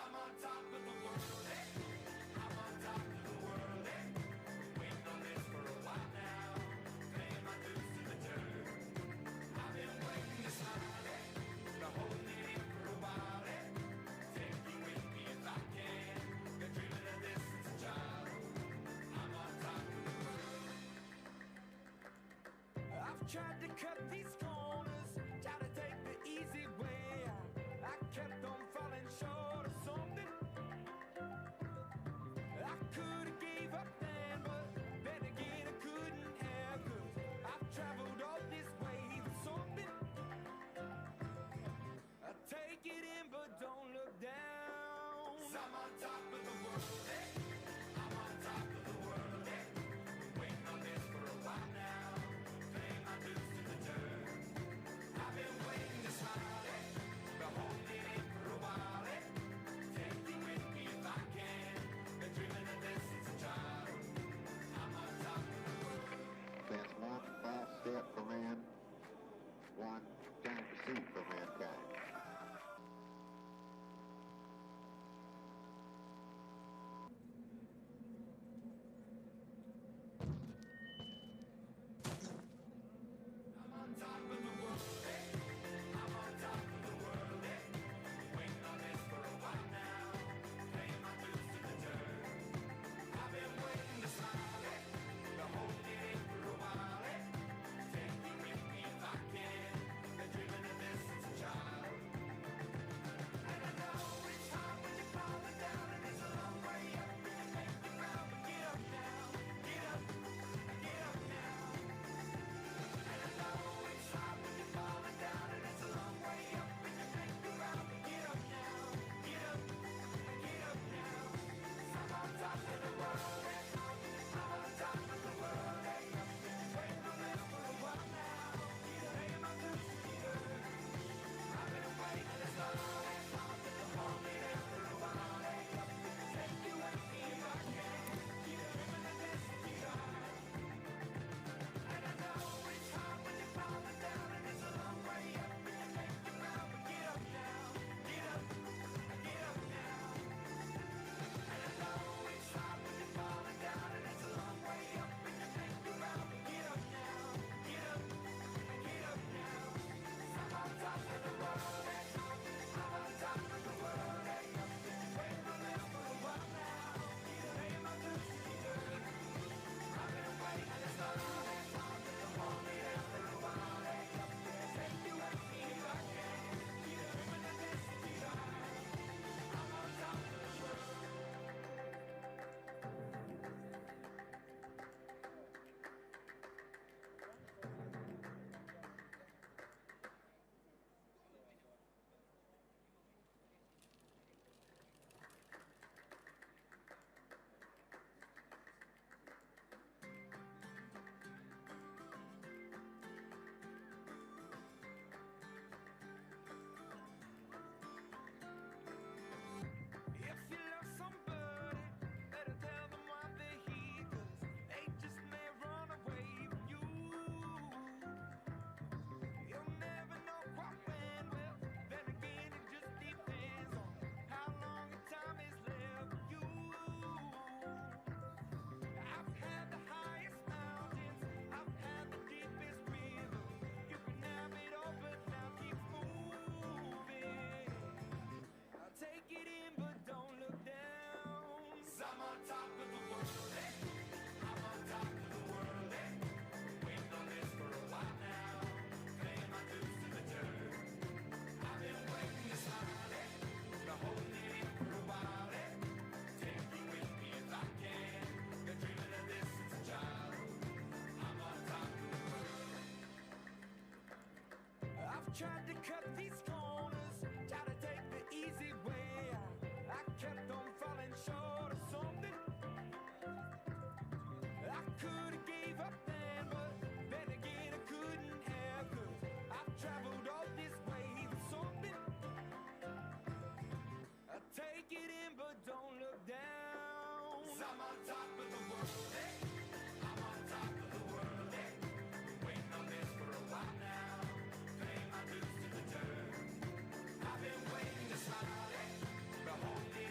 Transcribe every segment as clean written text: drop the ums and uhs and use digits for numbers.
I'm on top of the world, eh? I'm on top of the world, eh? Waiting on this for a while now. Paying my dues to the dirt. I've been waiting to smile, eh? Been holding it in for a while, eh? Take you with me if I can. Been dreaming of this since a child. I'm on top of the world. I've tried to cut these corners, tried to take the easy way. I kept on falling short of something. I could have gave up then, but then again I couldn't have, 'cause I've traveled all this way for something. I take it in but don't look down. 'Cause I'm on top of the world, eh? I'm on top of the world, eh? Waiting on this for a while now. Paying my dues to the dirt. I've been waiting to smile, eh? Been holding it in for a while, eh? Take me with me if I can. Been dreaming of this since a child. I'm on top of the world. That's one false step for man, one giant pursuit for mankind. I'm on top of the world, eh? I'm on top of the world, eh? Waiting on this for a while now. Paying my dues to the dirt. I've been waiting to smile, eh? Been holding it in for a while, eh? Take me with me if I can. Been dreaming of this since a child. And I know it's hard when you're falling down, and it's a long way up, and you make the ground, but get up now, get up now. And I know it's hard when you're falling down, and it's a long way up, and you make the ground, but get up now, get up now. 'Cause I'm on top of the world, eh? I'm on top of the world, eh? Waiting on this for a while now. Paying my dues to the dirt. I've been waiting this long, eh? Hold me there for a while, eh? Take you with me if I can. Dreaming of this to be hard. And I know it's hard when you're falling down, and it's a long way up, and you make the ground, but get up now, get up now. And I know it's hard when you're falling down, and it's a long way up, and you make the ground, but get up now, get up now. 'Cause I'm on top of the world, eh? I'm on top of the world, eh? Waiting on this for a while now. Paying my dues to the dirt. I've been waiting this long, eh? Hold me there for a while, eh? Take you with me if I can. Dreaming of this to be hard. I'm on top of the world. If you love somebody, better tell them why they're here, 'cause they just may run away from you. You'll never know quite when, well, then again it just depends on how long the time is left for you. I've had the highest mountains, I've had the deepest rivers. You can have it all, but now keep moving. I'll take it in, but don't look down. 'Cause I'm on top of the world, eh? I'm on top of the world, eh? Waiting on this for a while now. Paying my dues to the dirt. I've been waiting to smile, eh? Been holding it in for a while, eh? Take you with me if I can. Been dreaming of this since a child. I'm on top of the world. I've tried to cut these corners, tried to take the easy way. I kept on falling short of something. I could have gave up then, but then again I couldn't have, 'cause I've traveled all this way for something. I take it in but don't look down. 'Cause I'm on top of the world, eh? I'm on top of the world, eh? Waiting on this for a while now. Paying my dues to the dirt. I've been waiting to smile, eh? Been holding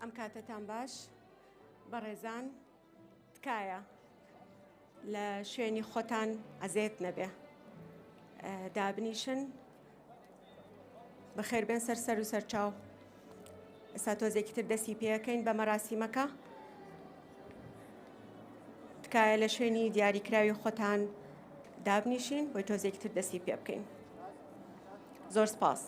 ئەم کاتتان باش بەڕێزان تکایە لە شوێنی خۆتان ئەزێت نەبێ دابنیشن بەخێر بێن سەر و سەرچاو ئێستا تۆزێکی تر دەستی پێەکەین بە مەراسیمەکە تکایە لە شوێنی دیاریکراوی خۆتان دابنیشین بۆی تۆزێکی تر دەستی پێ بکەین زۆر سپاس.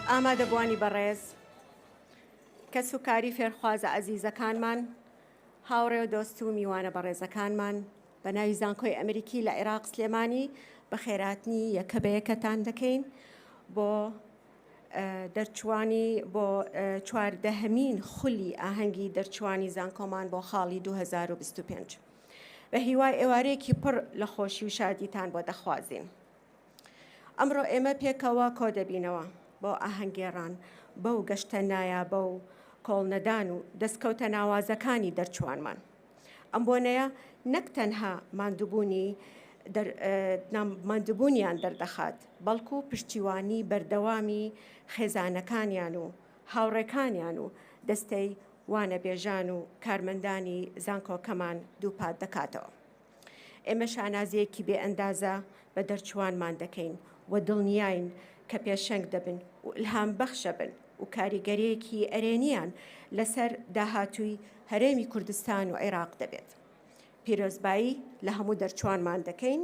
ئامادەبوانی بەڕێز کە سوکاری فێرخوازە عەزیزەکانمان هاوڕێ و دۆست و میوانە بەڕێزەکانمان بە ناوی زانکۆی ئەمریکی لە عێراق سلێمانی بە خێراتنی یەکە بە یەکەتان دەکەین بۆ دەرچوانی بۆ چواردەهەمین خولی ئاهەنگی دەرچوانی زانکۆمان بۆ خاڵی 2025 بە هیوای ئێوارەیەکی پڕ لە خۆشی و شادیتان بۆ دەخوازین. ئەمڕۆ ئێمە پێکەوە کۆ دەبینەوە بۆ ئاهەنگێڕان بەو گەشتە نایە بەو کۆڵنەدان و دەستکەوتە ناوازەکانی دەرچوانمان. ئەم بۆنەیە نەک تەنها ماندووبوونیان دەردەخات بەڵکو و پشتیوانی بەردەوامی خێزانەکانیان و هاوڕێکانیان و دەستەی وانەبێژان و کارمەندانی زانکۆکەمان دووپات دەکاتەوە. ئێمە شانازەیەکی بێ ئەندازە بە دەرچوانمان دەکەین و دڵنیاین کە پێشەنگ دەبن و ئیلهام بەخشە بن و کاریگەریەکی ئەرێنیان لەسەر داهاتووی هەرێمی کوردستان و عێراق دەبێت. پیرۆزبایی لە هەموو دەرچوانمان دەکەین.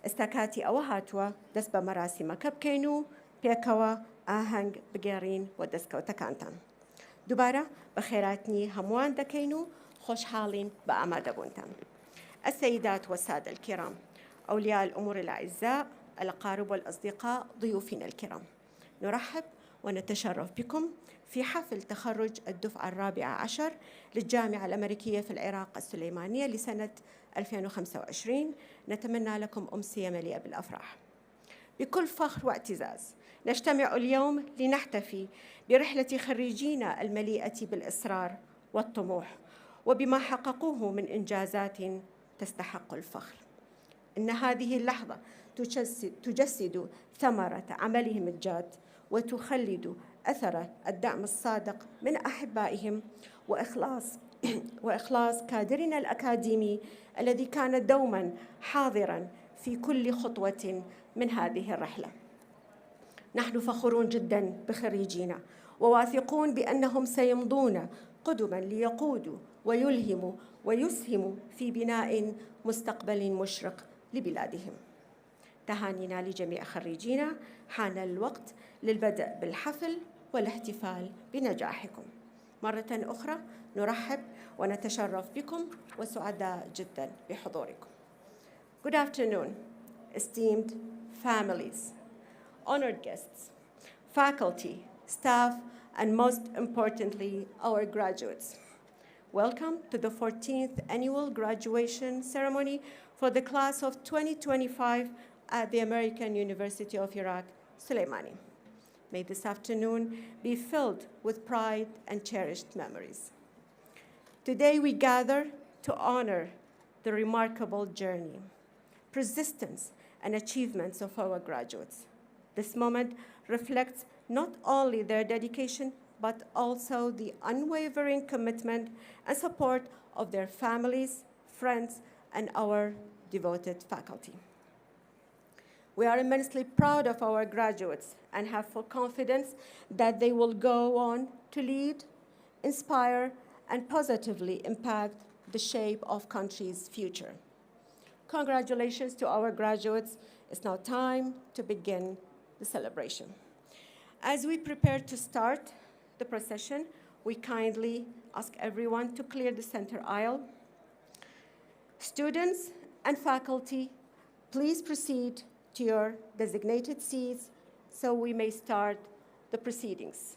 ئێستا کاتی ئەوە هاتووە دەست بە مەراسیمەکە بکەین و پێکەوە ئاهەنگ بگێڕین بۆ دەستکەوتەکانتان. دووبارە بە خێراتنی هەمووان دەکەین و خۆشحاڵین بە ئامادەبوونتان. السيدات والسادة الكرام، أولياء الأمور الأعزاء، الأقارب والأصدقاء، ضيوفنا الكرام، نرحب ونتشرف بكم في حفل تخرج الدفعة 14 للجامعة الأمريكية في العراق السليمانية لسنة 2025. نتمنى لكم أمسية مليئة بالأفراح. بكل فخر واعتزاز نجتمع اليوم لنحتفي برحلة خريجينا المليئة بالإصرار والطموح وبما حققوه من إنجازات تستحق الفخر. إن هذه اللحظة تجسد ثمرة عملهم الجاد وتخلد أثر الدعم الصادق من أحبائهم وإخلاص كادرنا الأكاديمي الذي كان دوما حاضرا في كل خطوة من هذه الرحلة. نحن فخورون جدا بخريجينا وواثقون بأنهم سيمضون قدما ليقودوا ويلهموا ويسهموا في بناء مستقبل مشرق لبلادهم. تهانينا لجميع خريجينا، حان الوقت للبدء بالحفل والاحتفال بنجاحكم. مرة أخرى نرحب ونتشرف بكم وسعداء جدا بحضوركم. Good afternoon, esteemed families, honored guests, faculty, staff, and most importantly, our graduates. Welcome to the 14th annual graduation ceremony for the class of 2025 at the American University of Iraq, Suleimani. May this afternoon be filled with pride and cherished memories. Today we gather to honor the remarkable journey, persistence, and achievements of our graduates. This moment reflects not only their dedication, but also the unwavering commitment and support of their families, friends, and our devoted faculty. We are immensely proud of our graduates and have full confidence that they will go on to lead, inspire, and positively impact the shape of country's future. Congratulations to our graduates. It's now time to begin the celebration. As we prepare to start the procession, we kindly ask everyone to clear the center aisle. Students and faculty, please proceed to your designated seats so we may start the proceedings.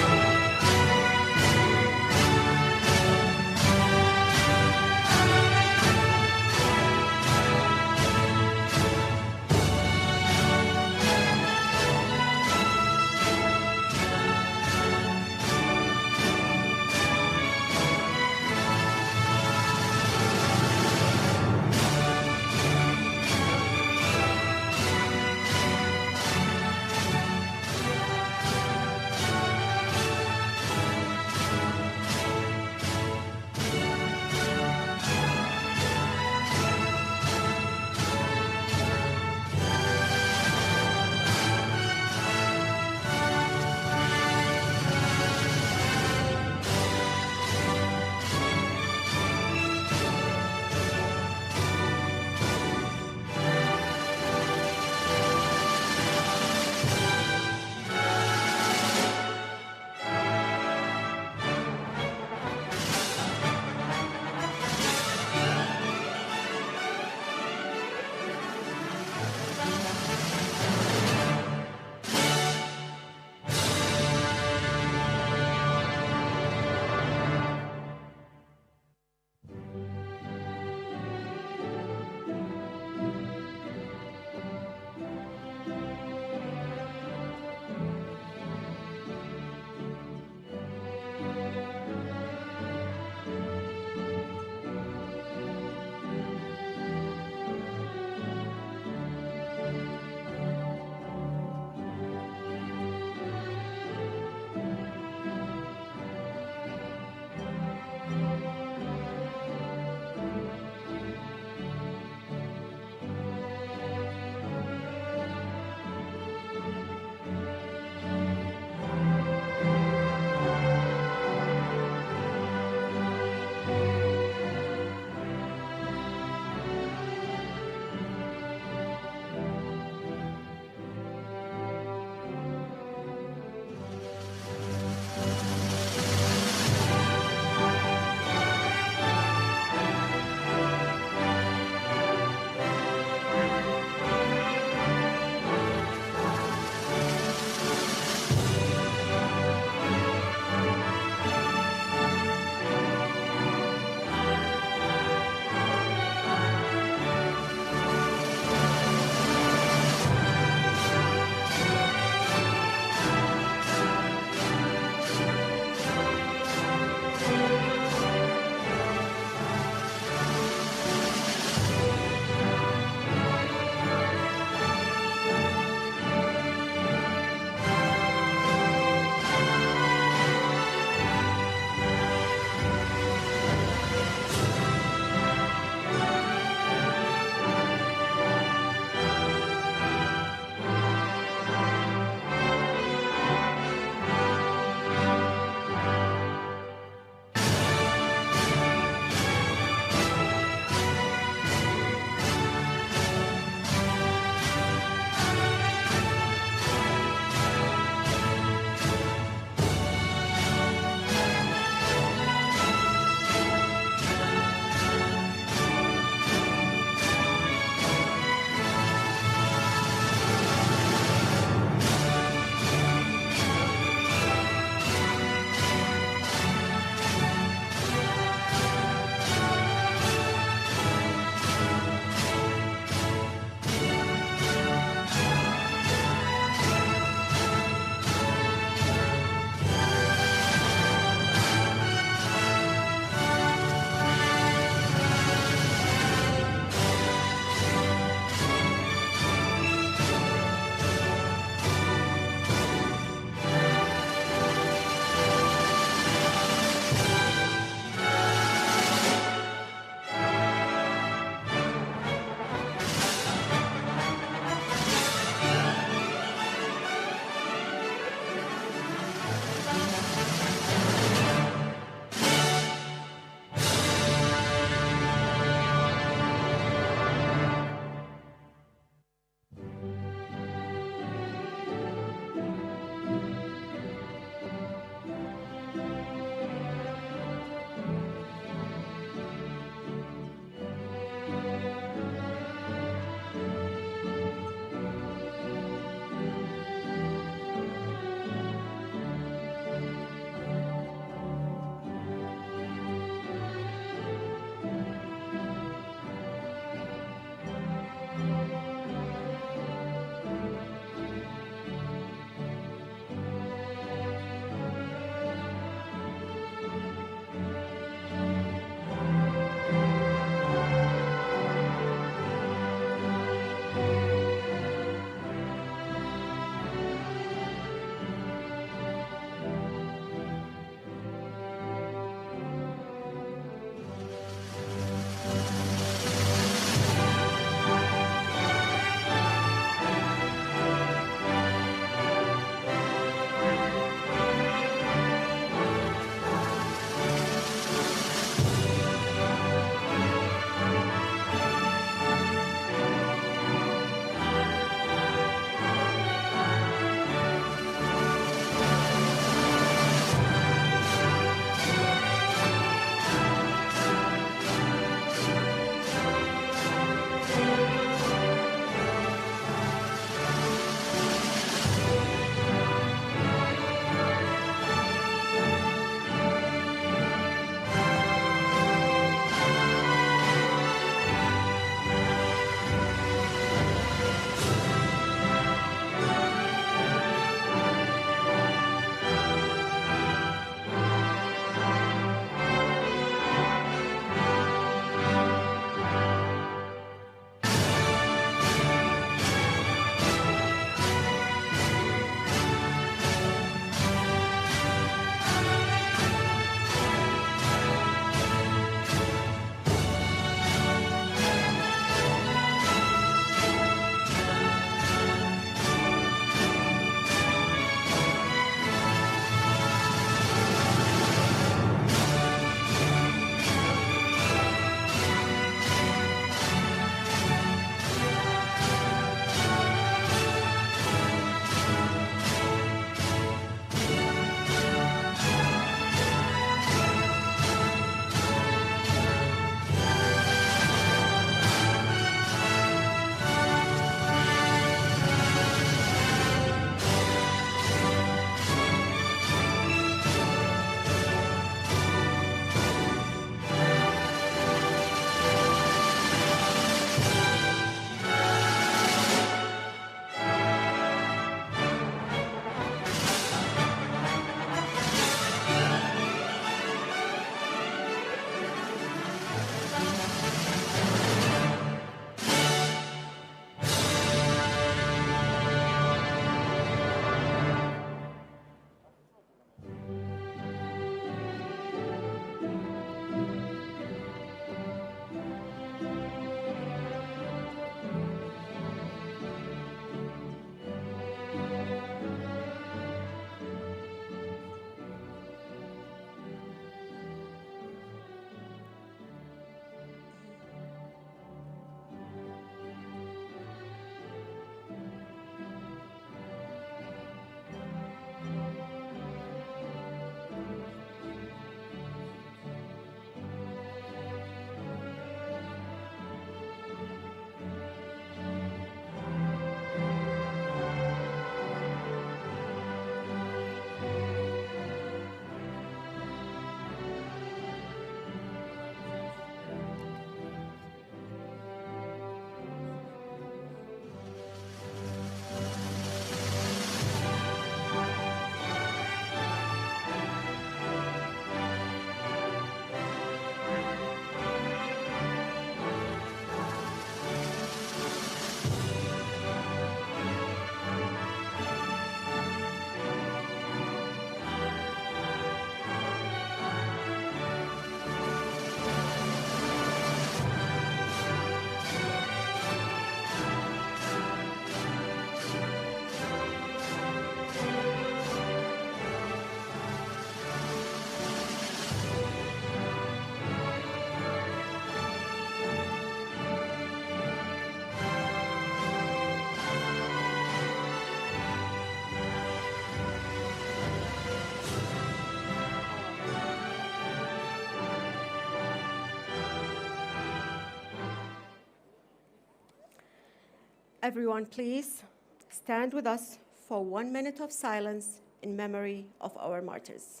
Everyone, please stand with us for 1 minute of silence in memory of our martyrs.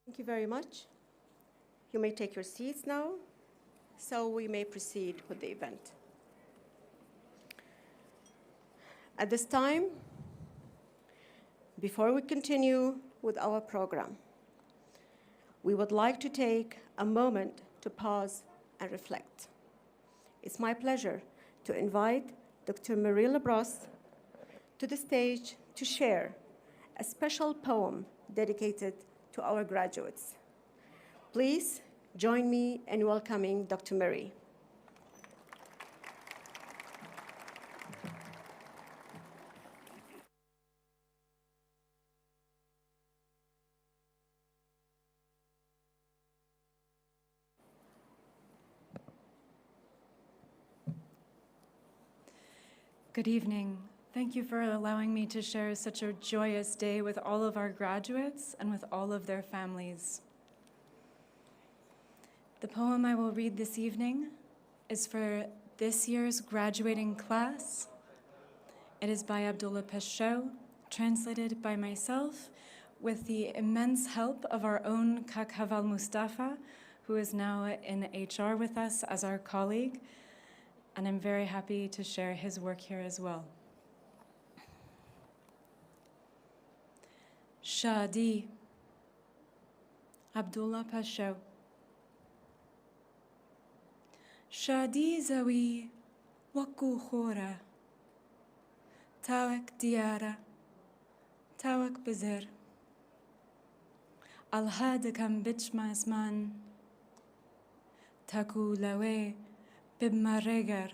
Thank you very much. You may take your seats now, so we may proceed with the event. At this time, before we continue with our program, we would like to take a moment to pause and reflect. It's my pleasure to invite Dr. Marie Labrosse to the stage to share a special poem dedicated to our graduates. Please join me in welcoming Dr. Marie. Good evening. Thank you for allowing me to share such a joyous day with all of our graduates and with all of their families. The poem I will read this evening is for this year's graduating class. It is by Abdullah Pashto, translated by myself, with the immense help of our own Kakhaval Mustafa, who is now in HR with us as our colleague, and I'm very happy to share his work here as well. Shadi, Abdullah Pashto. Shadi zawi waku khora, tawak diara, tawak bizir. Alhadakam bichma asman, taku lawe bibmaregar.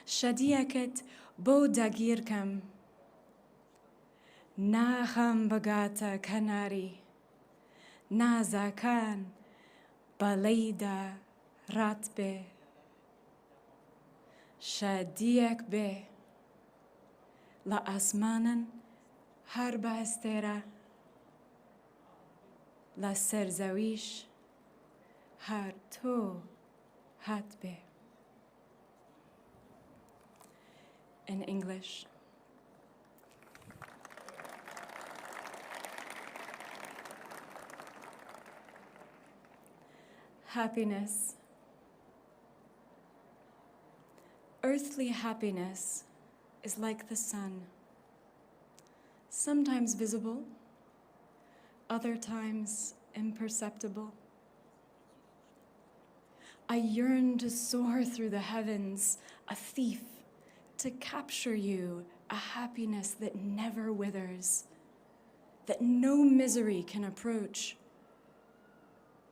Shadiaket bo dagirkam, na kham bagata kanari, na zakan balida ratbe. Shadiak be, la asmanan harba estera, la serzawish har to hatbe. In English. Happiness. Earthly happiness is like the sun, sometimes visible, other times imperceptible. I yearn to soar through the heavens, a thief, to capture you, a happiness that never withers, that no misery can approach.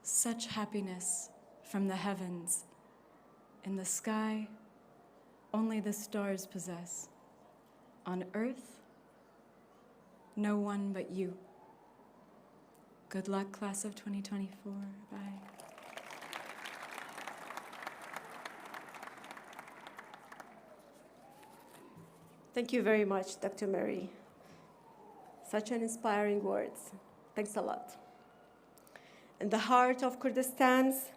Such happiness from the heavens. In the sky, only the stars possess. On earth, no one but you. Good luck, class of 2024. Bye. Thank you very much, Dr. Marie. Such an inspiring words. Thanks a lot. In the heart of Kurdistan's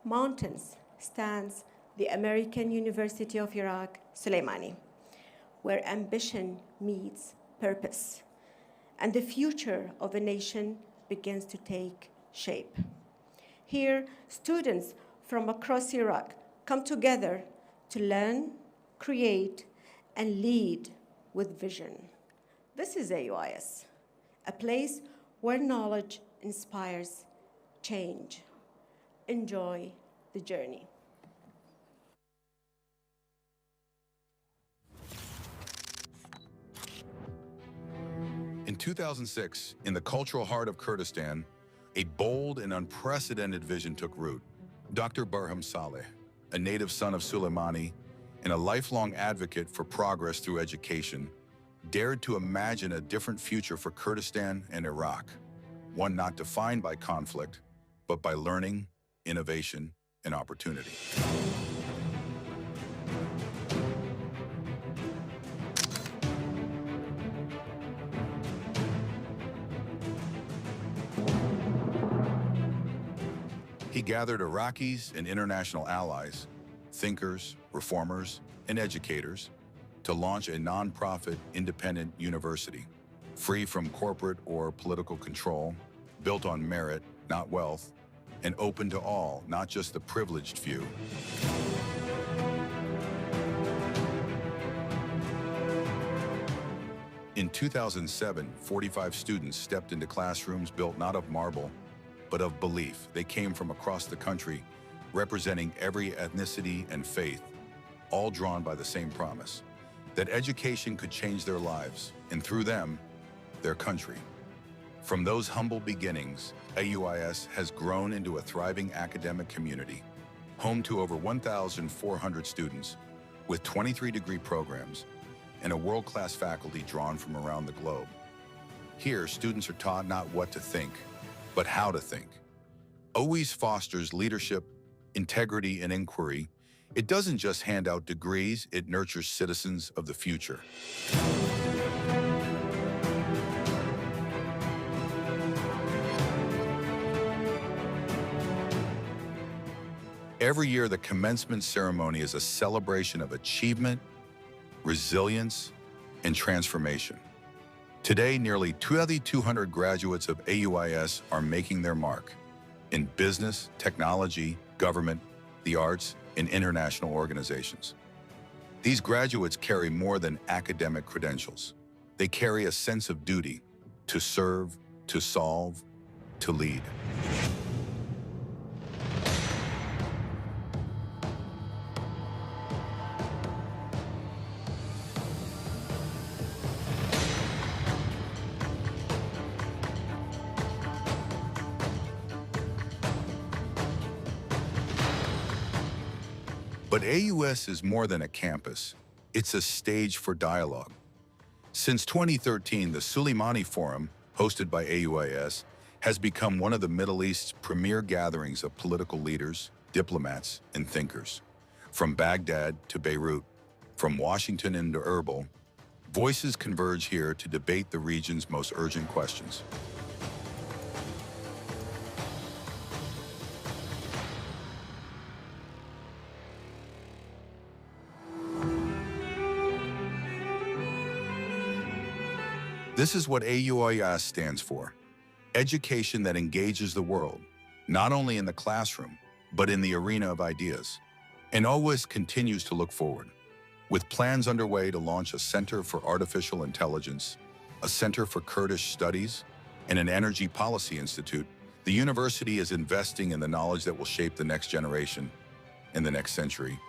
mountains stands the American University of Iraq, Soleimani, where ambition meets purpose, and the future of a nation begins to take shape. Here, students from across Iraq come together to learn, create, and lead with vision. This is AUIS, a place where knowledge inspires change. Enjoy the journey. In 2006, in the cultural heart of Kurdistan, a bold and unprecedented vision took root. Dr. Barham Saleh, a native son of Soleimani, and a lifelong advocate for progress through education, dared to imagine a different future for Kurdistan and Iraq, one not defined by conflict, but by learning, innovation, and opportunity. He gathered Iraqis and international allies, thinkers, reformers, and educators to launch a nonprofit independent university, free from corporate or political control, built on merit, not wealth, and open to all, not just the privileged few. In 2007, 45 students stepped into classrooms built not of marble, but of belief. They came from across the country, representing every ethnicity and faith, all drawn by the same promise, that education could change their lives, and through them, their country. From those humble beginnings, AUIS has grown into a thriving academic community, home to over 1,400 students, with 23 degree programs, and a world-class faculty drawn from around the globe. Here, students are taught not what to think, but how to think. OIS fosters leadership, integrity, and inquiry. It doesn't just hand out degrees, it nurtures citizens of the future. Every year, the commencement ceremony is a celebration of achievement, resilience, and transformation. Today, nearly 2,200 graduates of AUIS are making their mark in business, technology, government, the arts, and international organizations. These graduates carry more than academic credentials. They carry a sense of duty to serve, to solve, to lead. But AUS is more than a campus. It's a stage for dialogue. Since 2013, the Soleimani Forum, hosted by AUIS, has become one of the Middle East's premier gatherings of political leaders, diplomats, and thinkers. From Baghdad to Beirut, from Washington into Erbil, voices converge here to debate the region's most urgent questions. This is what AUIS stands for: education that engages the world, not only in the classroom, but in the arena of ideas. And AUIS continues to look forward, with plans underway to launch a Center for Artificial Intelligence, a Center for Kurdish Studies, and an Energy Policy Institute. The university is investing in the knowledge that will shape the next generation and the next century.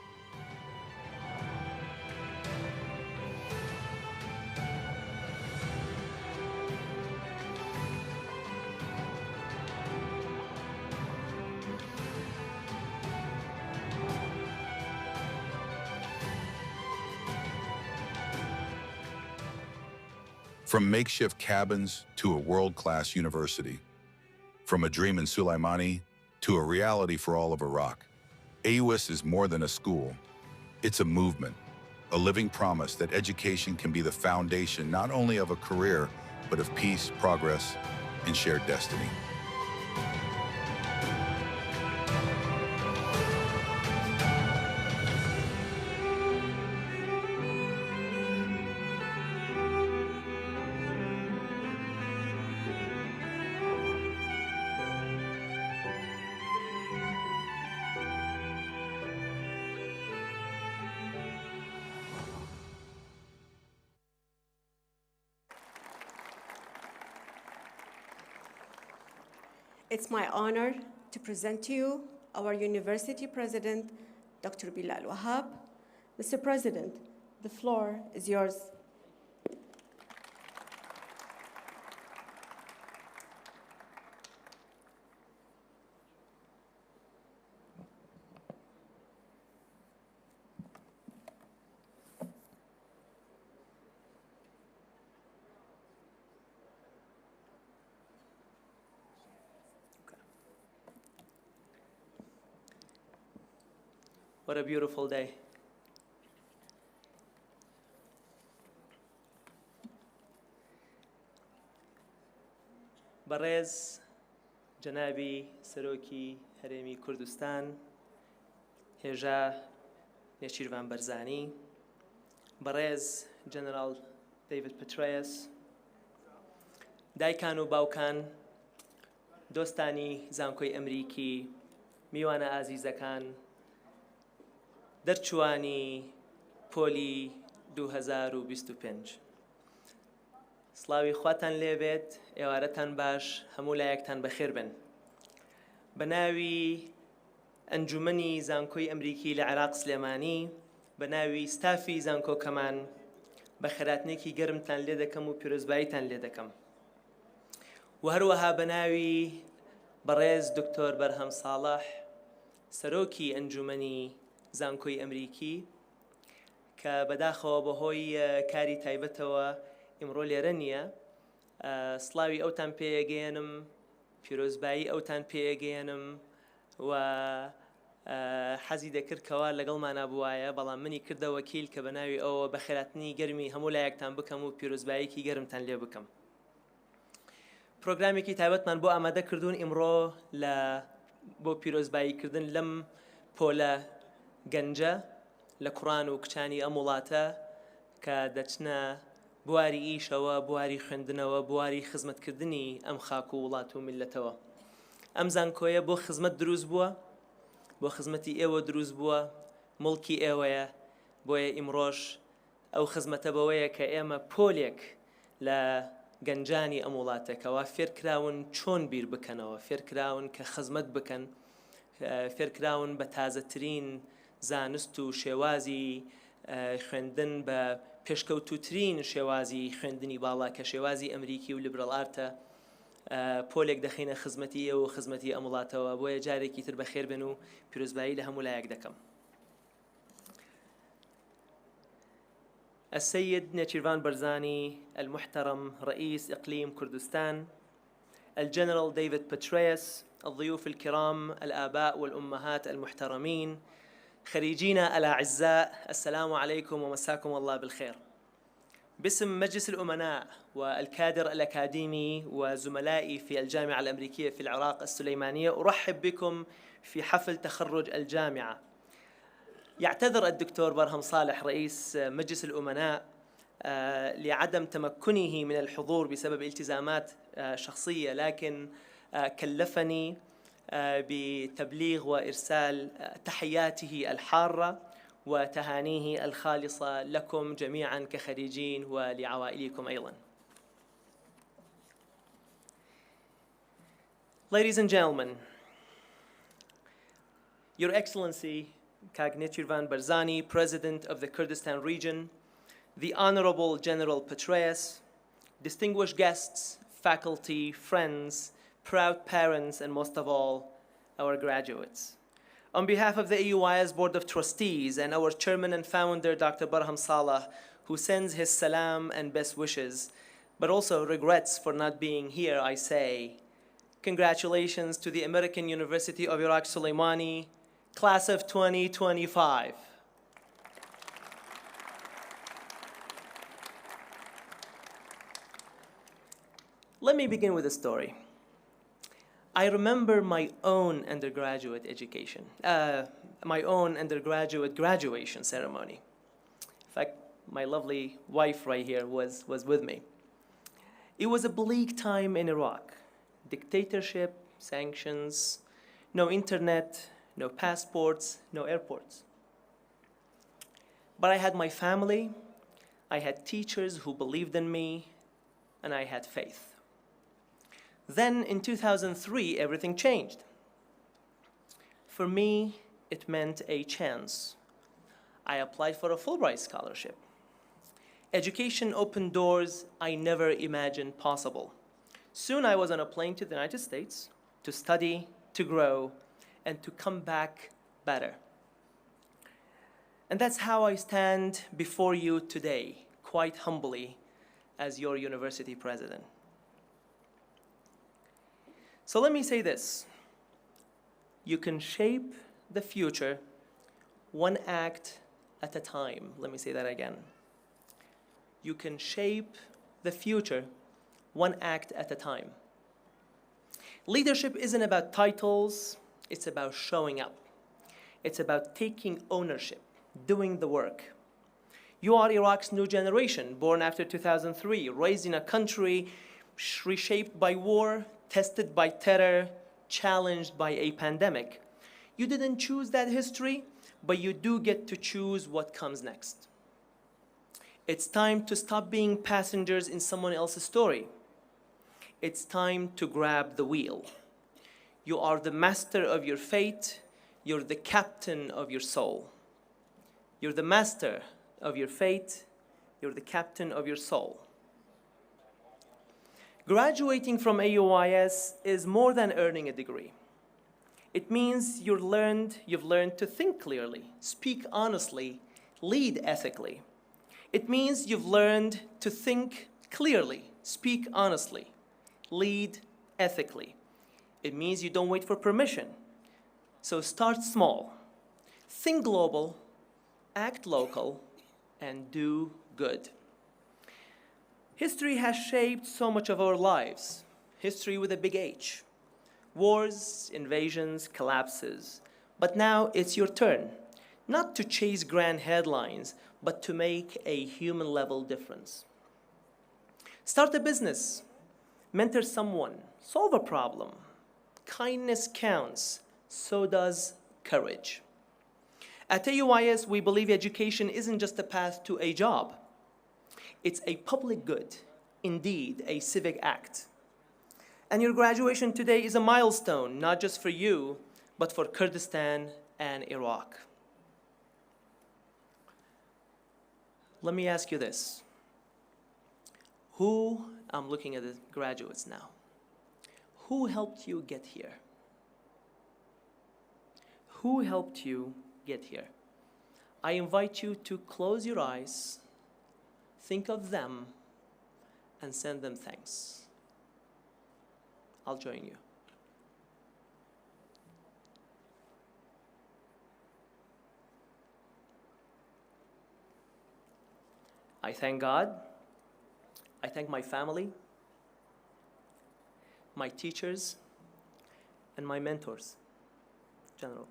From makeshift cabins to a world-class university, from a dream in Soleimani to a reality for all of Iraq, AUIS is more than a school. It's a movement, a living promise that education can be the foundation not only of a career, but of peace, progress, and shared destiny. It's my honor to present to you our university president, Dr. Bilal Wahab. Mr. President, the floor is yours. What a beautiful day. بەڕێز جەنابی سەرۆکی هەرێمی کوردستان هێژا نێچیروان بەرزانی، بەڕێز جەنەرال دەیڤید پترێس، دایکان و باوکان، دۆستانی زانکۆی ئەمریکی، میوانە ئازیزەکان، دەرچوانی پۆلی 2025. سڵاوی خواتان لێبێت، ئێوارەتان باش، هەموو لایەکتان بەخێر بن. بە ناوی ئەنجومەنی زانکۆی ئەمریکی لە عێراق سلێمانی، بە ناوی ستافی زانکۆکەمان، بە خێراتنێکی گەرمتان لێ دەکەم و پیرۆزباییتان لێ دەکەم. و هەروەها بە ناوی بەڕێز دکتۆر بەرهەم ساڵح، سەرۆکی ئەنجومەنی زانکۆی ئەمریکی، کە بەداخەوە بەهۆی کاری تایبەتەوە ئیمڕۆ لێرە نییە، سڵاوی ئەوتان پێگەێنم، پیرۆزبایی ئەوتان پێگەێنم و حەزی دەکردکەوە لەگەڵمانە بوایە، بەڵام منی کردە وەکیل کە بە ناوی ئەوە بە خێراتنی گەرمی هەموو لایەکتان بکەم و پیرۆزباییکی گەرمتان لێ بکەم. پرۆگرامێکی تایبەتمان بۆ ئامادە کردوون ئیمڕۆ بۆ پیرۆزباییکردن لەم پۆلە گەنجە لە کوڕان و کچانی ئەم وڵاتە کە دەچنە بواری ئیشەوە، بواری خوێندنەوە، بواری خزمەتکردنی ئەم خاک و وڵات و میلەتەوە. ئەم زانکۆیە بۆ خزمەت دروست بووە، بۆ خزمەتی ئێوە دروست بووە، مڵکی ئێوەیە، بۆیە ئیمڕۆژ ئەو خزمەتە بەوەیە کە ئێمە پۆلێک لە گەنجانی ئەم وڵاتێکەوە فێرکراون چۆن بیر بکەنەوە، فێرکراون کە خزمەت بکەن، فێرکراون بە تازەترین زانست و شێوازی خوێندن بە پێشکەوتوترین شێوازی خوێندنی باڵا کە شێوازی ئەمریکی و لیبرال ئارتە، پۆلێک دەخینە خزمەتی ئێوە و خزمەتی ئەم وڵاتەوە. بۆیە جارێکی تر بەخێر بن و پیرۆزبایی لە هەموو لایەک دەکەم. السيد نيتشيرفان برزاني المحترم رئيس إقليم كردستان، الجنرال ديفيد بتريس، الضيوف الكرام، الآباء والأمهات المحترمين، خريجينا الأعزاء، السلام عليكم ومساكم الله بالخير. باسم مجلس الأمناء والكادر الأكاديمي وزملائي في الجامعة الأمريكية في العراق السليمانية، أرحب بكم في حفل تخرج الجامعة. يعتذر الدكتور برهم صالح رئيس مجلس الأمناء لعدم تمكنه من الحضور بسبب التزامات شخصية، لكن كلفني بتبليغ وإرسال تحياته الحارة وتهانيه الخالصة لكم جميعا كخريجين ولعوائلكم أيضا. Ladies and gentlemen, Your Excellency Kagnechirvan Barzani, President of the Kurdistan region, the Honorable General Petraeus, distinguished guests, faculty, friends, proud parents, and most of all, our graduates. On behalf of the AUIS Board of Trustees and our Chairman and Founder, Dr. Barham Saleh, who sends his salam and best wishes, but also regrets for not being here, I say, congratulations to the American University of Iraq Soleimani, Class of 2025. Let me begin with a story. I remember my own undergraduate education, my own undergraduate graduation ceremony. In fact, my lovely wife right here was with me. It was a bleak time in Iraq. Dictatorship, sanctions, no internet, no passports, no airports. But I had my family, I had teachers who believed in me, and I had faith. Then in 2003, everything changed. For me, it meant a chance. I applied for a Fulbright scholarship. Education opened doors I never imagined possible. Soon I was on a plane to the United States to study, to grow, and to come back better. And that's how I stand before you today, quite humbly, as your university president. So let me say this. You can shape the future one act at a time. Let me say that again. You can shape the future one act at a time. Leadership isn't about titles, it's about showing up. It's about taking ownership, doing the work. You are Iraq's new generation, born after 2003, raised in a country reshaped by war, tested by terror, challenged by a pandemic. You didn't choose that history, but you do get to choose what comes next. It's time to stop being passengers in someone else's story. It's time to grab the wheel. You are the master of your fate. You're the captain of your soul. You're the master of your fate. You're the captain of your soul. Graduating from AUIS is more than earning a degree. It means you've learned to think clearly, speak honestly, lead ethically. It means you've learned to think clearly, speak honestly, lead ethically. It means you don't wait for permission. So start small, think global, act local, and do good. History has shaped so much of our lives. History with a big H. Wars, invasions, collapses. But now it's your turn, not to chase grand headlines, but to make a human-level difference. Start a business, mentor someone, solve a problem. Kindness counts, so does courage. At AUIS, we believe education isn't just a path to a job. It's a public good, indeed, a civic act. And your graduation today is a milestone, not just for you, but for Kurdistan and Iraq. Let me ask you this. I'm looking at the graduates now. Who helped you get here? Who helped you get here? I invite you to close your eyes, think of them, and send them thanks. I'll join you. I thank God. I thank my family, my teachers, and my mentors, General.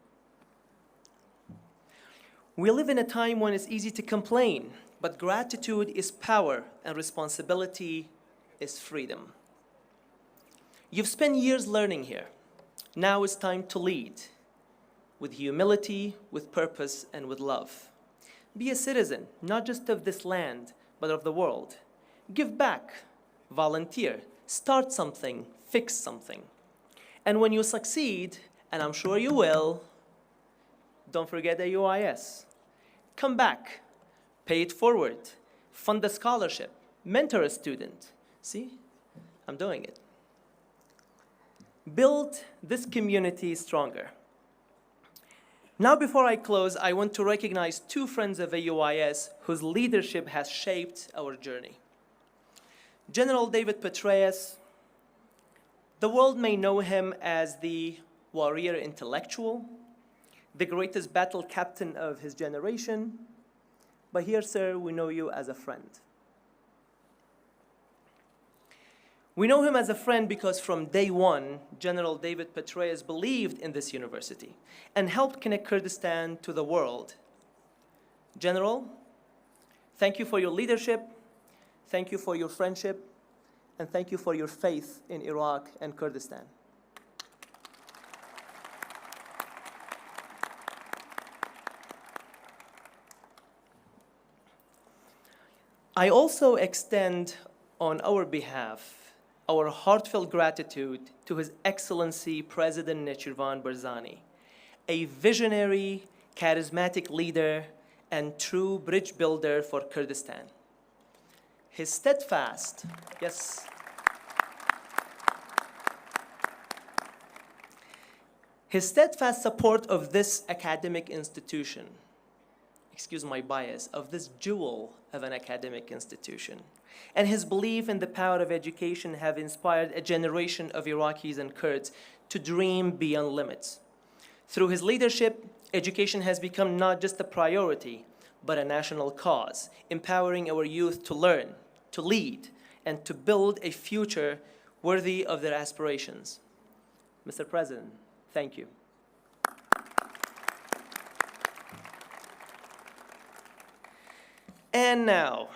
We live in a time when it's easy to complain, but gratitude is power and responsibility is freedom. You've spent years learning here. Now it's time to lead with humility, with purpose, and with love. Be a citizen, not just of this land, but of the world. Give back, volunteer, start something, fix something. And when you succeed, and I'm sure you will, don't forget AUIS. Come back, pay it forward, fund a scholarship, mentor a student. See, I'm doing it. Build this community stronger. Now, before I close, I want to recognize two friends of AUIS whose leadership has shaped our journey. General David Petraeus, the world may know him as the warrior intellectual, the greatest battle captain of his generation, but here, sir, we know you as a friend. We know him as a friend because from day one, General David Petraeus believed in this university and helped connect Kurdistan to the world. General, thank you for your leadership, thank you for your friendship, and thank you for your faith in Iraq and Kurdistan. I also extend on our behalf our heartfelt gratitude to His Excellency President Nechirvan Barzani, a visionary, charismatic leader, and true bridge builder for Kurdistan. His steadfast, his steadfast support of this academic institution, excuse my bias, of this jewel of an academic institution, and his belief in the power of education have inspired a generation of Iraqis and Kurds to dream beyond limits. Through his leadership, Education has become not just a priority, but a national cause, empowering our youth to learn, to lead, and to build a future worthy of their aspirations. Mr. President, thank you. And now,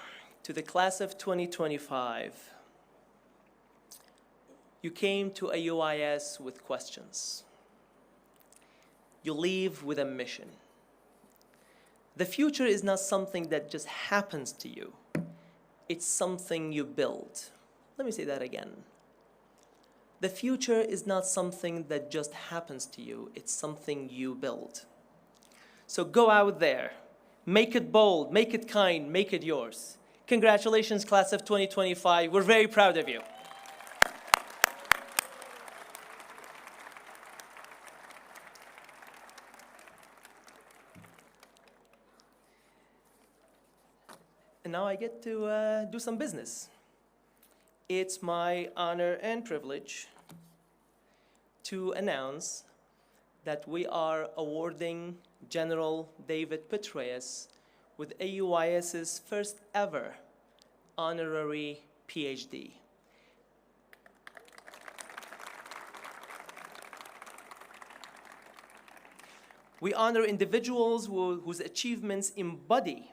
to the class of 2025. You came to AUIS with questions. You leave with a mission. The future is not something that just happens to you. It's something you build. Let me say that again. The future is not something that just happens to you. It's something you build. So go out there. Make it bold, make it kind, make it yours. Congratulations, class of 2025. We're very proud of you. And now I get to do some business. It's my honor and privilege to announce that we are awarding General David Petraeus with AUIS's first ever honorary PhD. We honor individuals whose achievements embody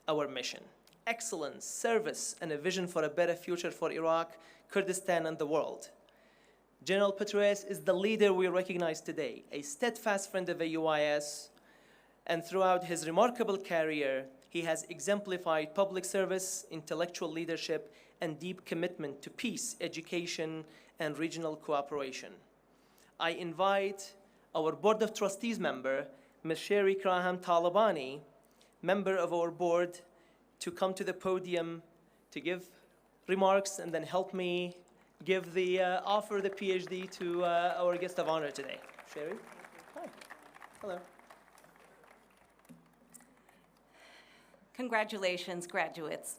our mission: excellence, service, and a vision for a better future for Iraq, Kurdistan, and the world. General Petraeus is the leader we recognize today, a steadfast friend of AUIS, and throughout his remarkable career, he has exemplified public service, intellectual leadership, and deep commitment to peace, education, and regional cooperation. I invite our Board of Trustees member, Ms. Sherry Graham Talabani, member of our board, to come to the podium to give remarks and then help me offer the PhD to our guest of honor today. Sherry? Hi. Hello. Congratulations, graduates.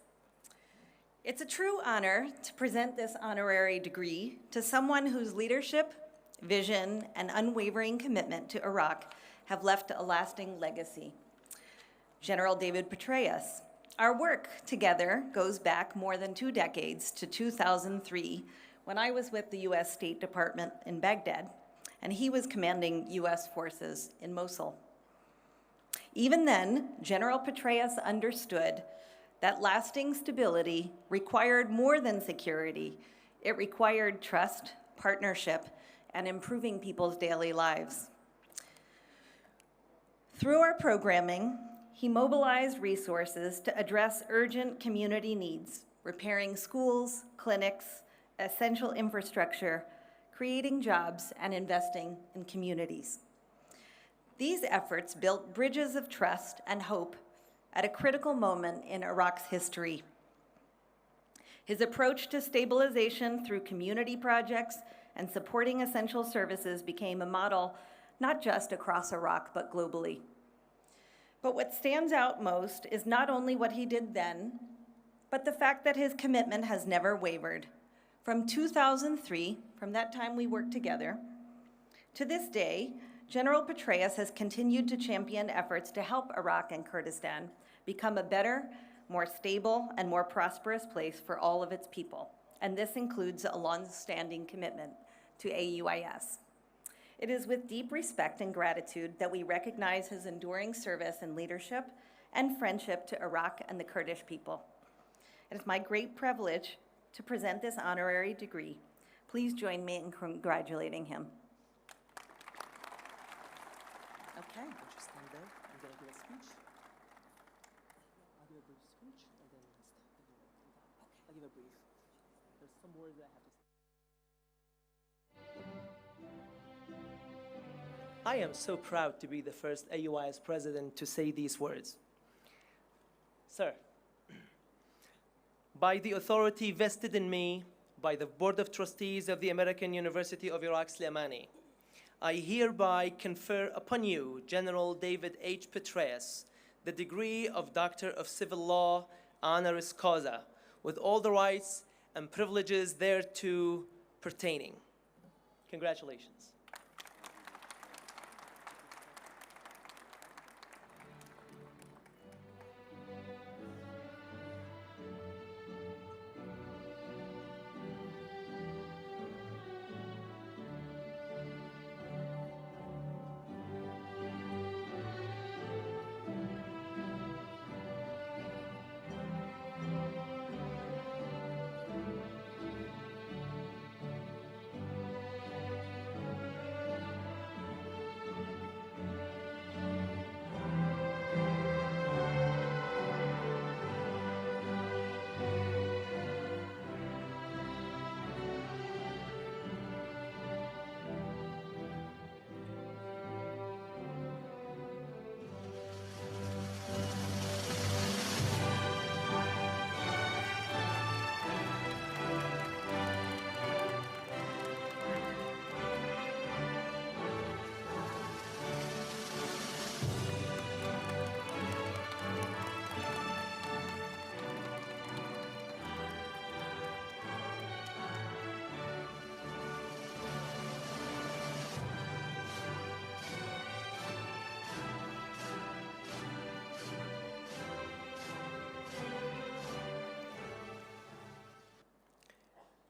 It's a true honor to present this honorary degree to someone whose leadership, vision, and unwavering commitment to Iraq have left a lasting legacy. General David Petraeus. Our work together goes back more than 2 decades to 2003, when I was with the U.S. State Department in Baghdad, and he was commanding U.S. forces in Mosul. Even then, General Petraeus understood that lasting stability required more than security. It required trust, partnership, and improving people's daily lives. Through our programming, he mobilized resources to address urgent community needs, repairing schools, clinics, essential infrastructure, creating jobs, and investing in communities. These efforts built bridges of trust and hope at a critical moment in Iraq's history. His approach to stabilization through community projects and supporting essential services became a model not just across Iraq, but globally. But what stands out most is not only what he did then, but the fact that his commitment has never wavered. From 2003, from that time we worked together, to this day, General Petraeus has continued to champion efforts to help Iraq and Kurdistan become a better, more stable, and more prosperous place for all of its people. And this includes a long-standing commitment to AUIS. It is with deep respect and gratitude that we recognize his enduring service and leadership and friendship to Iraq and the Kurdish people. It is my great privilege to present this honorary degree. Please join me in congratulating him. Okay. Would you stand there? I'm going to give a speech. I'll give a brief speech, and then I'll give a brief. There's some words that I have to say. I am so proud to be the first AUIS president to say these words. Sir, by the authority vested in me by the Board of Trustees of the American University of Iraq Slimani, I hereby confer upon you, General David H. Petraeus, the degree of Doctor of Civil Law, honoris causa, with all the rights and privileges thereto pertaining. Congratulations.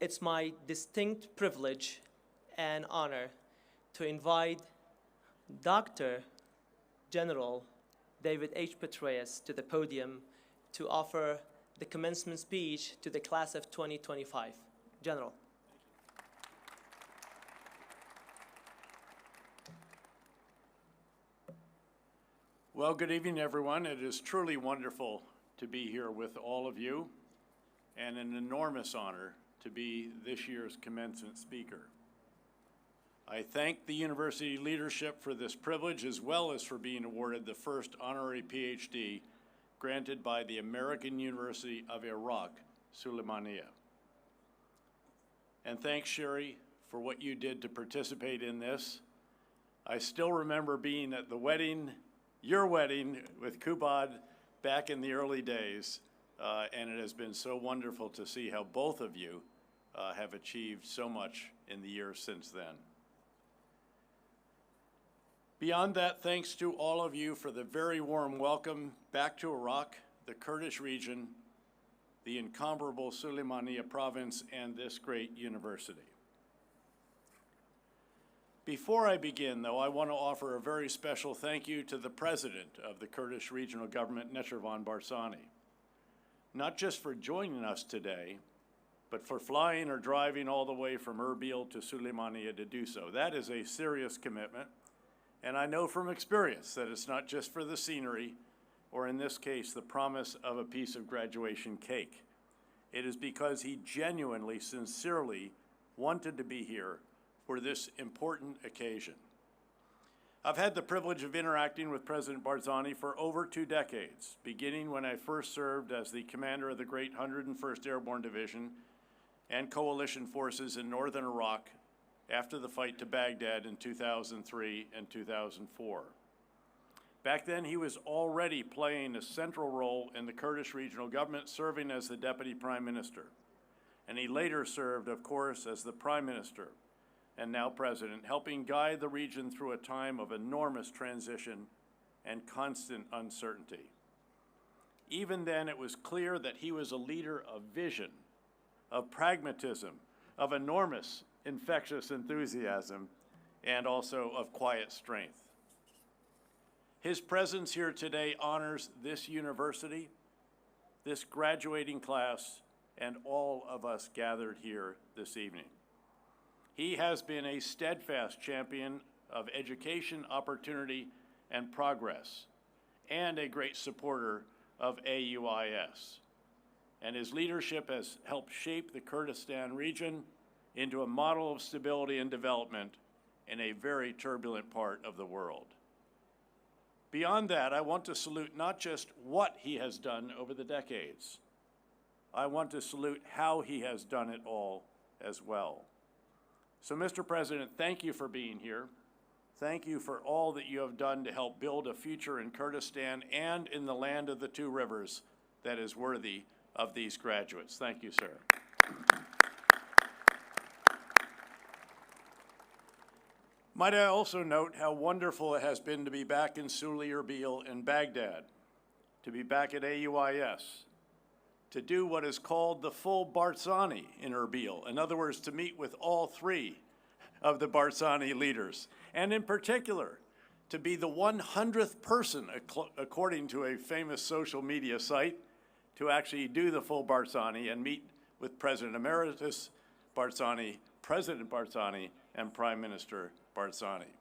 it's my distinct privilege and honor to invite Dr. General David H. Petraeus to the podium to offer the commencement speech to the class of 2025. General. Well, good evening, everyone. It is truly wonderful to be here with all of you, and an enormous honor to be this year's commencement speaker. I thank the university leadership for this privilege, as well as for being awarded the first honorary PhD granted by the American University of Iraq, Sulaymaniyah. And thanks, Sherry, for what you did to participate in this. I still remember being at the wedding, your wedding with Kubad back in the early days, and it has been so wonderful to see how both of you have achieved so much in the years since then. Beyond that, thanks to all of you for the very warm welcome back to Iraq, the Kurdish region, the incomparable Sulaymaniyah province, and this great university. Before I begin, though, I want to offer a very special thank you to the president of the Kurdish Regional Government, Nechervan Barzani, not just for joining us today, but for flying or driving all the way from Erbil to Sulaymaniyah to do so. That is a serious commitment, and I know from experience that it's not just for the scenery, or in this case, the promise of a piece of graduation cake. It is because he genuinely, sincerely wanted to be here for this important occasion. I've had the privilege of interacting with President Barzani for over 2 decades, beginning when I first served as the commander of the great 101st Airborne Division and coalition forces in northern Iraq after the fight to Baghdad in 2003 and 2004. Back then, he was already playing a central role in the Kurdish regional government, serving as the deputy prime minister. And he later served, of course, as the prime minister and now president, helping guide the region through a time of enormous transition and constant uncertainty. Even then, it was clear that he was a leader of vision, of pragmatism, of enormous infectious enthusiasm, and also of quiet strength. His presence here today honors this university, this graduating class, and all of us gathered here this evening. He has been a steadfast champion of education, opportunity, and progress, and a great supporter of AUIS. And his leadership has helped shape the Kurdistan region into a model of stability and development in a very turbulent part of the world. Beyond that, I want to salute not just what he has done over the decades. I want to salute how he has done it all as well. So, Mr. President, thank you for being here. Thank you for all that you have done to help build a future in Kurdistan and in the land of the 2 rivers that is worthy of these graduates. Thank you, sir. Might I also note how wonderful it has been to be back in Suli, Erbil, and Baghdad, to be back at AUIS, to do what is called the full Barzani in Erbil. In other words, to meet with all 3 of the Barzani leaders, and in particular, to be the 100th person, according to a famous social media site, to actually do the full Barzani and meet with President Emeritus Barzani, President Barzani, and Prime Minister Barzani.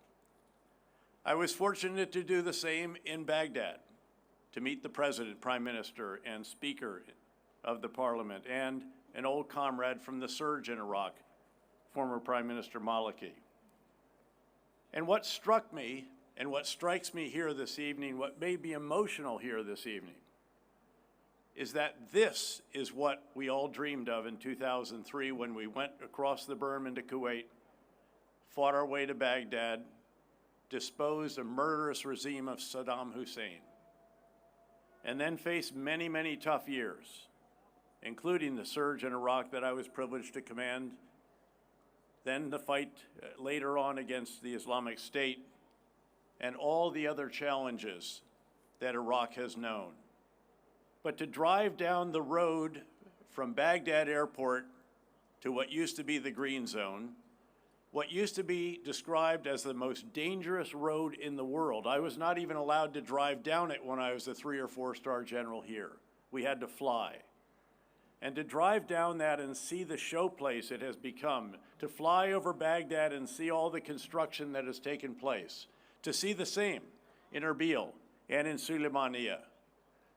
I was fortunate to do the same in Baghdad, to meet the President, Prime Minister, and Speaker of the Parliament, and an old comrade from the surge in Iraq, former Prime Minister Maliki. And what struck me, and what strikes me here this evening, what made me emotional here this evening, is that this is what we all dreamed of in 2003 when we went across the berm into Kuwait, fought our way to Baghdad, disposed a murderous regime of Saddam Hussein, and then faced many, many tough years, including the surge in Iraq that I was privileged to command, then the fight later on against the Islamic State, and all the other challenges that Iraq has known. But to drive down the road from Baghdad airport to what used to be the Green Zone, what used to be described as the most dangerous road in the world. I was not even allowed to drive down it when I was a 3 or 4-star general here. We had to fly. And to drive down that and see the showplace it has become, to fly over Baghdad and see all the construction that has taken place, to see the same in Erbil and in Sulaymaniyah.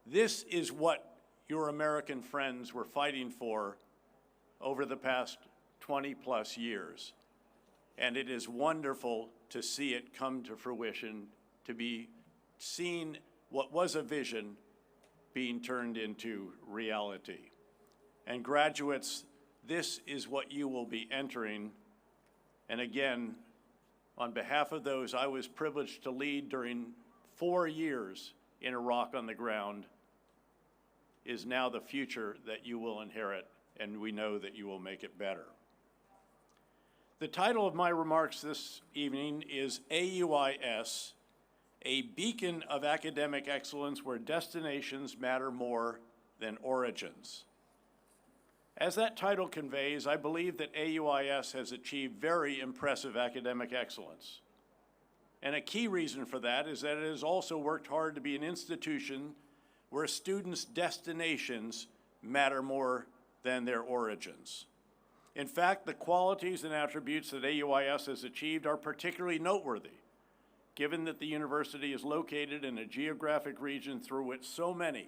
This is what your American friends were fighting for over the past 20+ years. And it is wonderful to see it come to fruition, to be seen what was a vision being turned into reality. And graduates, this is what you will be entering. And again, on behalf of those I was privileged to lead during 4 years in Iraq on the ground, is now the future that you will inherit, and we know that you will make it better. The title of my remarks this evening is AUIS, a beacon of academic excellence where destinations matter more than origins. As that title conveys, I believe that AUIS has achieved very impressive academic excellence. And a key reason for that is that it has also worked hard to be an institution where students' destinations matter more than their origins. In fact, the qualities and attributes that AUIS has achieved are particularly noteworthy, given that the university is located in a geographic region through which so many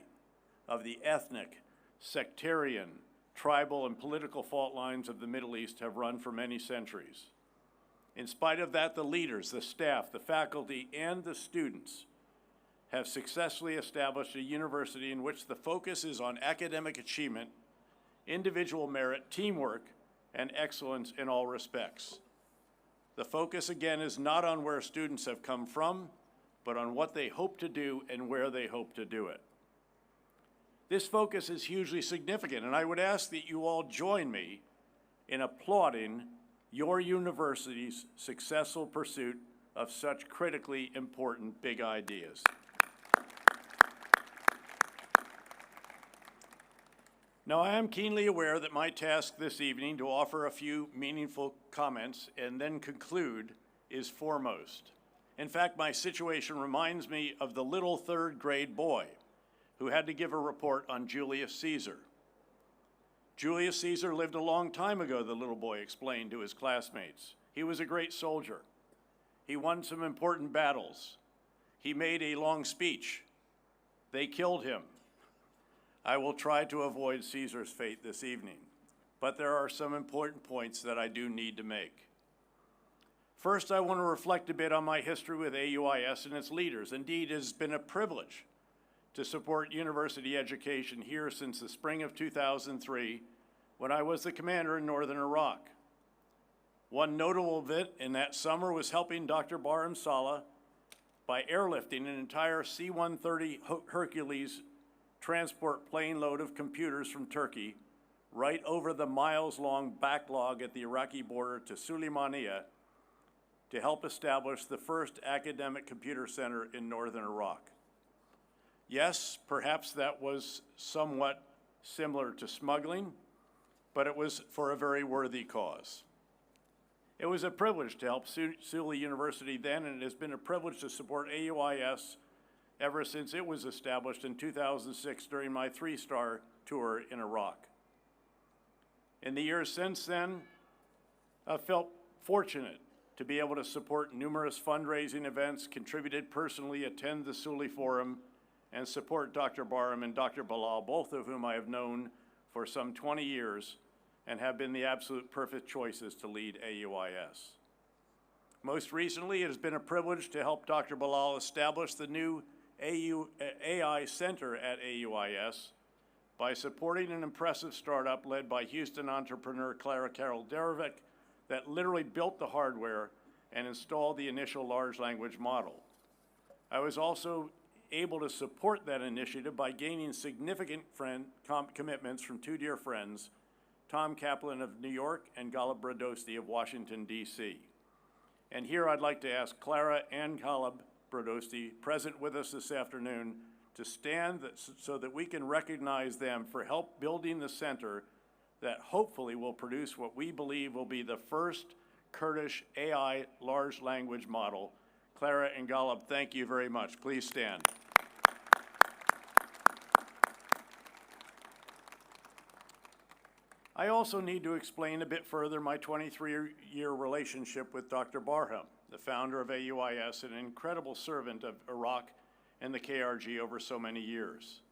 of the ethnic, sectarian, tribal, and political fault lines of the Middle East have run for many centuries. In spite of that, the leaders, the staff, the faculty, and the students have successfully established a university in which the focus is on academic achievement, individual merit, teamwork, and excellence in all respects. The focus, again, is not on where students have come from, but on what they hope to do and where they hope to do it. This focus is hugely significant, and I would ask that you all join me in applauding your university's successful pursuit of such critically important big ideas. Now, I am keenly aware that my task this evening to offer a few meaningful comments and then conclude is foremost. In fact, my situation reminds me of the little third-grade boy who had to give a report on Julius Caesar. Julius Caesar lived a long time ago, the little boy explained to his classmates. He was a great soldier. He won some important battles. He made a long speech. They killed him. I will try to avoid Caesar's fate this evening, but there are some important points that I do need to make. First, I want to reflect a bit on my history with AUIS and its leaders. Indeed, it has been a privilege to support university education here since the spring of 2003, when I was the commander in northern Iraq. One notable event in that summer was helping Dr. Barham Saleh by airlifting an entire C-130 Hercules transport plane load of computers from Turkey right over the miles-long backlog at the Iraqi border to Sulaymaniyah to help establish the first academic computer center in northern Iraq. Yes, perhaps that was somewhat similar to smuggling, but it was for a very worthy cause. It was a privilege to help Suli University then, and it has been a privilege to support AUIS ever since it was established in 2006 during my 3-star tour in Iraq. In the years since then, I've felt fortunate to be able to support numerous fundraising events, contributed personally, attend the Suli Forum, and support Dr. Barham and Dr. Bilal, both of whom I have known for some 20 years and have been the absolute perfect choices to lead AUIS. Most recently, it has been a privilege to help Dr. Bilal establish the new AI Center at AUIS by supporting an impressive startup led by Houston entrepreneur Clara Carol Derovic that literally built the hardware and installed the initial large language model. I was also able to support that initiative by gaining significant commitments from 2 dear friends, Tom Kaplan of New York and Galeb Brodosti of Washington, D.C. And here I'd like to ask Clara and Galeb Brodosti, present with us this afternoon, to stand so that we can recognize them for help building the center that hopefully will produce what we believe will be the first Kurdish AI large language model. Clara and Golub, thank you very much. Please stand. I also need to explain a bit further my 23-year relationship with Dr. Barham, the founder of AUIS, an incredible servant of Iraq and the KRG over so many years.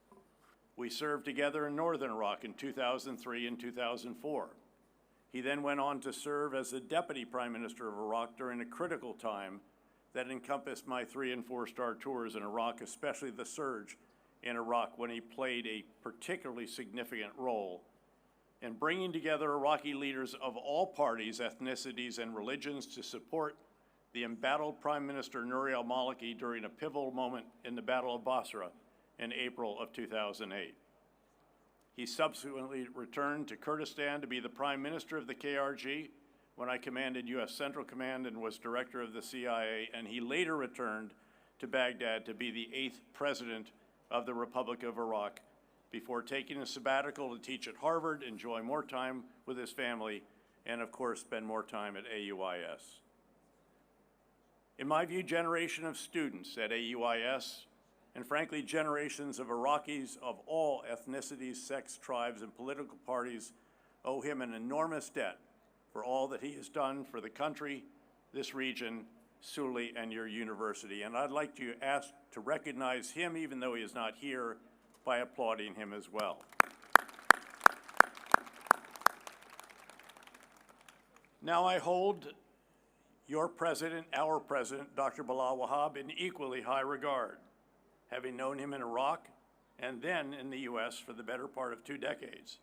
We served together in northern Iraq in 2003 and 2004. He then went on to serve as the Deputy Prime Minister of Iraq during a critical time that encompassed my 3- and 4-star tours in Iraq, especially the surge in Iraq, when he played a particularly significant role in bringing together Iraqi leaders of all parties, ethnicities, and religions to support the embattled Prime Minister Nouri al-Maliki during a pivotal moment in the Battle of Basra in April of 2008. He subsequently returned to Kurdistan to be the Prime Minister of the KRG when I commanded U.S. Central Command and was Director of the CIA, and he later returned to Baghdad to be the 8th President of the Republic of Iraq before taking a sabbatical to teach at Harvard, enjoy more time with his family, and of course spend more time at AUIS. In my view, generation of students at AUIS, and frankly generations of Iraqis of all ethnicities, sects, tribes, and political parties owe him an enormous debt for all that he has done for the country, this region, Suli, and your university. And I'd like to ask to recognize him, even though he is not here, by applauding him as well. Now I hold your president, our president, Dr. Bilal Wahab, in equally high regard, having known him in Iraq and then in the U.S. for the better part of 2 decades,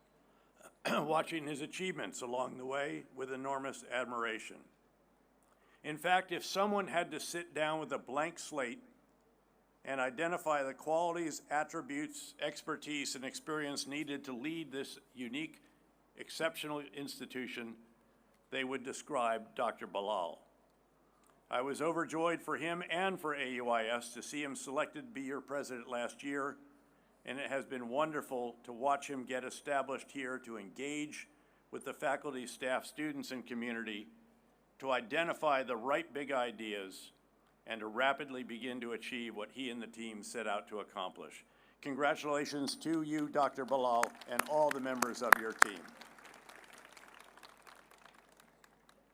watching his achievements along the way with enormous admiration. In fact, if someone had to sit down with a blank slate and identify the qualities, attributes, expertise, and experience needed to lead this unique, exceptional institution, they would describe Dr. Bilal. I was overjoyed for him and for AUIS to see him selected to be your president last year, and it has been wonderful to watch him get established here to engage with the faculty, staff, students, and community to identify the right big ideas and to rapidly begin to achieve what he and the team set out to accomplish. Congratulations to you, Dr. Bilal, and all the members of your team.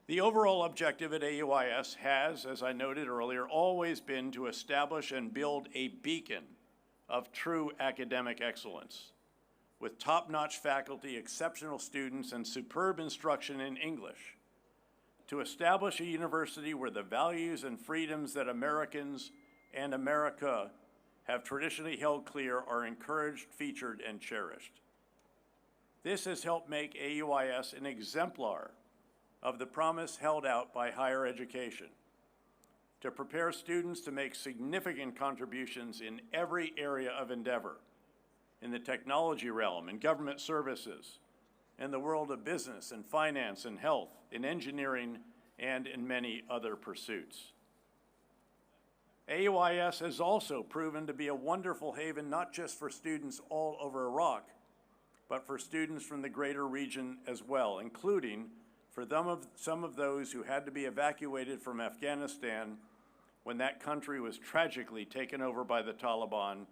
The overall objective at AUIS has, as I noted earlier, always been to establish and build a beacon of true academic excellence, with top-notch faculty, exceptional students, and superb instruction in English, to establish a university where the values and freedoms that Americans and America have traditionally held clear are encouraged, featured, and cherished. This has helped make AUIS an exemplar of the promise held out by higher education, to prepare students to make significant contributions in every area of endeavor, in the technology realm, in government services, in the world of business and finance and health, in engineering, and in many other pursuits. AUIS has also proven to be a wonderful haven not just for students all over Iraq, but for students from the greater region as well, including for some of those who had to be evacuated from Afghanistan when that country was tragically taken over by the Taliban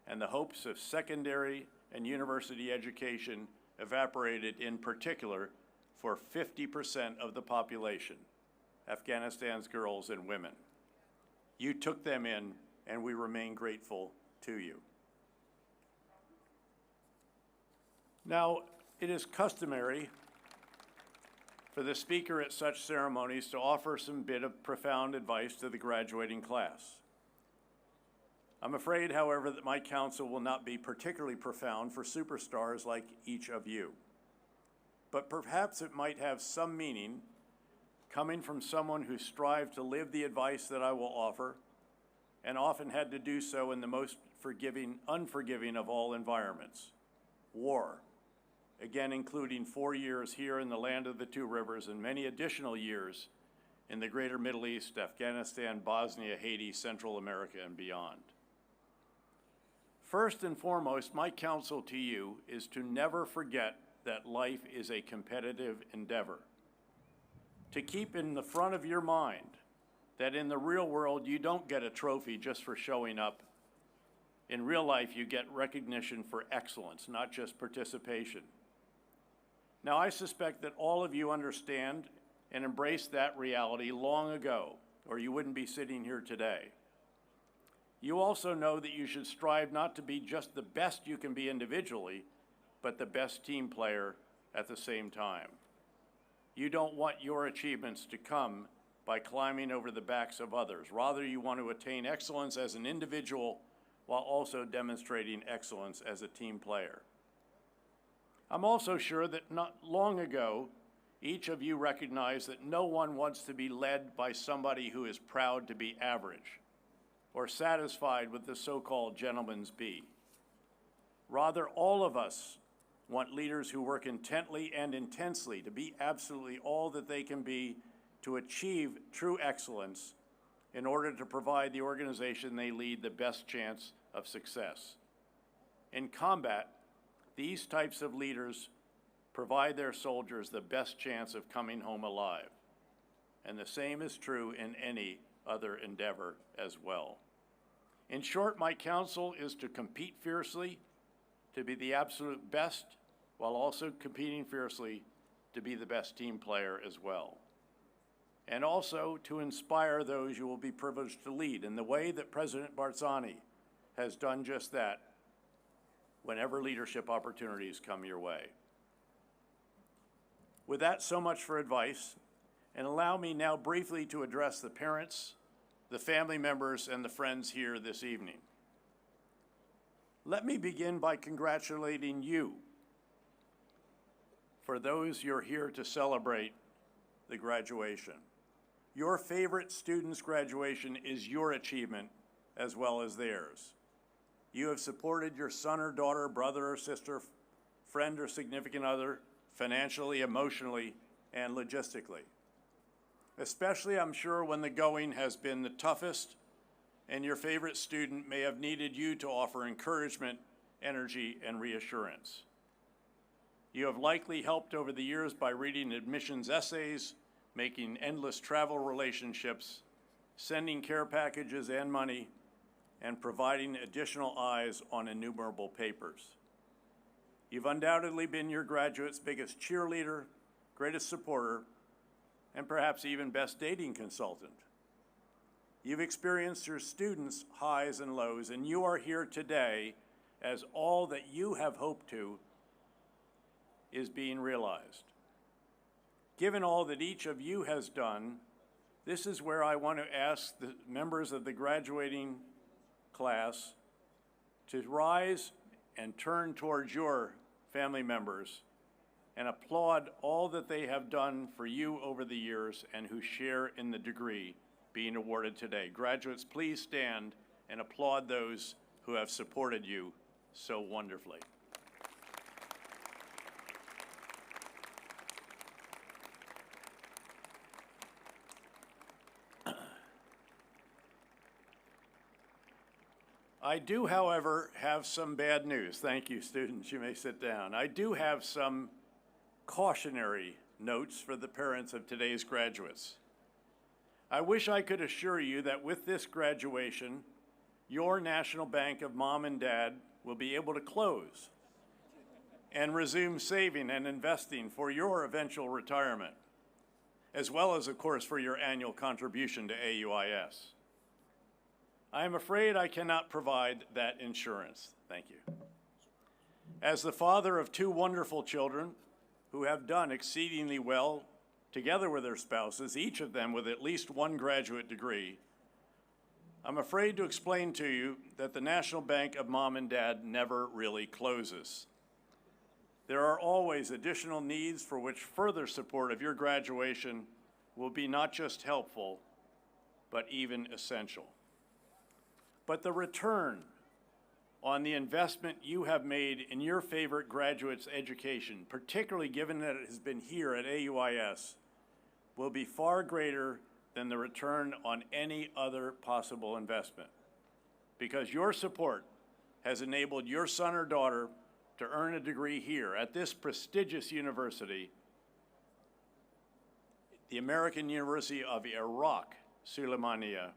and the hopes of secondary and university education evaporated, in particular for 50% of the population, Afghanistan's girls and women. You took them in, and we remain grateful to you. Now, it is customary for the speaker at such ceremonies to offer some bit of profound advice to the graduating class. I'm afraid, however, that my counsel will not be particularly profound for superstars like each of you. But perhaps it might have some meaning coming from someone who strived to live the advice that I will offer and often had to do so in the most unforgiving of all environments, war, again including 4 years here in the land of the two rivers and many additional years in the greater Middle East, Afghanistan, Bosnia, Haiti, Central America, and beyond. First and foremost, my counsel to you is to never forget that life is a competitive endeavor. To keep in the front of your mind that in the real world you don't get a trophy just for showing up. In real life, you get recognition for excellence, not just participation. Now, I suspect that all of you understand and embraced that reality long ago, or you wouldn't be sitting here today. You also know that you should strive not to be just the best you can be individually, but the best team player at the same time. You don't want your achievements to come by climbing over the backs of others. Rather, you want to attain excellence as an individual while also demonstrating excellence as a team player. I'm also sure that not long ago, each of you recognized that no one wants to be led by somebody who is proud to be average or satisfied with the so-called gentleman's bee. Rather, all of us want leaders who work intently and intensely to be absolutely all that they can be to achieve true excellence in order to provide the organization they lead the best chance of success. In combat, these types of leaders provide their soldiers the best chance of coming home alive. And the same is true in any other endeavor as well. In short, my counsel is to compete fiercely, to be the absolute best, while also competing fiercely to be the best team player as well. And also to inspire those you will be privileged to lead in the way that President Barzani has done just that whenever leadership opportunities come your way. With that, so much for advice, and allow me now briefly to address the parents, the family members, and the friends here this evening. Let me begin by congratulating you for those you're here to celebrate the graduation. Your favorite student's graduation is your achievement as well as theirs. You have supported your son or daughter, brother or sister, friend or significant other, financially, emotionally, and logistically. Especially, I'm sure, when the going has been the toughest and your favorite student may have needed you to offer encouragement, energy, and reassurance. You have likely helped over the years by reading admissions essays, making endless travel relationships, sending care packages and money, and providing additional eyes on innumerable papers. You've undoubtedly been your graduates' biggest cheerleader, greatest supporter, and perhaps even best dating consultant. You've experienced your students' highs and lows, and you are here today as all that you have hoped to is being realized. Given all that each of you has done, this is where I want to ask the members of the graduating class to rise and turn towards your family members and applaud all that they have done for you over the years and who share in the degree being awarded today. Graduates, please stand and applaud those who have supported you so wonderfully. I do, however, have some bad news. Thank you, students. You may sit down. I do have some cautionary notes for the parents of today's graduates. I wish I could assure you that with this graduation, your National Bank of Mom and Dad will be able to close and resume saving and investing for your eventual retirement, as well as, of course, for your annual contribution to AUIS. I am afraid I cannot provide that insurance. Thank you. As the father of two wonderful children who have done exceedingly well together with their spouses, each of them with at least one graduate degree, I'm afraid to explain to you that the National Bank of Mom and Dad never really closes. There are always additional needs for which further support of your graduation will be not just helpful, but even essential. But the return on the investment you have made in your favorite graduate's education, particularly given that it has been here at AUIS, will be far greater than the return on any other possible investment, because your support has enabled your son or daughter to earn a degree here at this prestigious university, the American University of Iraq, Suleimania,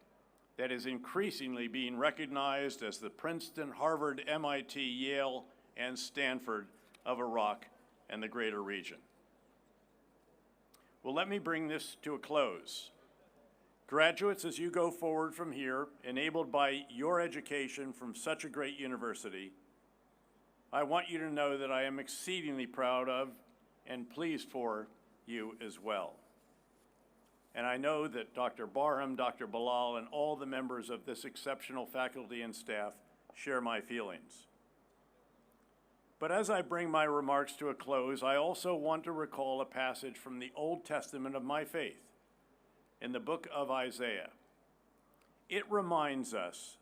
that is increasingly being recognized as the Princeton, Harvard, MIT, Yale, and Stanford of Iraq and the greater region. Well, let me bring this to a close. Graduates, as you go forward from here, enabled by your education from such a great university, I want you to know that I am exceedingly proud of and pleased for you as well. And I know that Dr. Barham, Dr. Bilal, and all the members of this exceptional faculty and staff share my feelings. But as I bring my remarks to a close, I also want to recall a passage from the Old Testament of my faith, in the book of Isaiah. It reminds us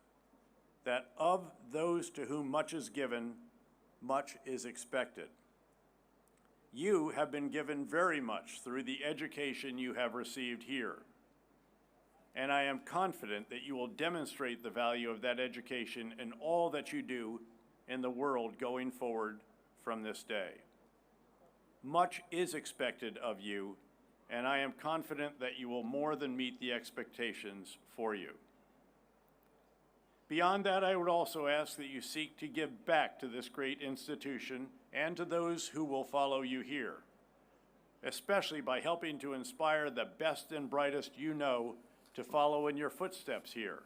that of those to whom much is given, much is expected. You have been given very much through the education you have received here. And I am confident that you will demonstrate the value of that education in all that you do in the world going forward from this day. Much is expected of you, and I am confident that you will more than meet the expectations for you. Beyond that, I would also ask that you seek to give back to this great institution and to those who will follow you here, especially by helping to inspire the best and brightest you know to follow in your footsteps here,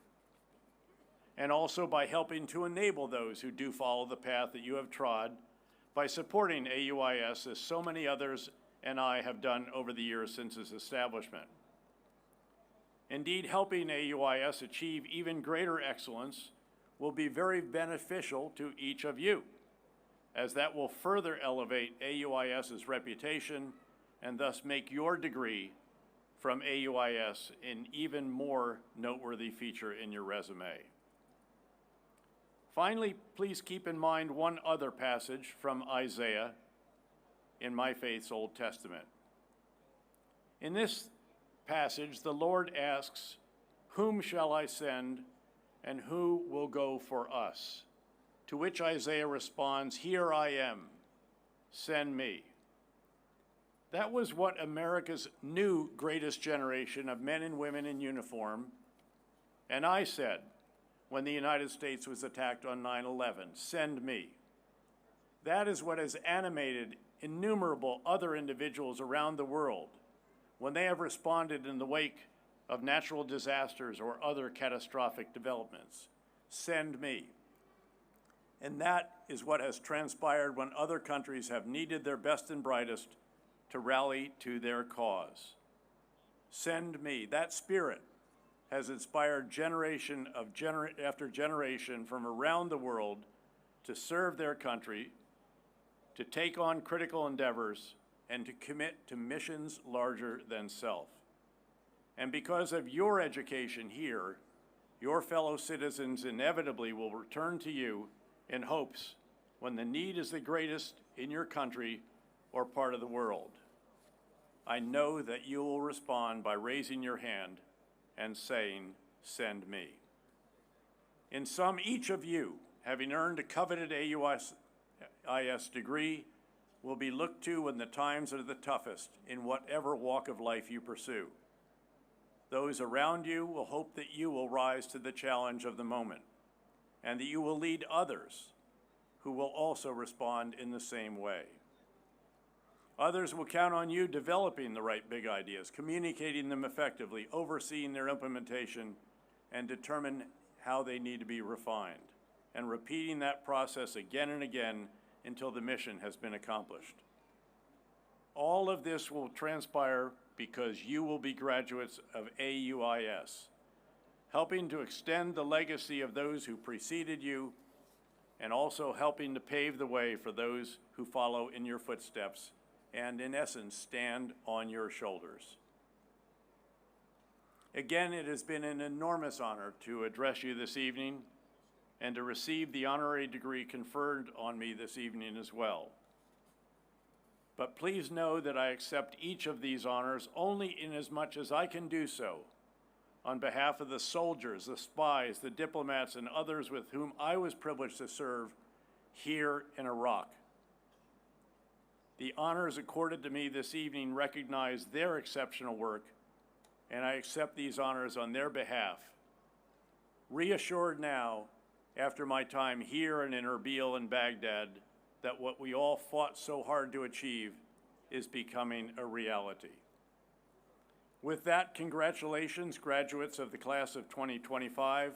and also by helping to enable those who do follow the path that you have trod by supporting AUIS as so many others and I have done over the years since its establishment. Indeed, helping AUIS achieve even greater excellence will be very beneficial to each of you, as that will further elevate AUIS's reputation and thus make your degree from AUIS an even more noteworthy feature in your resume. Finally, please keep in mind one other passage from Isaiah in my faith's Old Testament. In this passage, the Lord asks, "Whom shall I send, and who will go for us?" To which Isaiah responds, "Here I am, send me." That was what America's new greatest generation of men and women in uniform, and I said when the United States was attacked on 9/11, "Send me." That is what has animated innumerable other individuals around the world when they have responded in the wake of natural disasters or other catastrophic developments. Send me. And that is what has transpired when other countries have needed their best and brightest to rally to their cause. Send me. That spirit has inspired generation after generation from around the world to serve their country, to take on critical endeavors, and to commit to missions larger than self. And because of your education here, your fellow citizens inevitably will return to you in hopes when the need is the greatest in your country or part of the world. I know that you will respond by raising your hand and saying, "Send me." In sum, each of you, having earned a coveted AUIS degree, will be looked to when the times are the toughest in whatever walk of life you pursue. Those around you will hope that you will rise to the challenge of the moment, and that you will lead others who will also respond in the same way. Others will count on you developing the right big ideas, communicating them effectively, overseeing their implementation, and determine how they need to be refined, and repeating that process again and again until the mission has been accomplished. All of this will transpire because you will be graduates of AUIS, helping to extend the legacy of those who preceded you, and also helping to pave the way for those who follow in your footsteps and, in essence, stand on your shoulders. Again, it has been an enormous honor to address you this evening and to receive the honorary degree conferred on me this evening as well. But please know that I accept each of these honors only inasmuch as I can do so on behalf of the soldiers, the spies, the diplomats, and others with whom I was privileged to serve here in Iraq The honors accorded to me this evening recognize their exceptional work, and I accept these honors on their behalf. Reassured now, after my time here and in Erbil and Baghdad, that what we all fought so hard to achieve is becoming a reality. With that, congratulations, graduates of the class of 2025.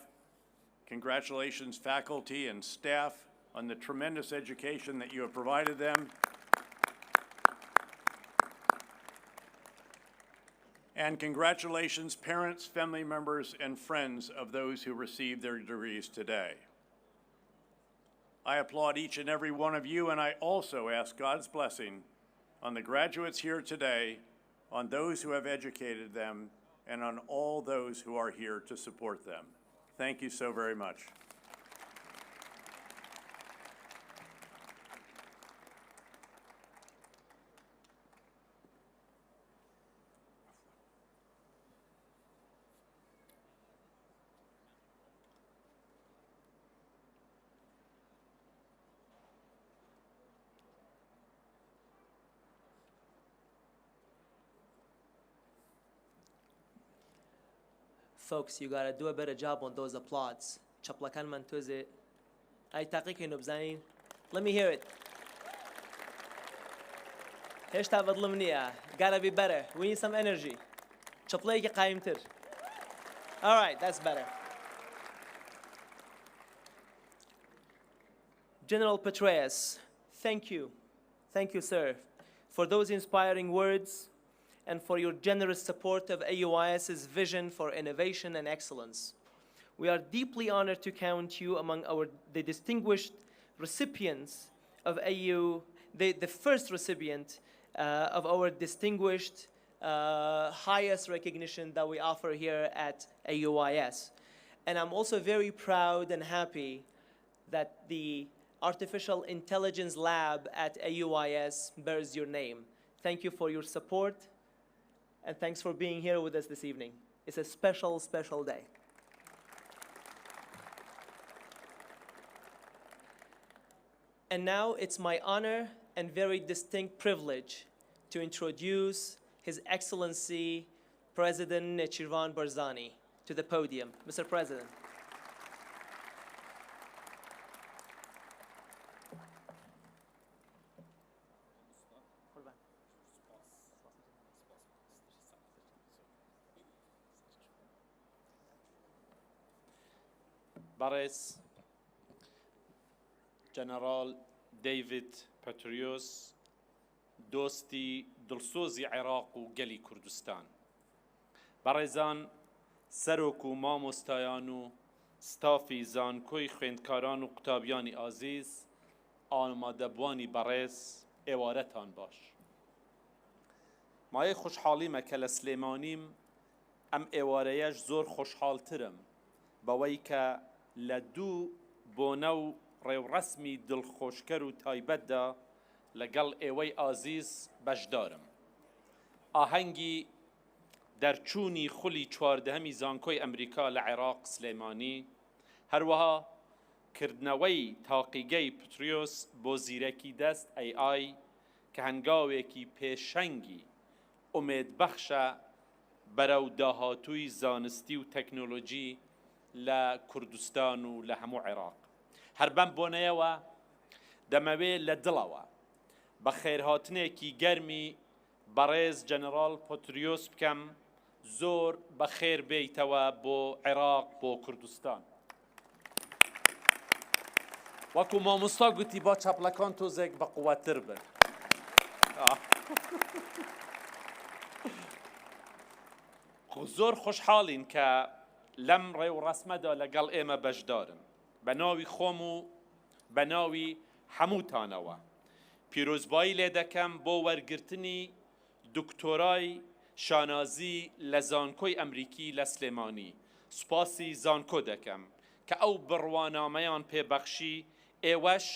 Congratulations, faculty and staff, on the tremendous education that you have provided them. And congratulations, parents, family members, and friends of those who received their degrees today. I applaud each and every one of you, and I also ask God's blessing on the graduates here today, on those who have educated them, and on all those who are here to support them. Thank you so very much. Folks, you gotta do a better job on those applauds. Chaplakan mantuze. Ay taqiqi nubzain. Let me hear it. Heshta vadlumniya. Gotta be better. We need some energy. Chaplayki qaimtir. All right, that's better. General Petraeus, thank you. Thank you, sir, for those inspiring words and for your generous support of AUIS's vision for innovation and excellence. We are deeply honored to count you among the distinguished recipients of the first recipient of our distinguished highest recognition that we offer here at AUIS. And I'm also very proud and happy that the Artificial Intelligence Lab at AUIS bears your name. Thank you for your support. And thanks for being here with us this evening. It's a special, special day. And now it's my honor and very distinct privilege to introduce His Excellency President Nechirvan Barzani to the podium. Mr. President. Baris, General David Petraeus, دوستی دلسوزی عراق و گلی کردستان. برایزان سروک و مامۆستایان و ستافی زانکۆی خوێندکاران و قوتابیانی ئازیز، ئامادەبوانی بەڕێز ئێوارەتان باش. مایەی خوشحاڵیمە کە لە سلێمانیم ئەم ئێوارەیەش زۆر خۆشحاڵترم بەوەی کە لە دوو بۆنە و ڕێوڕەسمی دڵخۆشکەر و تایبەتدا لەگەڵ ئێوەی ئازیز بەشدارم. ئاهەنگی دەرچوونی خولی چواردەهەمی زانکۆی ئەمریکا لە عێراق سلێمانی، هەروەها کردنەوەی تاقیگەی پتریۆس بۆ زیرەکی دەست AI کە هەنگاوێکی پێشەنگی ئومێدبەخشە بەرەو داهاتووی زانستی و تەکنۆلۆژی لە کوردستان و لە هەموو عێراق. هەر بەم بۆنەیەوە دەمەوێت لە دڵەوە بە خێرهاتنێکی گەرمی بەڕێز جەنەرال پۆتریۆس بکەم زۆر بە خێر بێیتەوە بۆ عێراق بۆ کوردستان. وەکو مامۆستا گوتی با چاپلەکان تۆزێک بە قووەتر بن. زۆر خۆشحاڵین کە لەم ڕێوڕەسمەدا لەگەڵ ئێمە بەشدارن. بە ناوی خۆم و بە ناوی هەمووتانەوە پیرۆزبایی لێ دەکەم بۆ وەرگرتنی دکتۆرای شانازی لە زانکۆی ئەمریکی لە سلێمانی. سوپاسی زانکۆ دەکەم کە ئەو بڕوانامەیان پێبەخشی ئێوەش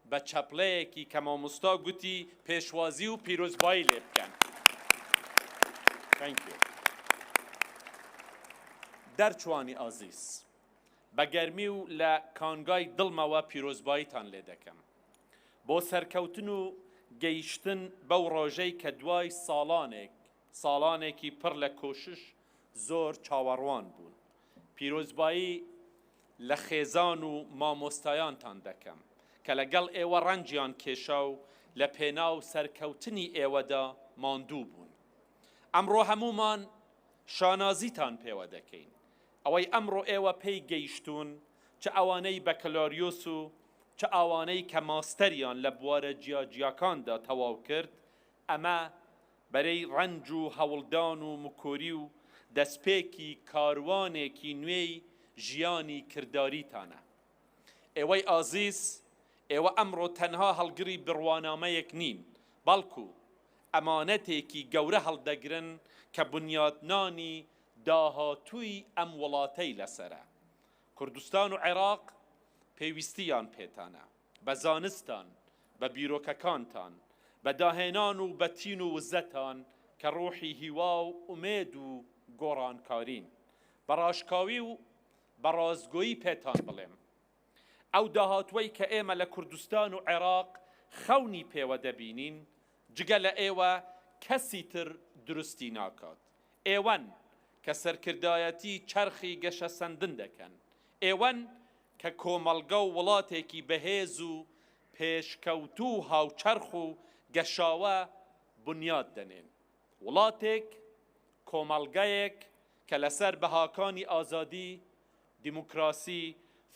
بە چەپڵەیەکی کە مامۆستا گوتی پێشوازی و پیرۆزبایی لێ بکەن. دەرچوانی ئازیز، بە گەرمی و لە کانگای دڵمەوە پیرۆزباییتان لێ دەکەم بۆ سەرکەوتن و گەیشتن بەو ڕۆژەی کە دوای ساڵانێکی پڕ لە کۆشش زۆر چاوەڕوان بوون. پیرۆزبایی لە خێزان و مامۆستایانتان دەکەم کە لەگەڵ ئێوە ڕەنجیان کێشا و لە پێناو سەرکەوتنی ئێوەدا ماندوو بوون. ئەمڕۆ هەمومان شانازیتان پێوە دەکەین. ئەوەی ئەمڕۆ ئێوە پێی گەیشتون چه ئەوانەی بەکەلۆریۆس و چه ئەوانەی کە ماستەریان لە بوارە جیاجیاکاندا تەواو کرد، ئەمە بەرەی ڕەنج و هەوڵدان و مکۆری و دەستپێکی کاروانێکی نوێی ژیانی کرداریتانە. ئێوەی ئازیز، ئێوە ئەمڕۆ تەنها هەڵگری بڕوانامەیەک نین، بەڵکو ئەمانەتێکی گەورە هەڵدەگرن کە بنیادنانی داهاتووی ئەم وڵاتەی لەسەرە. کوردستان و عێراق پێویستیان پێتانە بە زانستان، بە بیرۆکەکانتان، بە داهێنان و بە تین و وزەتان کە ڕۆحی هیوا و ئومێد و گۆڕانکارین. بە ڕاشکاوی و بە ڕازگۆیی پێتان بڵێم، ئەو داهاتوەی کە ئێمە لە کوردستان و عێراق خەونی پێوە دەبینین، جگە لە ئێوە کەسی تر دروستی ناکات. ئێوەن کە سەرکردایەتی چەرخی گەشە سەندن دەکەن، ئێوەن کە کۆمەڵگە و وڵاتێکی بەهێز و پێشکەوتوو هاوچەرخ و گەشاوە بنیاد دەنێن. وڵاتێک، کۆمەڵگەیەک کە لەسەر بەهاکانی ئازادی، دیموکراسی،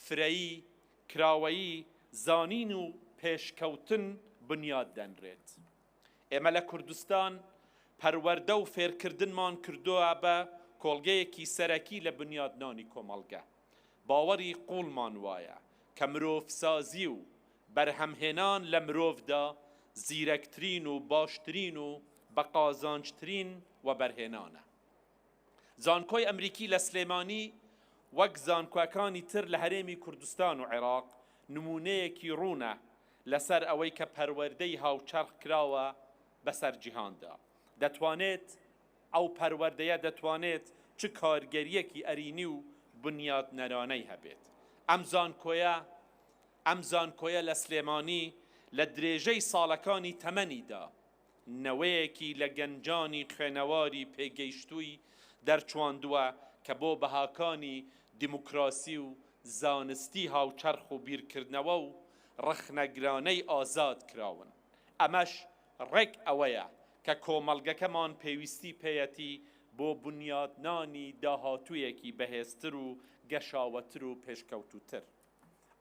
فرەیی، کراوەیی، زانین و پێشکەوتن بنیاد دەنرێت. ئێمە لە کوردستان پەروەردە و فێرکردنمان کردووە بە کۆڵگەیەکی سەرەکی لە بنیادنانی کۆمەڵگە. باوەری قوڵمان وایە کە مرۆڤسازی و بەرهەمهێنان لە مرۆڤدا زیرەکترین و باشترین و بەقازانجترین و بەرهێنانە. زانکۆی ئەمریکی لە سلێمانی وەک زانکۆەکانی تر لە هەرێمی کوردستان و عێراق نمونەیەکی ڕوونە لەسەر ئەوەی کە پەروەردەی هاوچەرخ کراوە بەسەر جیهاندا. دەتوانێت ئەو پەروەردەیە دەتوانێت چ کارگەریەکی ئەرینی و بنیاد نەرانەی هەبێت. ئەم زانکۆیە لە سلێمانی لە درێژەی ساڵەکانی تەمەنیدا نەوەیەکی لە گەنجانی خوێنەواری پێگەیشتووی دەرچواندووە کە بۆ بەهاکانی دیموکراسی و زانستی هاوچەرخ و بیرکردنەوە و ڕخنەگرانەی ئازاد کراون. ئەمەش ڕێک ئەوەیە کە کۆمەڵگەکەمان پێویستی پێیەتی بۆ بنیادنانی داهاتوویەکی بەهێزتر و گەشاوەتر و پێشکەوتوتر.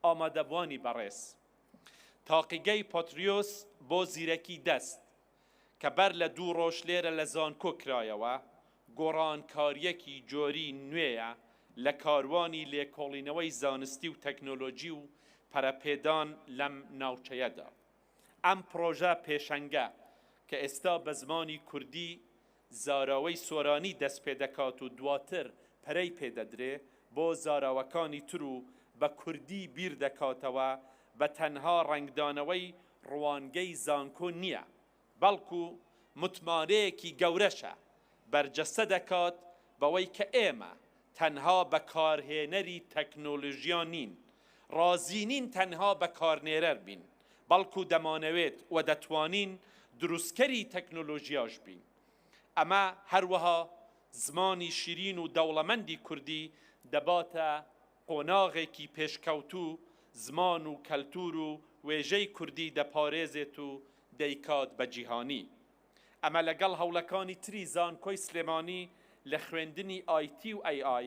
ئامادەبوانی بەڕێز، تاقیگەی پاتریۆس بۆ زیرەکی دەست کە بەر لە 2 ڕۆژ لێرە لە زانکۆ کرایەوە، گۆڕانکاریەکی جۆری نوێیە لە کاروانی لێکۆڵینەوەی زانستی و تەکنۆلۆژی و پەرەپێدان لەم ناوچەیەدا. ئەم پرۆژە پێشەنگە کە ئێستا بە زمانی کوردی زاراوەی سۆرانی دەست پێ دەکات و دواتر پەرەی پێدەدرێ بۆ زاراوەکانی تر و بە کوردی بیر دەکاتەوە، بە تەنها ڕنگدانەوەی ڕوانگەی زانکۆ نییە، بەڵکو متمانەیەکی گەورەشە بەرجەستە دەکات بەوەی کە ئێمە تەنها بەکارهێنەری تەکنۆلۆژیان نین، ڕازی نین تەنها بەکارنێرەر بین، بەڵکو دەمانەوێت و دەتوانین دروستکەری تەکنۆلۆژیاش بین. ئەمە هەروەها زمانی شیرین و دەوڵەمەندی کوردی دەباتە قۆناغێکی پێشکەوتوو زمان و کەلتور و وێژەی کوردی دەپارێزێت و دەیکات بە جیهانی. ئەمە لەگەڵ هەوڵەکانی تری زانکۆی سلێمانی لە خوێندنی ئایتی و AI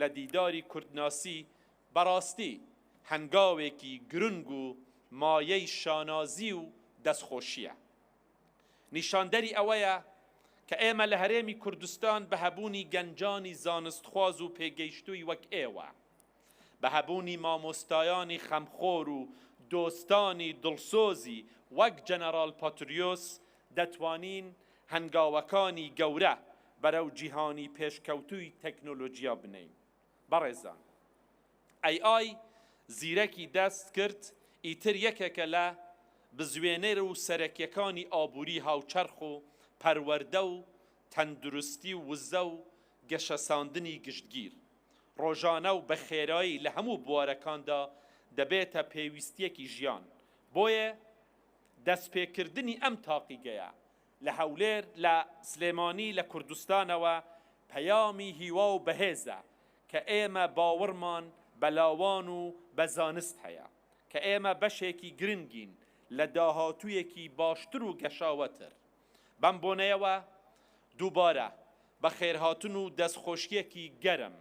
لە دیداری کوردناسی بەڕاستی هەنگاوێکی گرنگ و مایەی شانازی و دەستخۆشیە. نیشاندەری ئەوەیە کە ئێمە لە هەرێمی کوردستان بە هەبوونی گەنجانی زانستخواز و پێگەیشتووی وەک ئێوە، بە هەبوونی مامۆستایانی خەمخۆر و دۆستانی دڵسۆزی وەک جەنەرال پاتریۆس دەتوانین هەنگاوەکانی گەورە بەرەو جیهانی پێشکەوتووی تەکنۆلۆژیا بنین. بەڕێزان، AI زیرەکی دەست کرد ئیتر یەکێکە لە بزوێنەر و سەرەکیەکانی ئابووری هاوچەرخ و پەروەردە و تەندروستی و وزە و گەشەساندنی گشتگیر. ڕۆژانە و بە خێرایی لە هەموو بوارەکاندا دەبێتە پێویستیەکی ژیان. بۆیە دەستپێکردنی ئەم تاقیگەیە لە هەولێر لە سلێمانی لە کوردستانەوە پەیامی هیوا و بەهێزە کە ئێمە باوەڕمان بە لاوان و بە زانست هەیە کە ئێمە بەشێکی گرنگین لە داهاتوویەکی باشتر و گەشاوەتر بەم بۆنەیەوە دووبارە بە خێرهاتن و دەستخۆشیەکی گەرم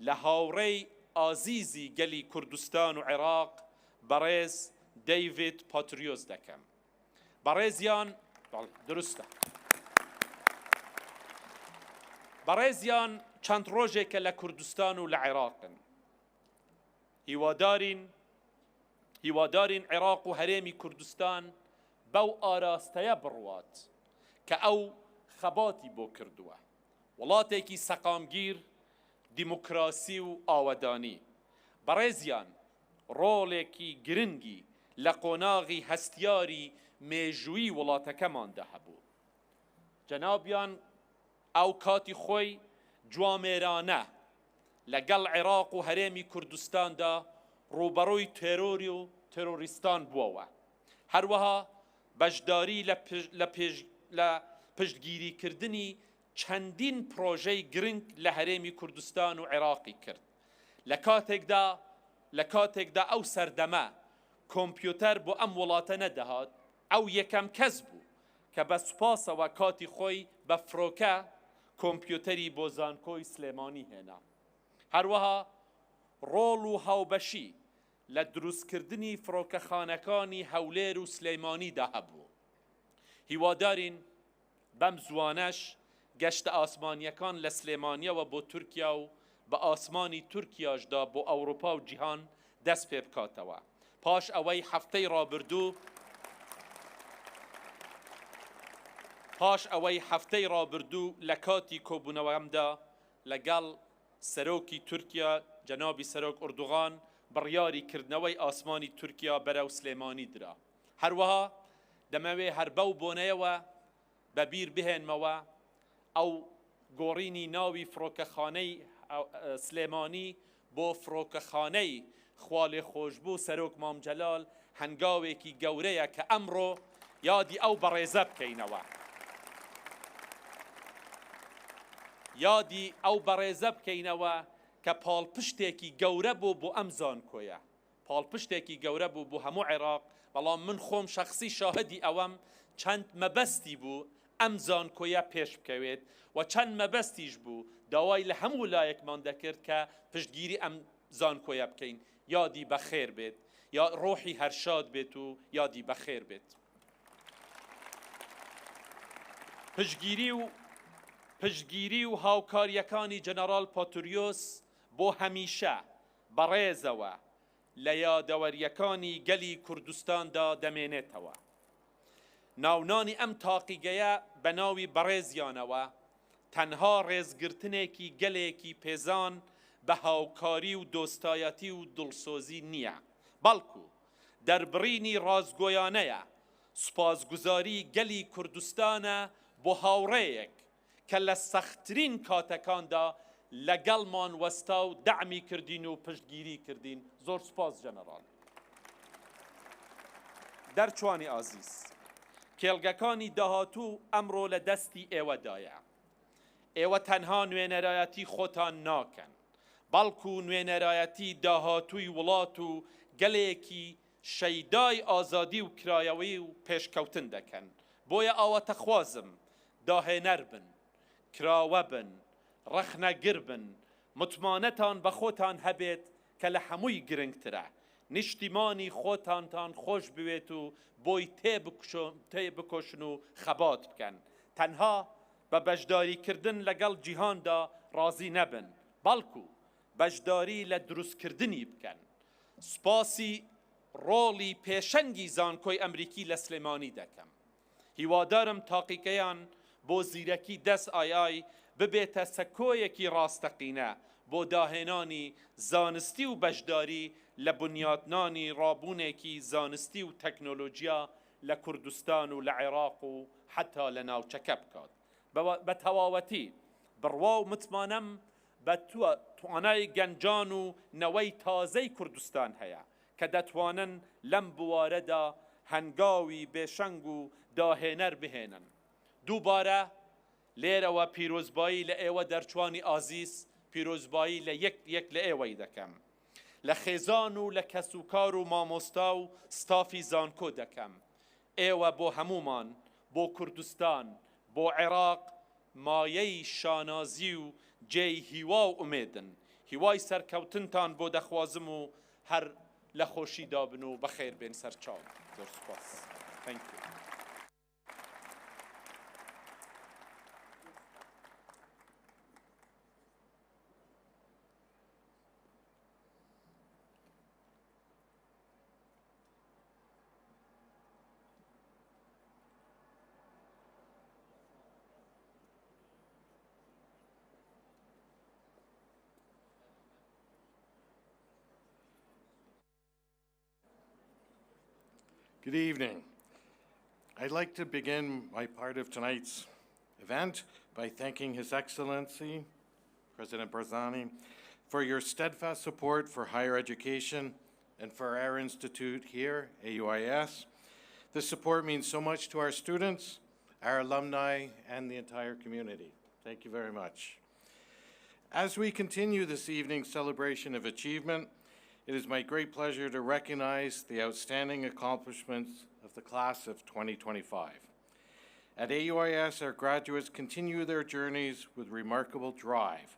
لە هاوڕێی ئازیزی گەلی کوردستان و عێراق بەڕێز دەیڤید پاتریۆز دەکەم بەڕێزیان دروستە بەڕێزیان چەند ڕۆژێکە لە کوردستان و لە عێراقن هیوادارین عێراق و هەرێمی کوردستان بەو ئاراستەیە بڕوات کە ئەو خەباتی بۆ کردووە وڵاتێکی سەقامگیر دیموکراسی و ئاوەدانی بەڕێزیان ڕۆڵێکی گرنگی لە قۆناغی هەستیاری مێژووی وڵاتەکەماندا هەبوو جەنابیان ئەو کاتی خۆی جوامێرانە لەگەڵ عێراق و هەرێمی کوردستاندا ڕوبەڕووی تێرۆری و تێرۆریستان بووەوە هەروەها بەشداری لە پشتگیریکردنی چەندین پرۆژەی گرنگ لە هەرێمی کوردستان و عێراقی کرد لە کاتێکدا ئەو سەردەمە کۆمپیوتەر بۆ ئەم وڵاتە نەدەهات ئەو یەکەم کەس بوو کە بە سوپاسەوە کاتی خۆی بە فرۆکە کۆمپیوتەری بۆ زانکۆی سلێمانی هێنا هەروەها ڕۆڵ و هاوبەشی لە دروستکردنی فرۆکەخانەکانی هەولێر و سلەیمانیدا هەبوو هیوادارین بەم زوانەش گەشتە ئاسمانیەکان لە سلێمانیەوە بۆ تورکیا و بە ئاسمانی تورکیاشدا بۆ ئەوروپا و جیهان دەست پێ بکاتەوە پاش ئەوەی هەفتەی ڕابردوو لە کاتی کۆبوونەوەمدا لەگەڵ سەرۆکی تورکیا جەنابی سەرۆک ئوردوغان بڕیاریکردنەوەی ئاسمانی تورکیا بەرەو سلێمانی درا هەروەها دەمەوێ هەر بەو بۆنەیەوە بەبیر بهێنمەوە ئەو گۆڕینی ناوی فرۆکەخانەی سلێمانی بۆ فرۆکەخانەی خوالێ خۆشبوو سەرۆک مامجەلال هەنگاوێکی گەورەیە کە ئەمڕۆ یادی ئەو بەڕێزە بکەینەوە یادی ئەو بەڕێزە بکەینەوە کە پاڵپشتێکی گەورە بوو بۆ ئەم زانکۆیە پاڵپشتێکی گەورە بوو بۆ هەموو عێراق بەڵام من خۆم شەخسی شاهدی ئەوەم چەند مەبەستی بوو ئەم زانکۆیە پێش بکەوێت و چەند مەبەستیش بوو داوای لە هەموو لایەکمان دەکرد کە پشتگیری ئەم زانکۆیە بکەین یادی بەخێر بێت یا ڕۆحی هەرشاد بێت و یادی بەخێر بێت پشتگیری و هاوکاریەکانی جەنەرال پاتریۆس بۆ هەمیشە بەڕێزەوە لە یادەوەریەکانی گەلی کوردستاندا دەمێنێتەوە ناونانی ئەم تاقیگەیە بە ناوی بەڕێزیانەوە تەنها ڕێزگرتنێکی گەلێکی پێزان بە هاوکاری و دۆستایەتی و دڵسۆزی نییە بەڵکو دەربڕینی ڕازگۆیانەیە سوپاسگوزاری گەلی کوردستانە بۆ هاوڕێیەک کە لە سەختترین کاتەکاندا لەگەڵمان وەستا و دەعمی کردین و پشتگیری کردین زۆر سوپاس جەنەرال دەرچوانی ئازیز کێڵگەکانی داهاتوو ئەمڕۆ لە دەستی ئێوەدایە ئێوە تەنها نوێنەرایەتی خۆتان ناکەن بەڵکو نوێنەرایەتی داهاتووی وڵات و گەلێکی شەیدای ئازادی و کرایەوەی و پێشکەوتن دەکەن بۆیە ئاواتەخوازم داهێنەر بن کراوە بن ڕەخنەگر بن متمانەتان بە خۆتان هەبێت کە لە هەمووی گرنگترە نیشتیمانی خۆتانتان خۆش بوێت و بۆی تێ بکۆشن و خەبات بکەن تەنها بە بەشداریکردن لەگەڵ جیهاندا ڕازی نەبن بەڵکو بەشداری لە دروستکردنی بکەن سوپاسی ڕۆڵی پێشەنگی زانکۆی ئەمریکی لە سلێمانی دەکەم هیوادارم تاقیکەیان بۆ زیرەکی دەست ئایای ببێتە سەکۆیەکی ڕاستەقینە بۆ داهێنانی زانستی و بەشداری لە بنیاتنانی ڕابوونێکی زانستی و تەکنۆلۆژیا لە کوردستان و لە عێراق و حتا لە ناوچەکە بکات بە تەواوەتی بڕوا و متمانەم بە توانای گەنجان و نەوەی تازەی کوردستان هەیە کە دەتوانن لەم بوارەدا هەنگاوی بێشەنگ و داهێنەر بهێنن. دووبارە لێرەوە پیرۆزبایی لە ئێوە دەرچوانی ئازیز، پیرۆزبایی لە یەک لە ئێوەی دەکەم. لە خێزان و لە کەسوکار و مامۆستا و ستافی زانکۆ دەکەم. ئێوە بۆ هەمومان، بۆ کوردستان، بۆ عێراق مایەی شانازی و جێی هیوا و ئومێدن. هیوای سەرکەوتنتان بۆ دەخوازم و هەر لە خۆشی دابن و بەخێر بێن سەرچاو. زۆر سوپاس. Thank you. Good evening. I'd like to begin my part of tonight's event by thanking His Excellency, President Barzani, for your steadfast support for higher education and for our institute here, AUIS. This support means so much to our students, our alumni, and the entire community. Thank you very much. As we continue this evening's celebration of achievement, it is my great pleasure to recognize the outstanding accomplishments of the class of 2025. At AUIS, our graduates continue their journeys with remarkable drive,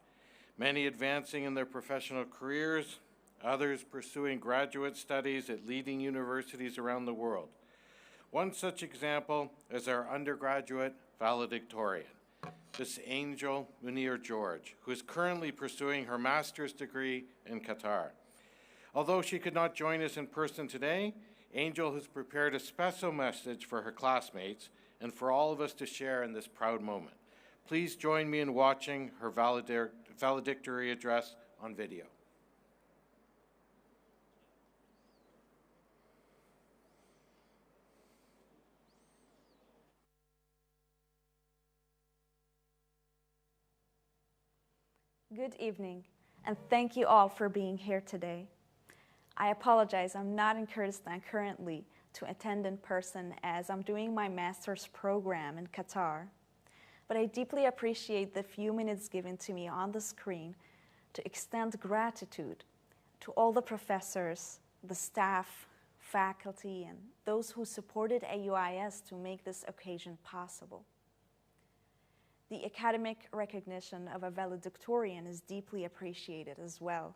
many advancing in their professional careers, others pursuing graduate studies at leading universities around the world. One such example is our undergraduate valedictorian, Miss Angel Munir George, who is currently pursuing her master's degree in Qatar. Although she could not join us in person today, Angel has prepared a special message for her classmates and for all of us to share in this proud moment. Please join me in watching her valedictory address on video. Good evening, and thank you all for being here today. I apologize, I'm not in Kurdistan currently to attend in person as I'm doing my master's program in Qatar. But I deeply appreciate the few minutes given to me on the screen to extend gratitude to all the professors, the staff, faculty, and those who supported AUIS to make this occasion possible. The academic recognition of a valedictorian is deeply appreciated as well.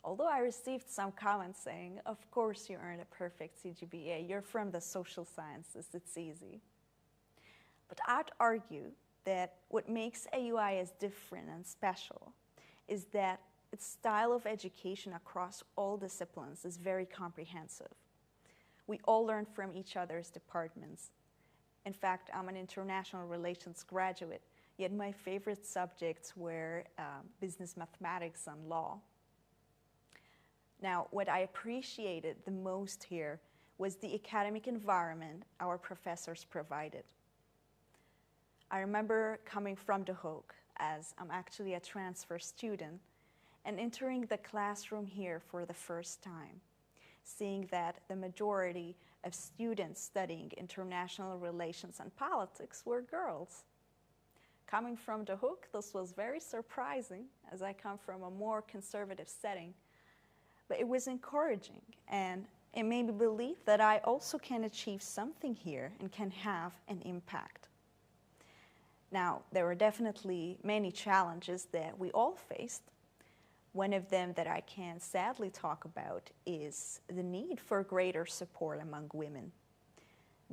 Although I received some comments saying, of course you earned a perfect CGPA, you're from the social sciences, it's easy. But I'd argue that what makes AUIS different and special is that its style of education across all disciplines is very comprehensive. We all learn from each other's departments. In fact, I'm an international relations graduate, yet my favorite subjects were business mathematics and law. Now, what I appreciated the most here was the academic environment our professors provided. I remember coming from the Hague, as I'm actually a transfer student, and entering the classroom here for the first time, seeing that the majority of students studying international relations and politics were girls. Coming from the Hague, this was very surprising, as I come from a more conservative setting. But it was encouraging, and it made me believe that I also can achieve something here and can have an impact. Now, there were definitely many challenges that we all faced. One of them that I can sadly talk about is the need for greater support among women,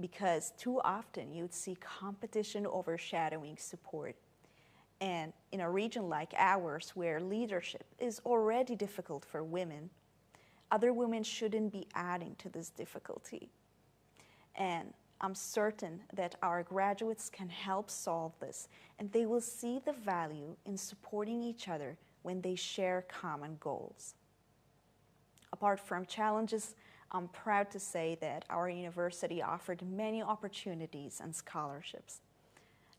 because too often you'd see competition overshadowing support. And in a region like ours, where leadership is already difficult for women, other women shouldn't be adding to this difficulty. And I'm certain that our graduates can help solve this, and they will see the value in supporting each other when they share common goals. Apart from challenges, I'm proud to say that our university offered many opportunities and scholarships.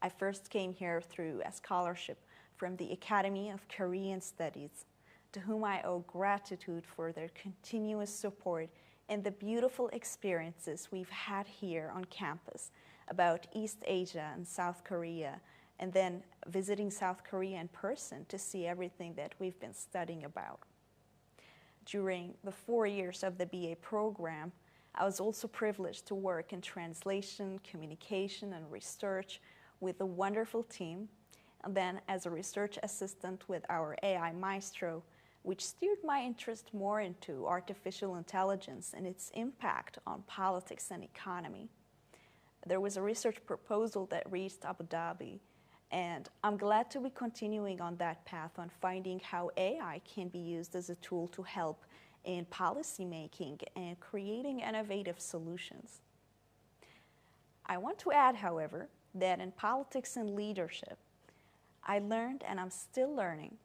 I first came here through a scholarship from the Academy of Korean Studies, to whom I owe gratitude for their continuous support and the beautiful experiences we've had here on campus about East Asia and South Korea, and then visiting South Korea in person to see everything that we've been studying about. During the 4 years of the BA program, I was also privileged to work in translation, communication, and research with a wonderful team, and then as a research assistant with our AI Maestro, which steered my interest more into artificial intelligence and its impact on politics and economy. There was a research proposal that reached Abu Dhabi, and I'm glad to be continuing on that path on finding how AI can be used as a tool to help in policymaking and creating innovative solutions. I want to add, however, that in politics and leadership, I learned, and I'm still learning,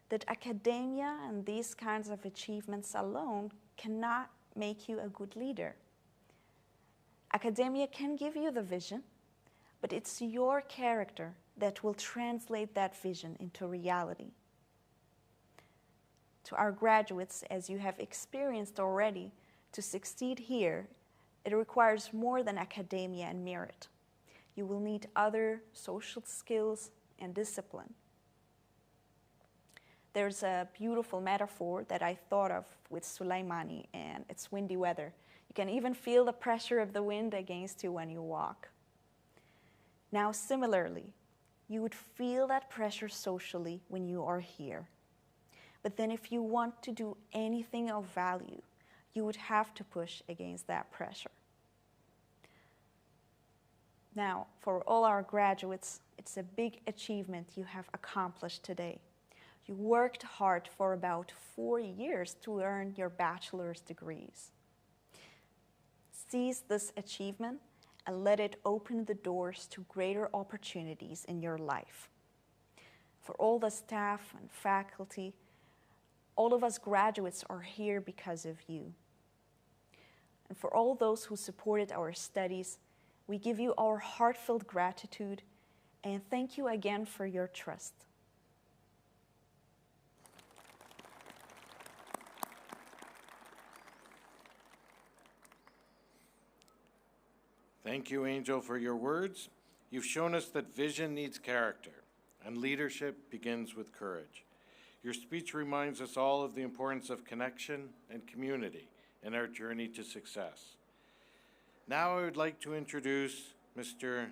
that academia and these kinds of achievements alone cannot make you a good leader. Academia can give you the vision, but it's your character that will translate that vision into reality. To our graduates, as you have experienced already, to succeed here, it requires more than academia and merit. You will need other social skills and discipline. There's a beautiful metaphor that I thought of with Sulaimani, and it's windy weather. You can even feel the pressure of the wind against you when you walk. Now, similarly, you would feel that pressure socially when you are here. But then if you want to do anything of value, you would have to push against that pressure. Now, for all our graduates, it's a big achievement you have accomplished today. You worked hard for about 4 years to earn your bachelor's degrees. Seize this achievement and let it open the doors to greater opportunities in your life. For all the staff and faculty, all of us graduates are here because of you. And for all those who supported our studies, we give you our heartfelt gratitude and thank you again for your trust. Thank you, Angel, for your words. You've shown us that vision needs character, and leadership begins with courage. Your speech reminds us all of the importance of connection and community in our journey to success. Now I would like to introduce Mr.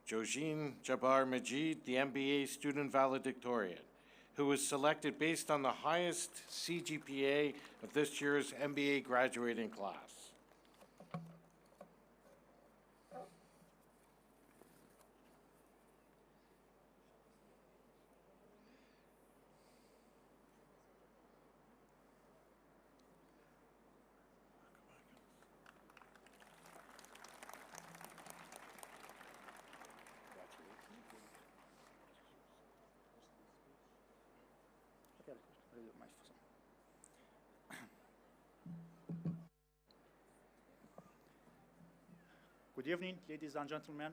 Jojin Jabbar Majid, the MBA student valedictorian, who was selected based on the highest CGPA of this year's MBA graduating class. Good evening, ladies and gentlemen,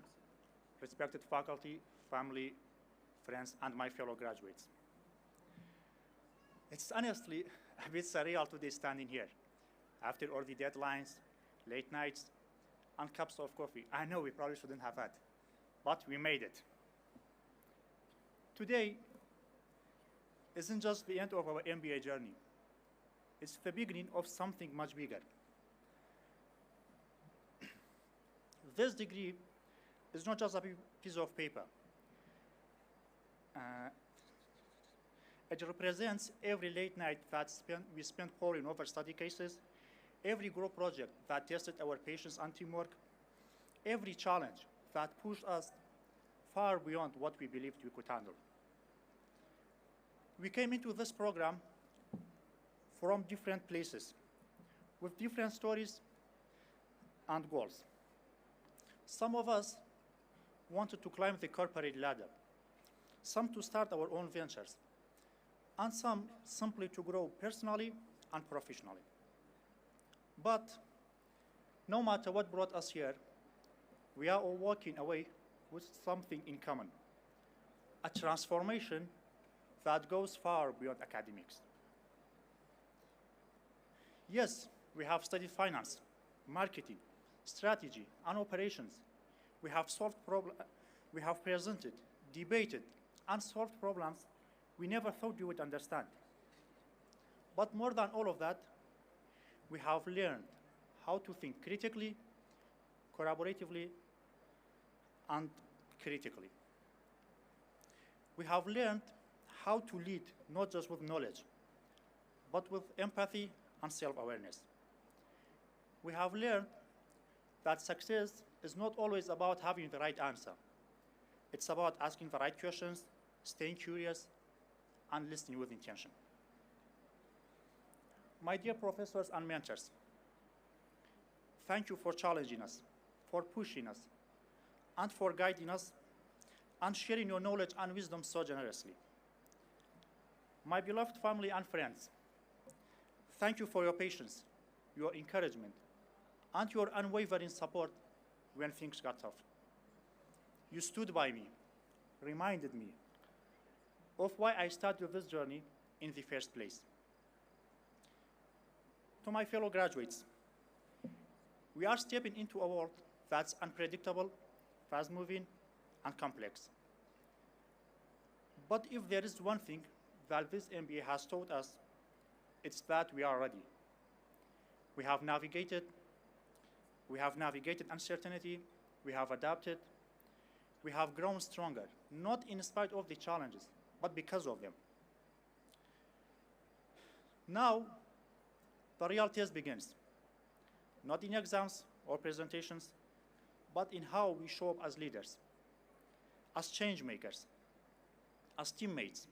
respected faculty, family, friends, and my fellow graduates. It's honestly a bit surreal today standing here. After all the deadlines, late nights, and cups of coffee. I know we probably shouldn't have had, but we made it. Today isn't just the end of our MBA journey. It's the beginning of something much bigger. This degree is not just a piece of paper. It represents every late night that we spent poring over study cases, every group project that tested our patience and teamwork, every challenge that pushed us far beyond what we believed we could handle. We came into this program from different places, with different stories and goals. Some of us wanted to climb the corporate ladder, some to start our own ventures, and some simply to grow personally and professionally. But no matter what brought us here, we are all walking away with something in common, a transformation that goes far beyond academics. Yes, We have studied finance, marketing, strategy, and operations. We have we have presented, debated, and solved problems we never thought we would understand. But more than all of that, we have learned how to think critically, collaboratively, and critically. We have learned how to lead not just with knowledge, but with empathy and self-awareness. We have learned that success is not always about having the right answer. It's about asking the right questions, staying curious, and listening with intention. My dear professors and mentors, thank you for challenging us, for pushing us, and for guiding us, and sharing your knowledge and wisdom so generously. My beloved family and friends, thank you for your patience, your encouragement, and your unwavering support when things got tough. You stood by me, reminded me of why I started this journey in the first place. To my fellow graduates, we are stepping into a world that's unpredictable, fast-moving, and complex. But if there is one thing that this MBA has taught us, it's that we are ready. We have navigated uncertainty, we have adapted, we have grown stronger, not in spite of the challenges, but because of them. Now, the real test begins, not in exams or presentations, but in how we show up as leaders, as change makers, as teammates.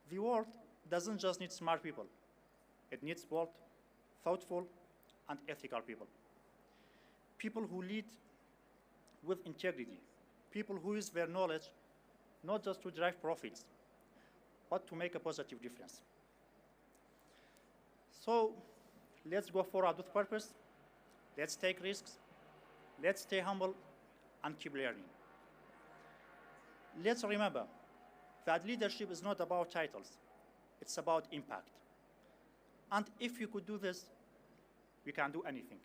The world doesn't just need smart people. It needs bold, thoughtful, and ethical people. People who lead with integrity, people who use their knowledge not just to drive profits, but to make a positive difference. So let's go forward with purpose, let's take risks, let's stay humble, and keep learning. Let's remember that leadership is not about titles, it's about impact. And if we could do this, we can do anything.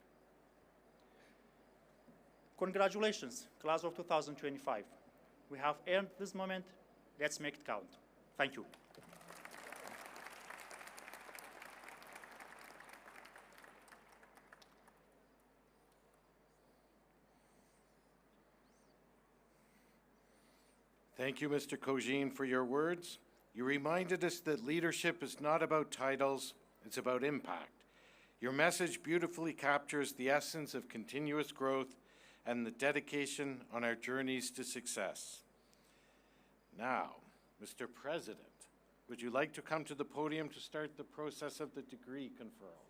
Congratulations, class of 2025. We have earned this moment. Let's make it count. Thank you. Thank you, Mr. Kojin, for your words. You reminded us that leadership is not about titles, it's about impact. Your message beautifully captures the essence of continuous growth and the dedication on our journeys to success. Now, Mr. President, would you like to come to the podium to start the process of the degree conferrals?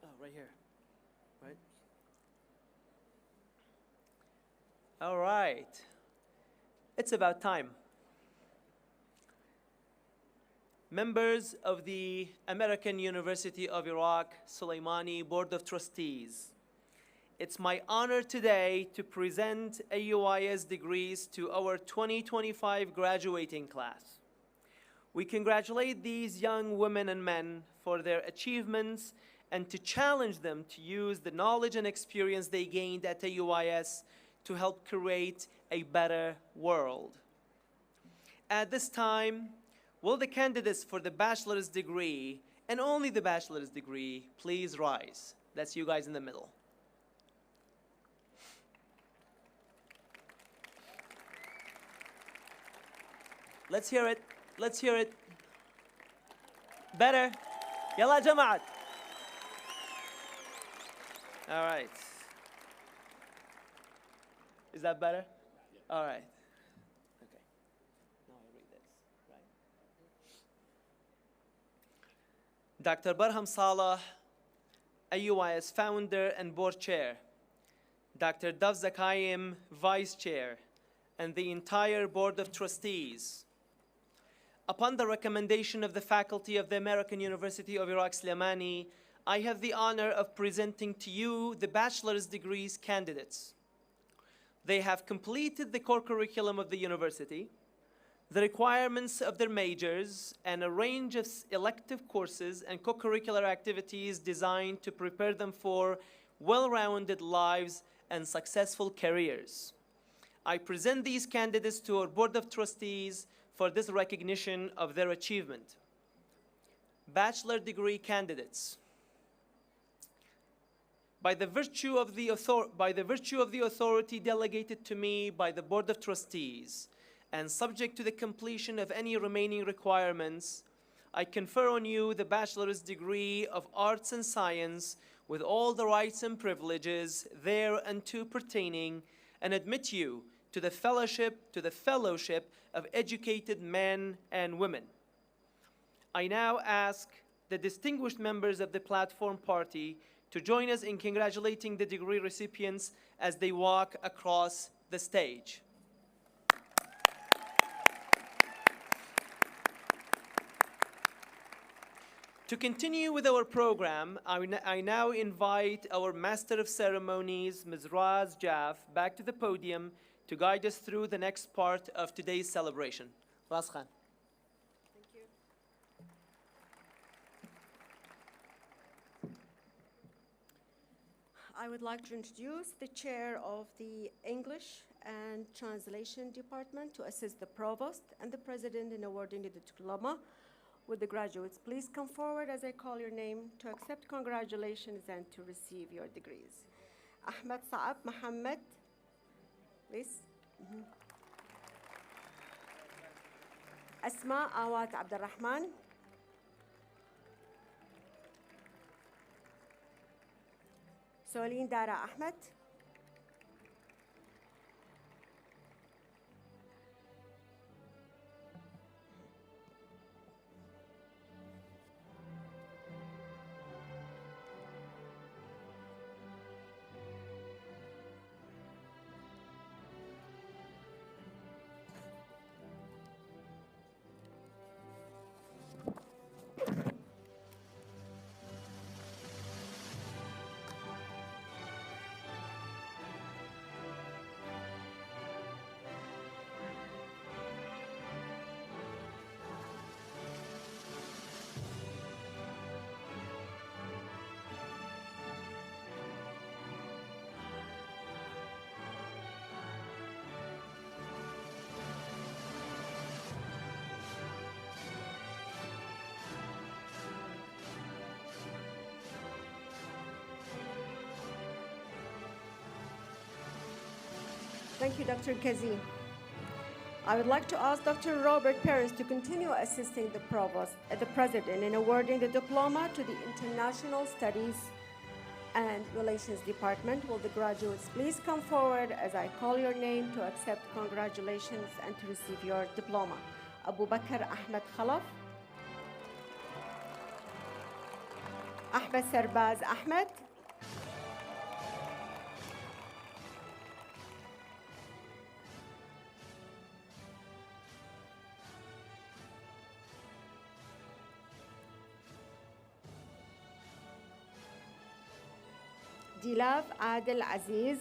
Oh, right here, right? All right, it's about time. Members of the American University of Iraq Sulaimani Board of Trustees, it's my honor today to present AUIS degrees to our 2025 graduating class. We congratulate these young women and men for their achievements and to challenge them to use the knowledge and experience they gained at AUIS to help create a better world. At this time, will the candidates for the bachelor's degree, and only the bachelor's degree, please rise? That's you guys in the middle. Let's hear it. Let's hear it. Better. Yalla Jama'at. All right. Is that better? All right. Okay. Now I read this, right? Dr. Barham Salah, AUIS founder and board chair. Dr. Dov Zakayim, vice chair, and the entire board of trustees. Upon the recommendation of the faculty of the American University of Iraq Sulaimani, I have the honor of presenting to you the bachelor's degrees candidates. They have completed the core curriculum of the university, the requirements of their majors, and a range of elective courses and co-curricular activities designed to prepare them for well-rounded lives and successful careers. I present these candidates to our Board of Trustees for this recognition of their achievement. Bachelor degree candidates. By the virtue of the authority delegated to me by the Board of Trustees, and subject to the completion of any remaining requirements, I confer on you the bachelor's degree of Arts and Science with all the rights and privileges thereunto pertaining, and admit you to the fellowship of educated men and women. I now ask the distinguished members of the Platform Party to join us in congratulating the degree recipients as they walk across the stage. To continue with our program, I now invite our Master of Ceremonies, Ms. Raz Jaff, back to the podium to guide us through the next part of today's celebration. Raz Khan. Thank you. I would like to introduce the chair of the English and Translation Department to assist the Provost and the President in awarding the diploma. Would the graduates please come forward as I call your name to accept congratulations and to receive your degrees. Ahmed Saab Mohammed, please. Asma Awad Abdurrahman. Solin Dara Ahmed. Thank you, Dr. Kazi. I would like to ask Dr. Robert Perez to continue assisting the Provost, the President, in awarding the diploma to the International Studies and Relations Department. Will the graduates please come forward as I call your name to accept congratulations and to receive your diploma. Abu Bakr Ahmed Khalaf. Ahmed Sarbaz Ahmed. Dilaf Adel Aziz.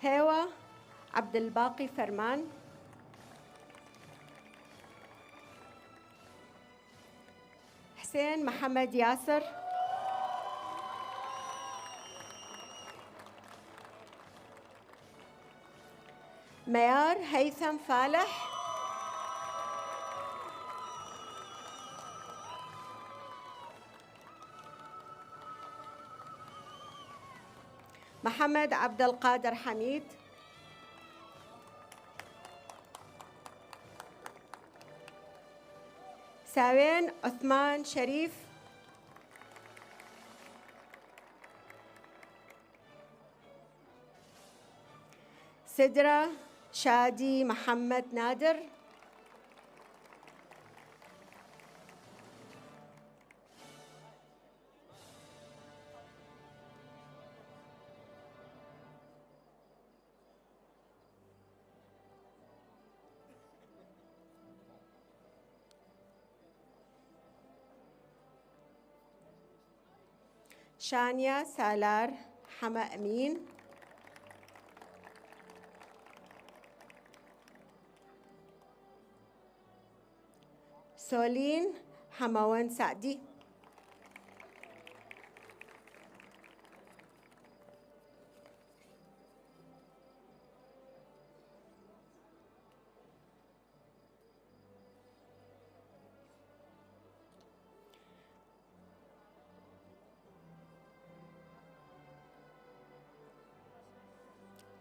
Hewa Abdel Baqi Farman. Hussein Mohammed Yasser. Mayar Haytham Faleh. Mohammed Abdel Qadir Hamid. Sawen Uthman Sharif. Sidra Shadi Mohammed Nader. Shania Salar حما أمين. سولين حموان سعدي.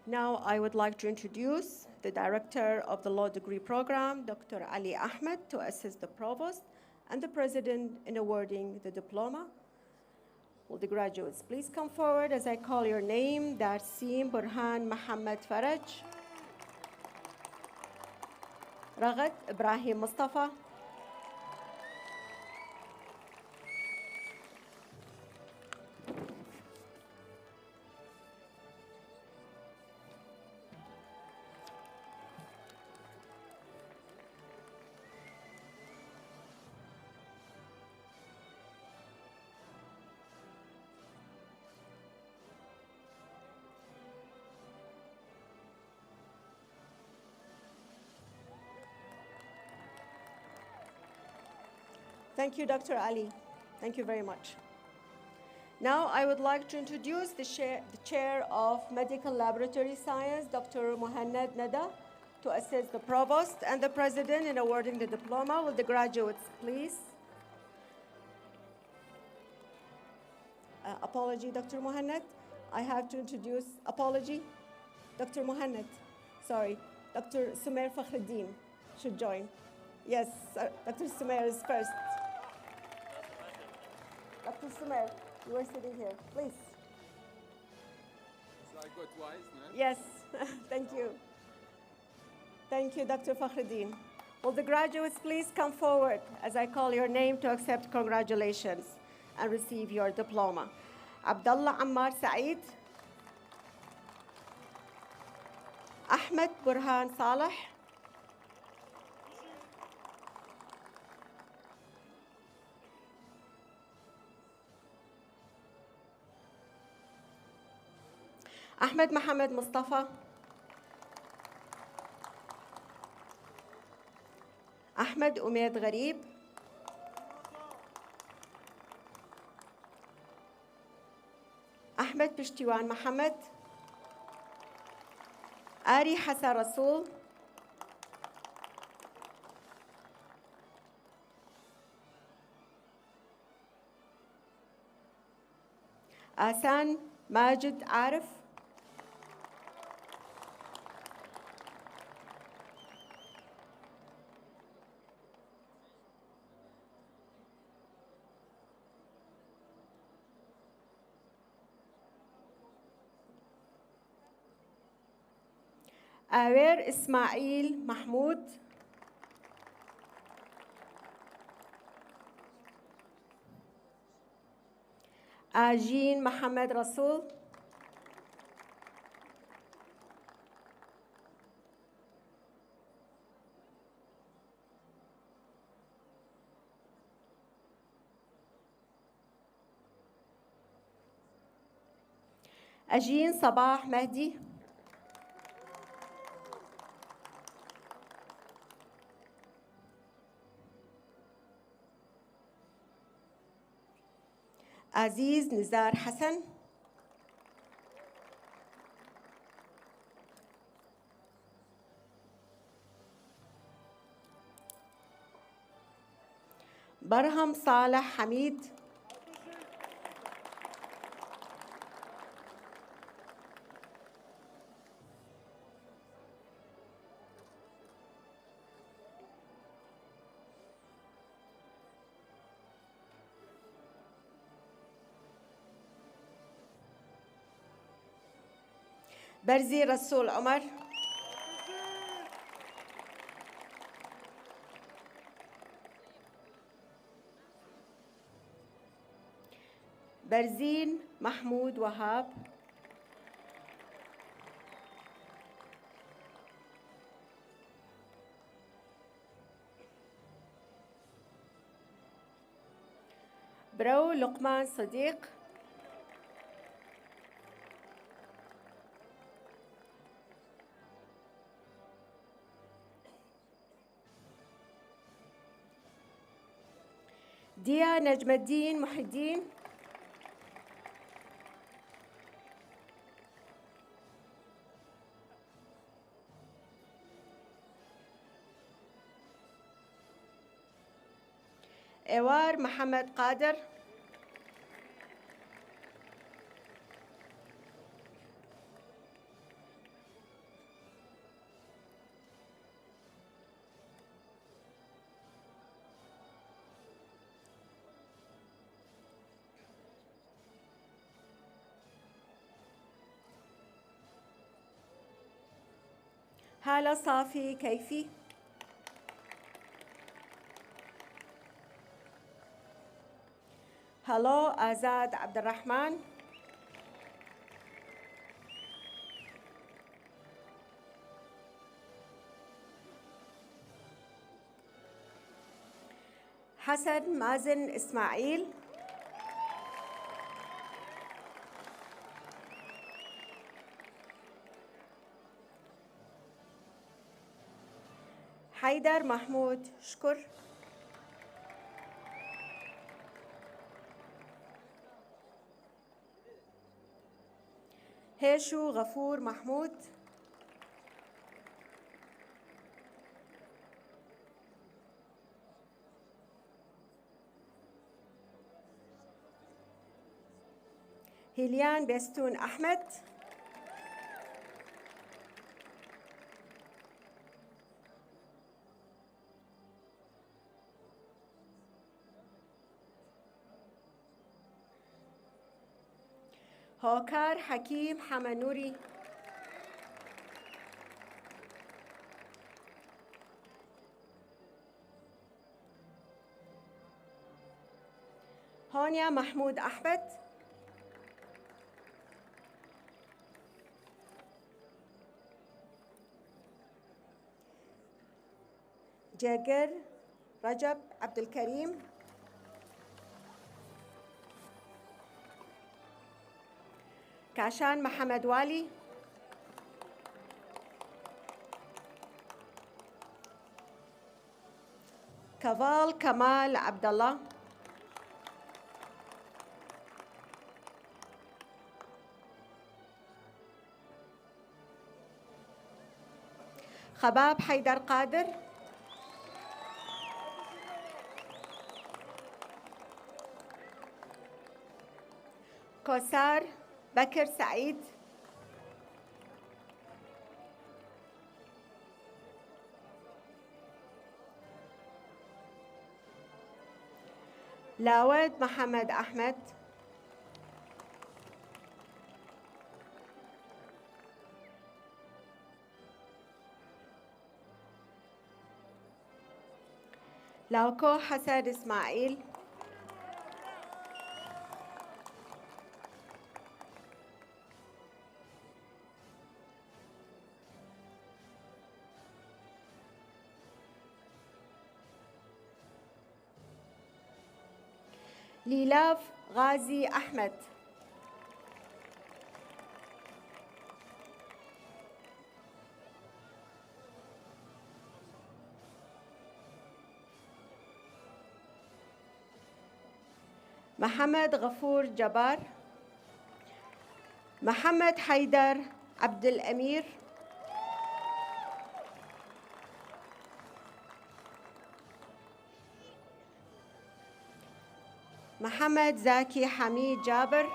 Now I would like to introduce the director of the law degree program, Dr. Ali Ahmed, to assist the provost and the president in awarding the diploma. Will the graduates please come forward as I call your name? Darsim Burhan Mohammed Faraj. Raghat Ibrahim Mustafa. Thank you, Dr. Ali. Thank you very much. Now, I would like to introduce the chair of Medical Laboratory Science, Dr. Muhannad Nada, to assist the provost and the president in awarding the diploma. Will the graduates, please? Apology, Dr. Muhannad. I have to introduce, apology, Dr. Muhannad. Sorry, Dr. Sumer Fakhruddin should join. Yes, Dr. Sumer is first. Dr. Sumer, you are sitting here, please. So I go twice, no? Yes, thank you. Thank you, Dr. Fakhruddin. Will the graduates please come forward as I call your name to accept congratulations and receive your diploma? Abdullah Ammar Saeed. Ahmed Burhan Saleh. Ahmed Mohamed Mustafa. Ahmed Umaid Gharib. Ahmed Pishtiwan Mohammed. Ari Hassan Rasul. Asan Majid Arif. Awer Ismail Mahmoud. Ajin Mohammed Rasul. Ajin Sabah Mahdi. Aziz Nizar Hassan. Barham Saleh Hamid. برزي رسول عمر. برزين محمود وهاب. برو لقمان صديق. ديا نجم الدين محي الدين. إيوار محمد قادر. هالة صافي كيفي. هلو آزاد عبد الرحمن. حسن مازن إسماعيل. حيدر محمود شكر. هيشو غفور محمود. هيليان بيستون أحمد. هوكار حكيم حمنوري. هونيا محمود أحمد. جاجر رجب عبد الكريم. كاشان محمد والي. كفال كمال عبد الله. خباب حيدر قادر. كوسار بكر سعيد. لاود محمد أحمد. لاوكو حسن إسماعيل. ليلاف غازي أحمد. محمد غفور جبار. محمد حيدر عبد الأمير. محمد زاكي حميد جابر.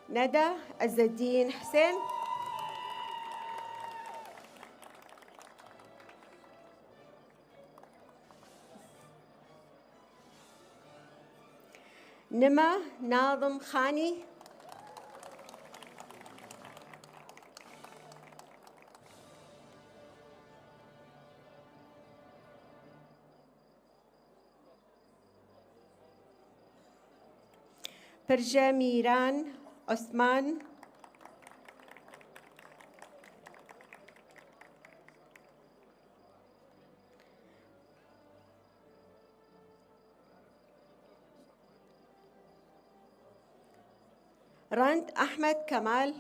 ندى عز الدين حسين. نما ناظم خاني. برجة ميران عثمان. رند أحمد كمال.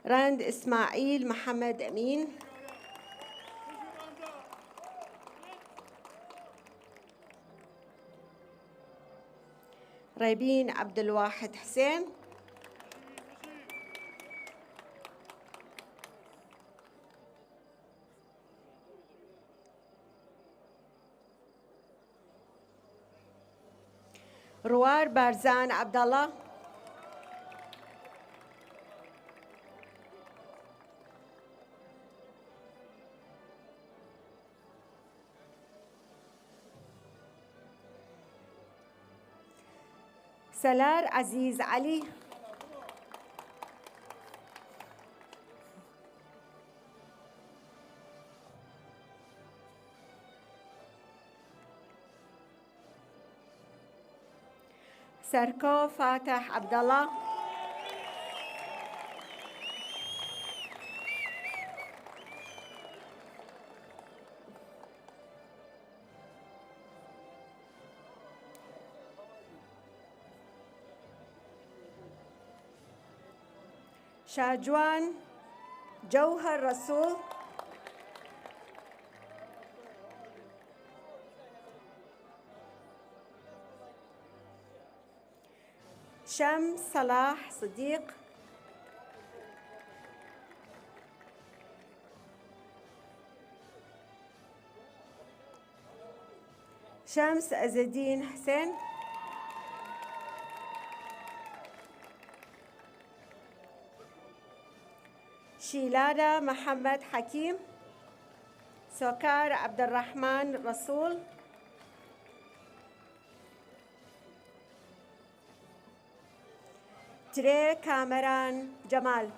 رند إسماعيل محمد أمين. ريبين عبد الواحد حسين. روار بارزان عبد الله. سلار عزيز علي. سركو فاتح عبد الله. شاجوان جوهر رسول. شمس صلاح صديق. شمس عز الدين حسين. شيلادة محمد حكيم. سوكار عبد الرحمن رسول. تري كامران جمال.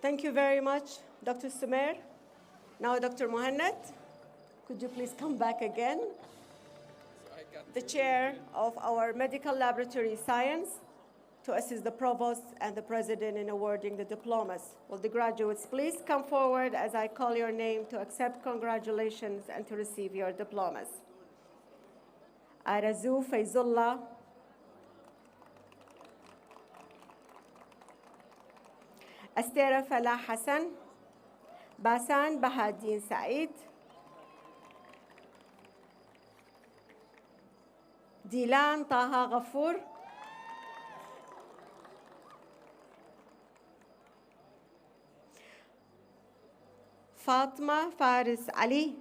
Thank you very much, Dr. Sumer. Now, Dr. Mohannad, could you please come back again? The chair of our Medical Laboratory Science to assist the provost and the president in awarding the diplomas. Will the graduates please come forward as I call your name to accept congratulations and to receive your diplomas. Arazu Faizullah. أستيرة فلاح حسن. باسان بهادين سعيد. ديلان طه غفور. فاطمة فارس علي.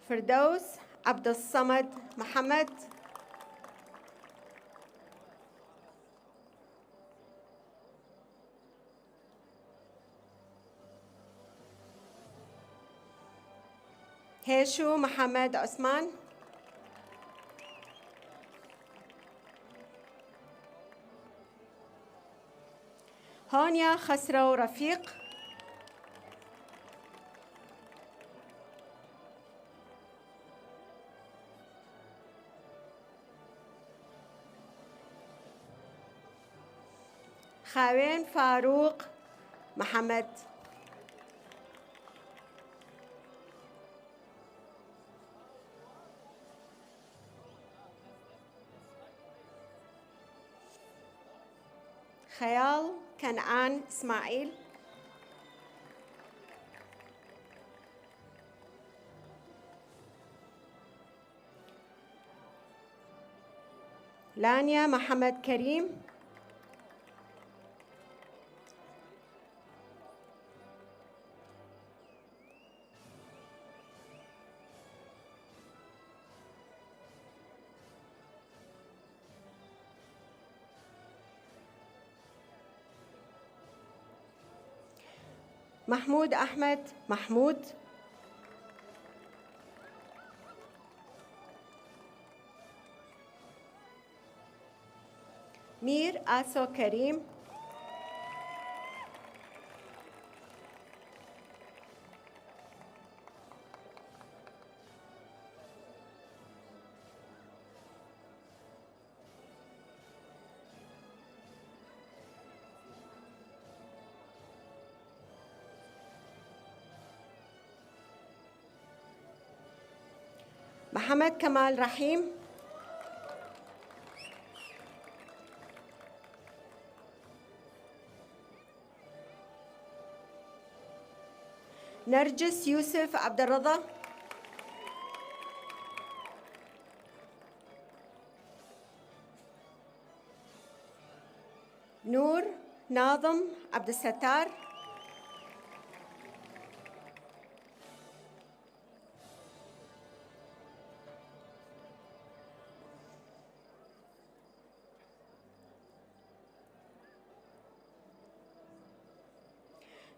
فردوس عبد الصمد محمد. هيشو محمد عثمان. هونيا خسرو رفيق. خاوين فاروق محمد. خيال كنعان إسماعيل. لانيا محمد كريم. محمود أحمد محمود، مير آسو كريم، محمد كمال رحيم، نرجس يوسف عبد الرضا، نور ناظم عبد الستار،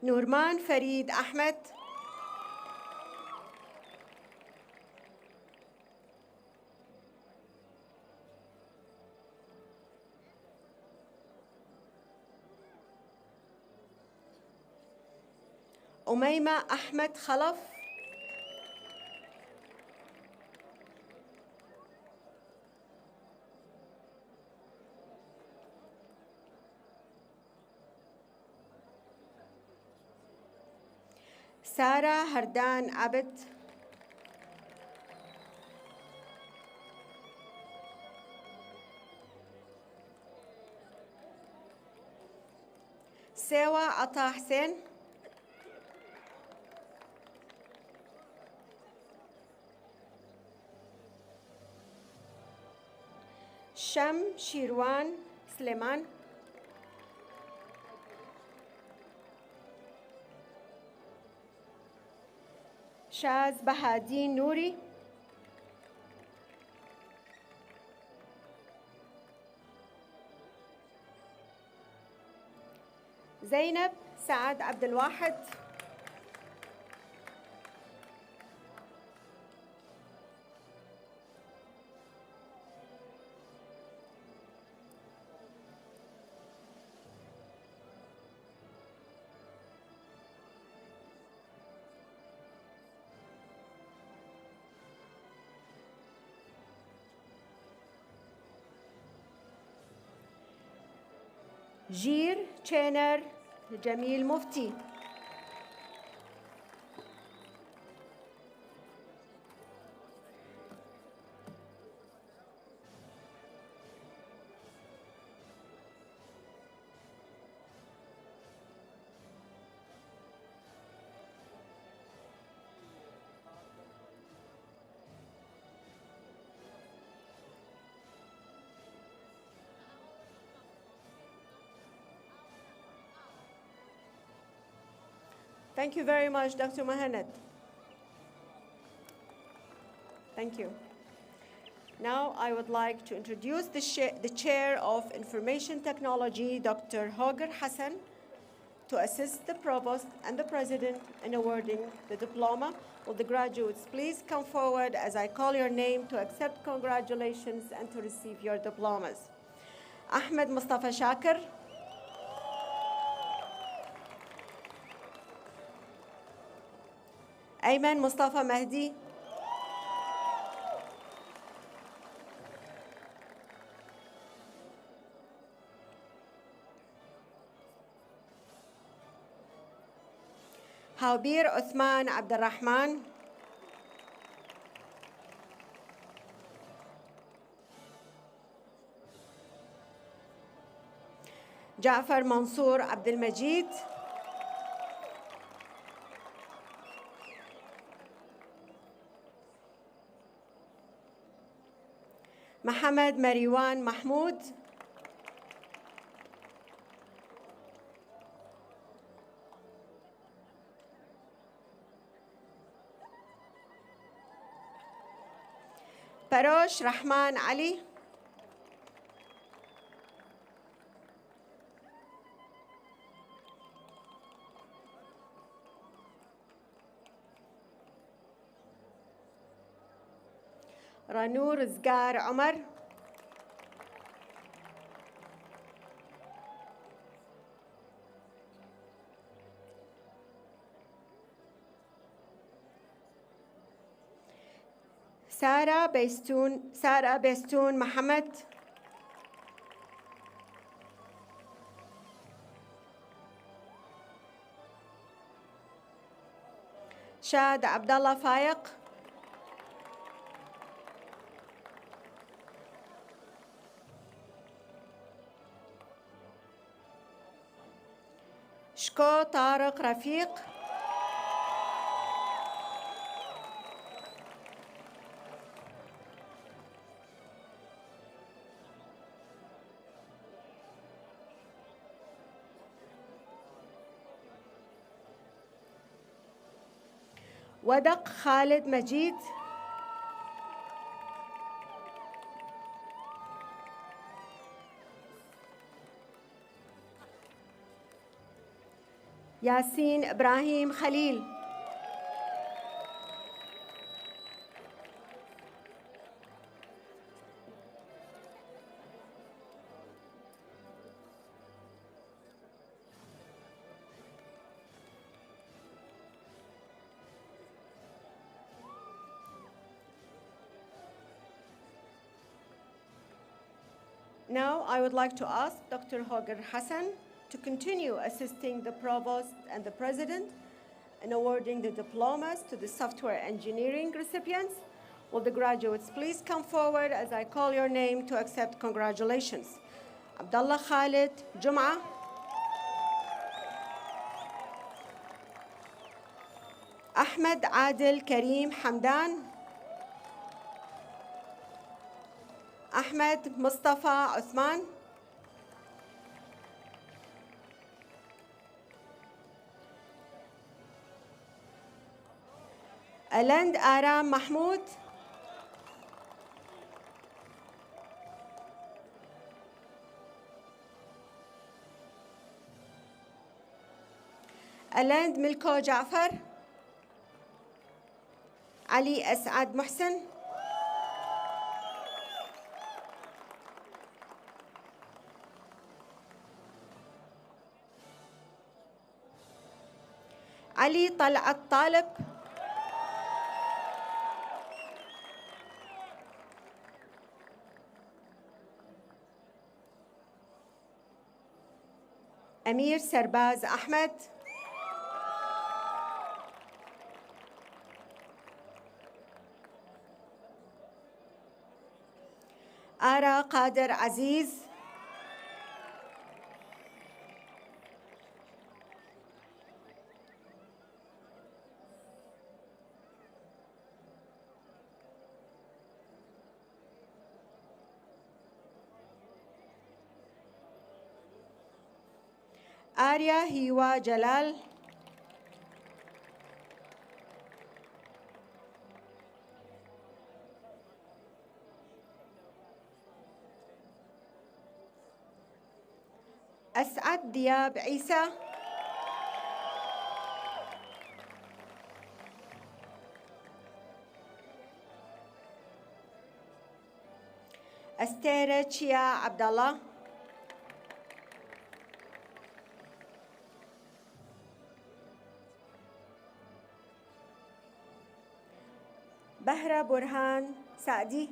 نورمان فريد أحمد، أميمة أحمد خلف، سارة هردان عبد، سيوا عطا حسين، شم شيروان سليمان، شاز بهادين نوري، زينب سعد عبد الواحد، جير تشينر جميل مفتي، Thank you very much, Dr. Mohamed. Thank you. Now I would like to introduce the Chair of Information Technology, Dr. Hoger Hassan, to assist the Provost and the President in awarding the diploma. Will the graduates please come forward as I call your name to accept congratulations and to receive your diplomas. Ahmed Mustafa Shakir, Ayman Mustafa Mahdi, Hawbir Uthman Abdurrahman, Ja'far Mansour Abdul Majid, Mohammed Mariwan Mahmoud, Parosh Rahman Ali, رانور زقار عمر، سارة بيستون محمد، شاد عبد الله فايق، شكو طارق رفيق، ودق خالد مجيد، ياسين إبراهيم خليل، Now I would like to ask Dr. Hogar Hassan to continue assisting the Provost and the President in awarding the diplomas to the software engineering recipients. Will the graduates please come forward as I call your name to accept congratulations. Abdullah Khalid Jum'a, Ahmed Adil Karim Hamdan, Ahmed Mustafa Uthman, Alend Aram Mahmoud, Alend Milko Jafar, Ali Asad Muhsin, علي طلعت طالب، أمير سرباز أحمد، آرا قادر عزيز، آريا هيوا جلال، أسعد دياب عيسى، أستيرة تشيا عبد الله، بهرة برهان سعدي،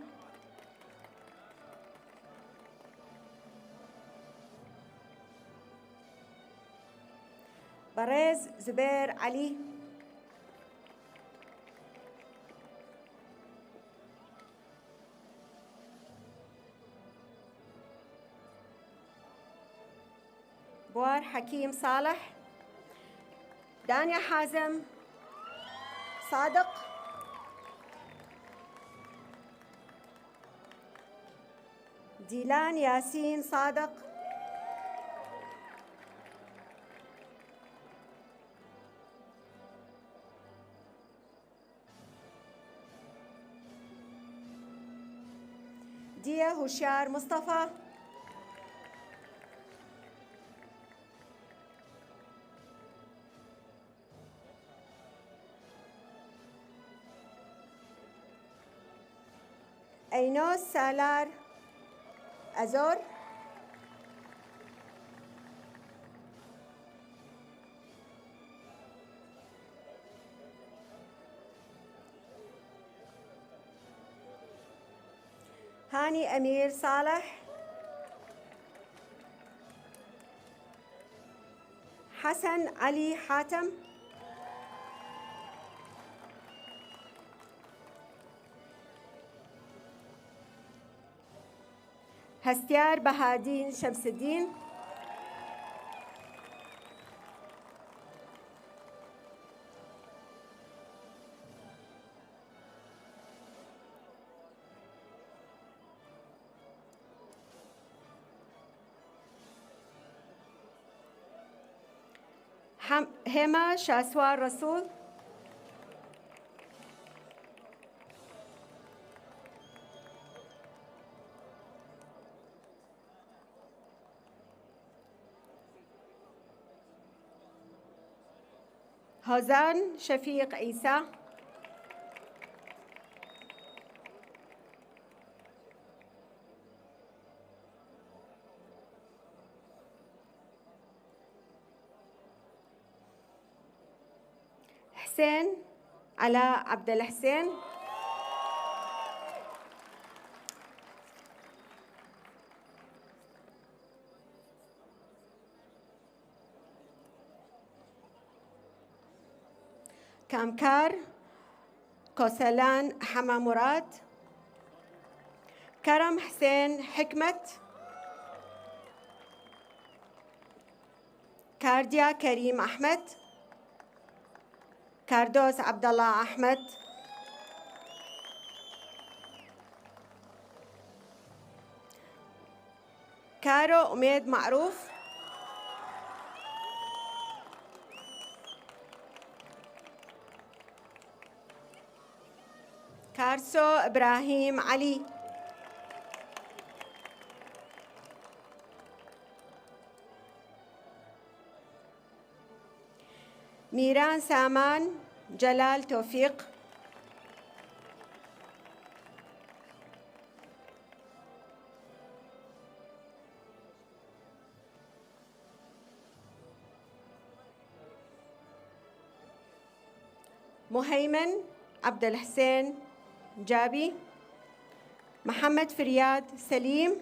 بريز زبير علي، بوار حكيم صالح، دانيا حازم صادق، ديلان ياسين صادق، ديا هشار مصطفى، أينوس سالار أزور، هاني أمير صالح، حسن علي حاتم، هستيار بهادين شمس الدين، هما شاسوار رسول، هوزان شفيق عيسى، حسين علاء عبد الحسين، كامكار كوسلان حما مراد، كرم حسين حكمت، كارديا كريم أحمد، كاردوس عبد الله أحمد، كارو أميد معروف، كارسو إبراهيم علي، ميران سامان جلال توفيق، مهيمن عبد الحسين جابي، محمد فرياد سليم،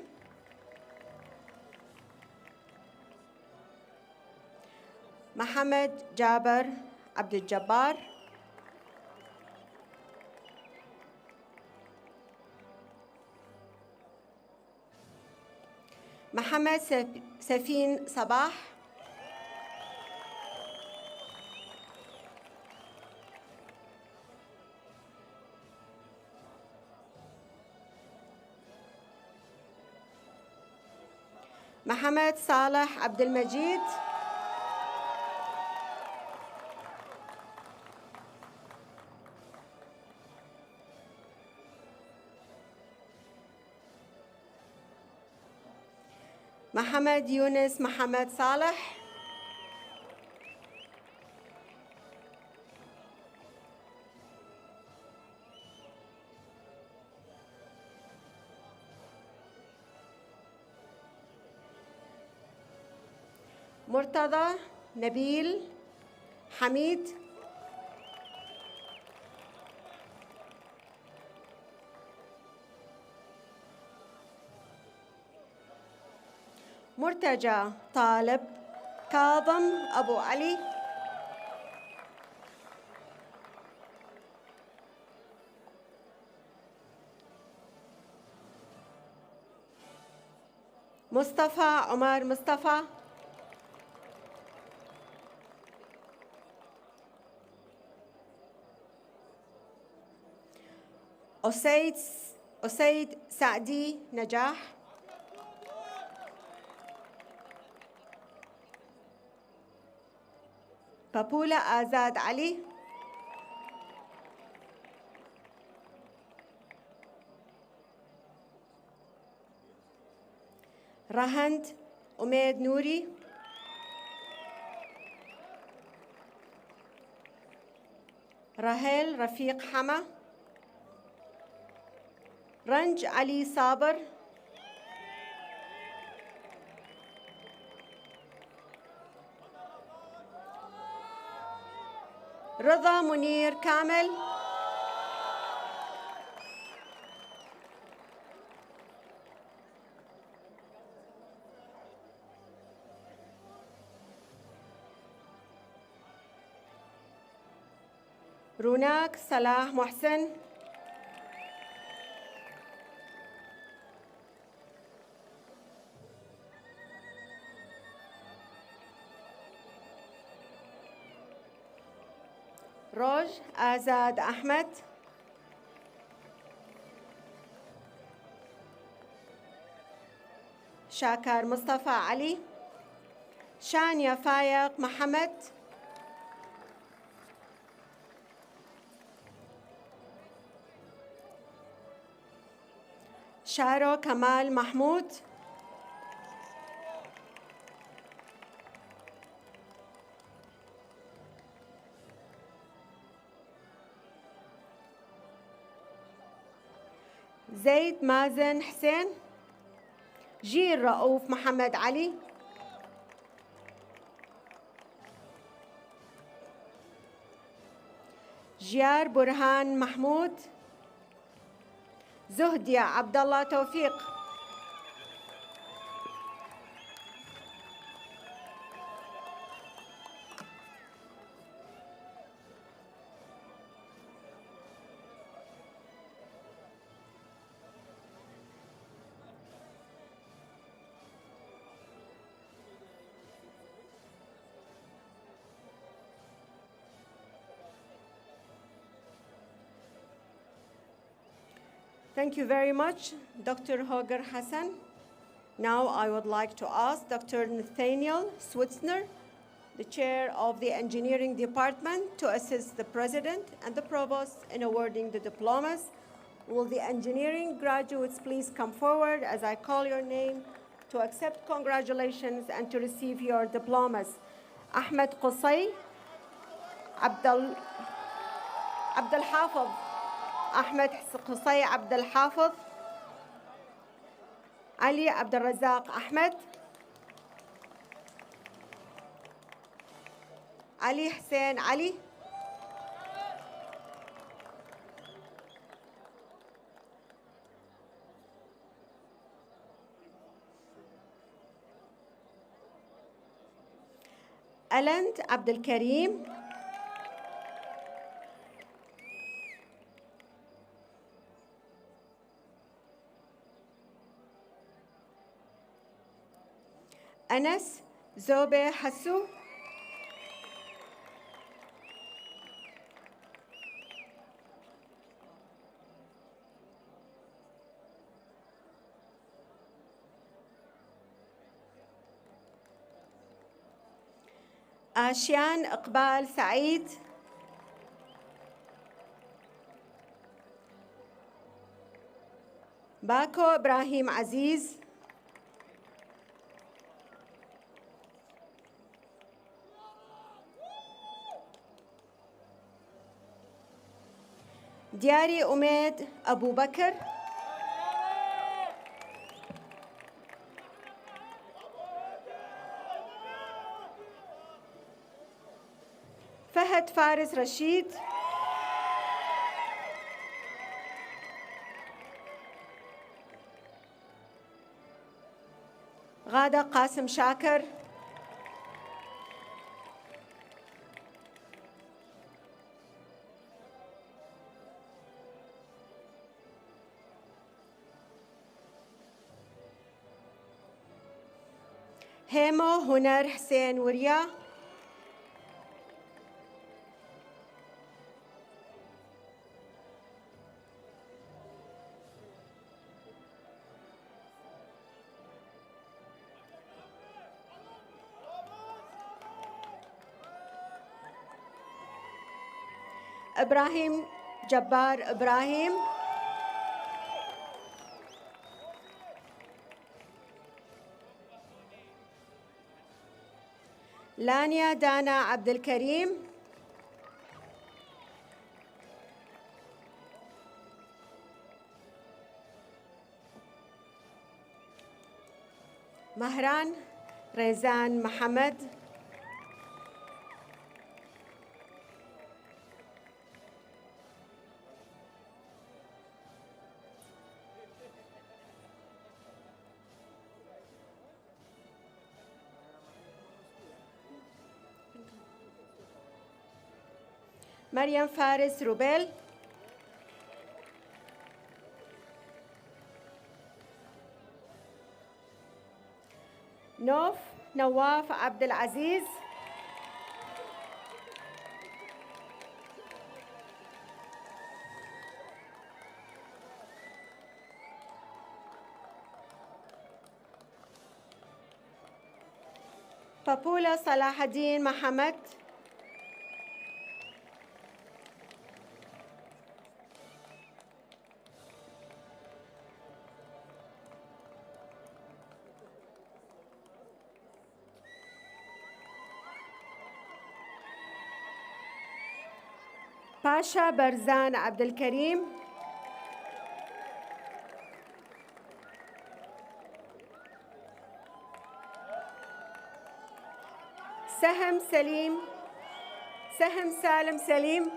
محمد جابر عبد الجبار، محمد سفين صباح، محمد صالح عبد المجيد، محمد يونس محمد صالح، مرتضى نبيل حميد، مرتجى طالب كاظم أبو علي، مصطفى عمر مصطفى، أسيد سعدي نجاح، بابولا آزاد علي، رهند أميد نوري، راهيل رفيق حما، رنج علي صابر، رضا منير كامل، روناك صلاح محسن، روج آزاد أحمد، شاكر مصطفى علي، شانيا فايق محمد، شارو كمال محمود، زيد مازن حسين، جيل رؤوف محمد علي، جيار برهان محمود، زهدية عبد الله توفيق، Thank you very much, Dr. Hoger Hassan. Now I would like to ask Dr. Nathaniel Switzner, the chair of the engineering department, to assist the president and the provost in awarding the diplomas. Will the engineering graduates please come forward as I call your name to accept congratulations and to receive your diplomas. Ahmed Qusay, Abdul Hafiz, أحمد قصي عبد الحافظ، علي عبد الرزاق أحمد، علي حسين علي، ألند عبد الكريم، أنس زوبي حسو، آشيان إقبال سعيد، باكو إبراهيم عزيز، دياري أميد أبو بكر، فهد فارس رشيد، غادة قاسم شاكر، هيمو هنر حسين وريا، إبراهيم جبار إبراهيم، لانيا دانا عبد الكريم، مهران ريزان محمد. مريم فارس روبيل. نواف عبد العزيز. بابولا صلاح الدين محمد. باشا برزان عبد الكريم. سهم سالم سليم.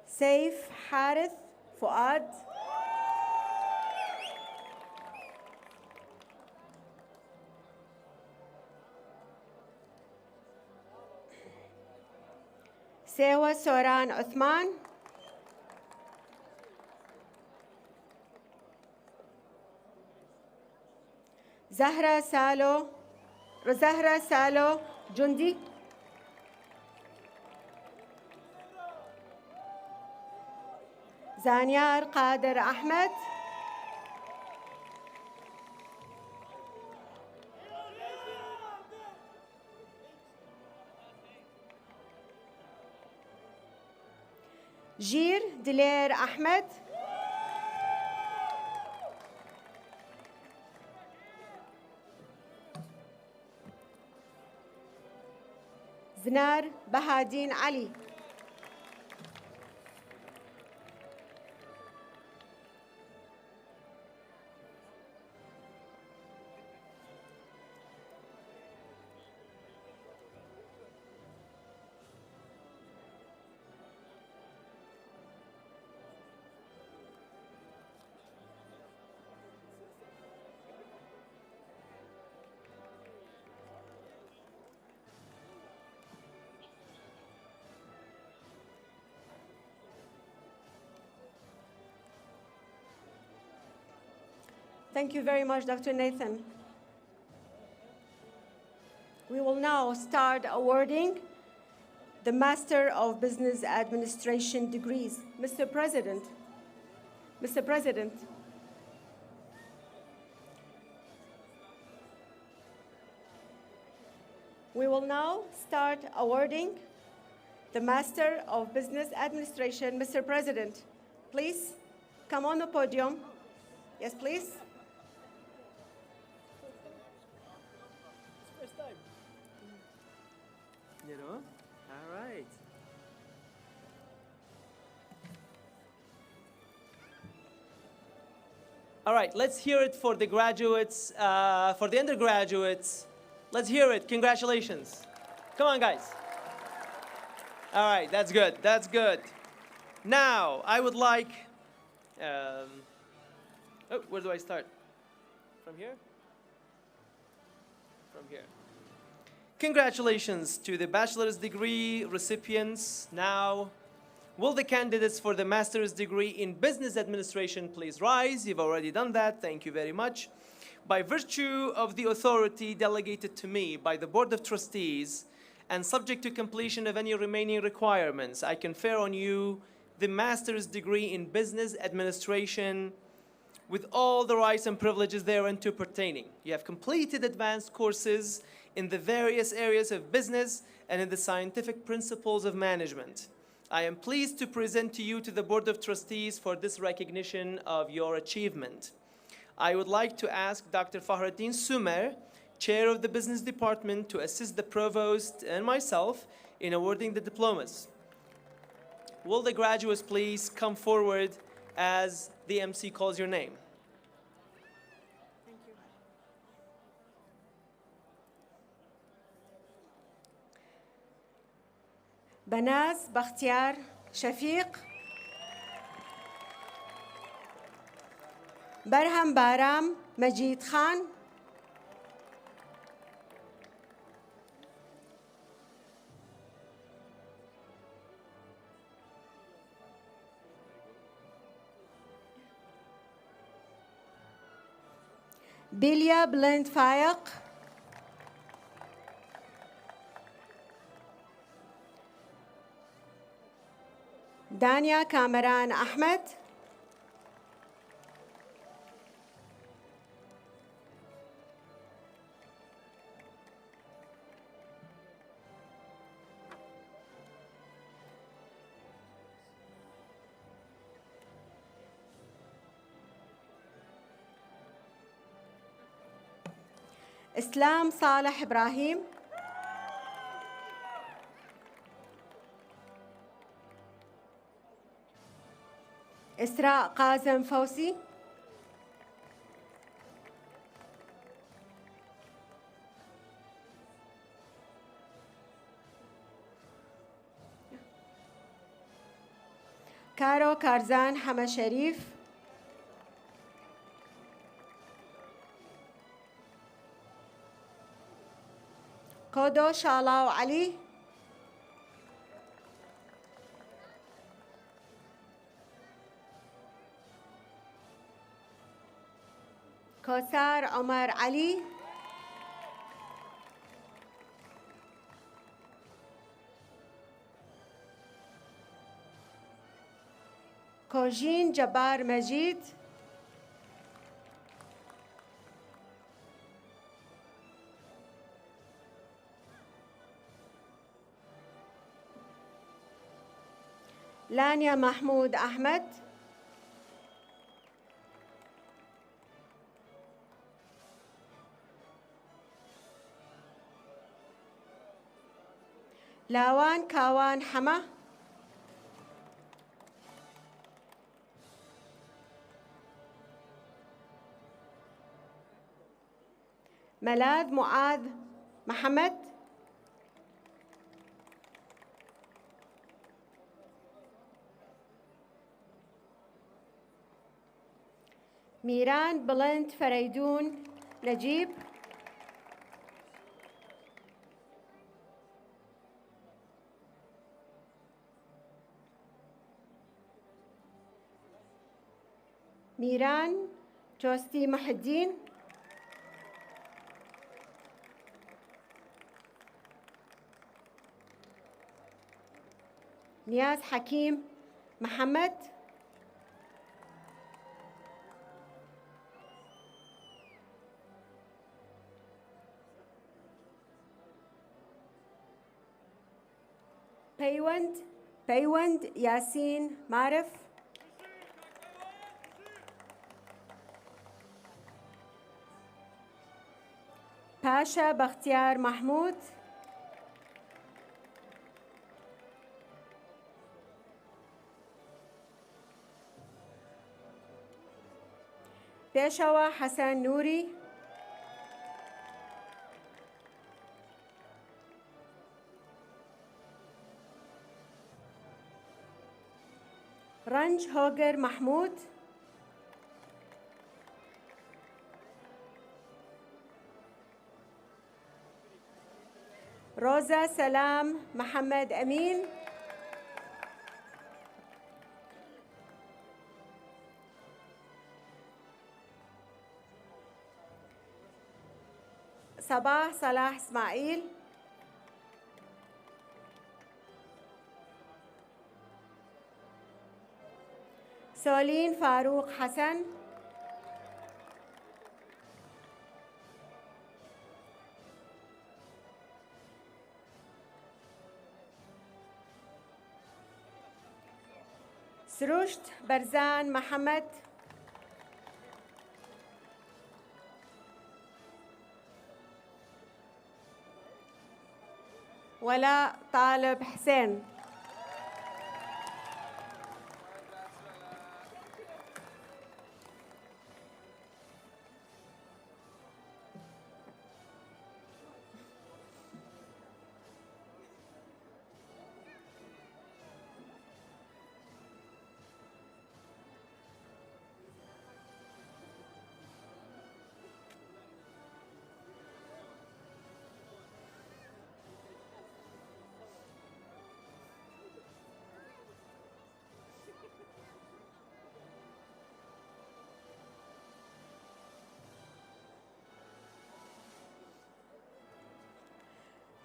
سيف حارث فؤاد. سيوة سوران عثمان. زهرة سالو جندي. زانيار قادر أحمد. جير دلير أحمد. زنار بهادين علي. Thank you very much, Dr. Nathan. We will now start awarding the Master of Business Administration degrees. Mr. President, we will now start awarding the Master of Business Administration. Mr. President, please come on the podium. Yes, please. All right. All right, let's hear it for the graduates, for the undergraduates. Let's hear it. Congratulations. Come on, guys. All right, that's good. That's good. Now, I would like, where do I start? From here? From here. Congratulations to the bachelor's degree recipients. Now, will the candidates for the master's degree in business administration please rise? You've already done that. Thank you very much. By virtue of the authority delegated to me by the Board of Trustees and subject to completion of any remaining requirements, I confer on you the master's degree in business administration with all the rights and privileges thereunto pertaining. You have completed advanced courses in the various areas of business and in the scientific principles of management. I am pleased to present to you to the Board of Trustees for this recognition of your achievement. I would like to ask Dr. Fahreddin Sumer chair of the business department, to assist the provost and myself in awarding the diplomas. Will the graduates please come forward as the MC calls your name? بناز بختيار شفيق، برهم بارام مجيد خان، بيليا بلند فايق، دانيا كامران أحمد، إسلام صالح إبراهيم، إسراء قاسم فوسي، كارو كارزان حما شريف، كودو شالاو علي، كوثر عمر علي، كوجين جبار مجيد، لانيا محمود أحمد، لاوان كاوان حما، ملاذ معاذ محمد، ميران بلند فريدون نجيب، ميران جوستي محي الدين، نياز حكيم محمد، بيوند ياسين معرف، باشا بختيار محمود، بيشوا حسن نوري، رنج هوجر محمود، روزا سلام محمد أمين، صباح صلاح إسماعيل، سولين فاروق حسن، سروشت برزان محمد، ولا طالب حسين.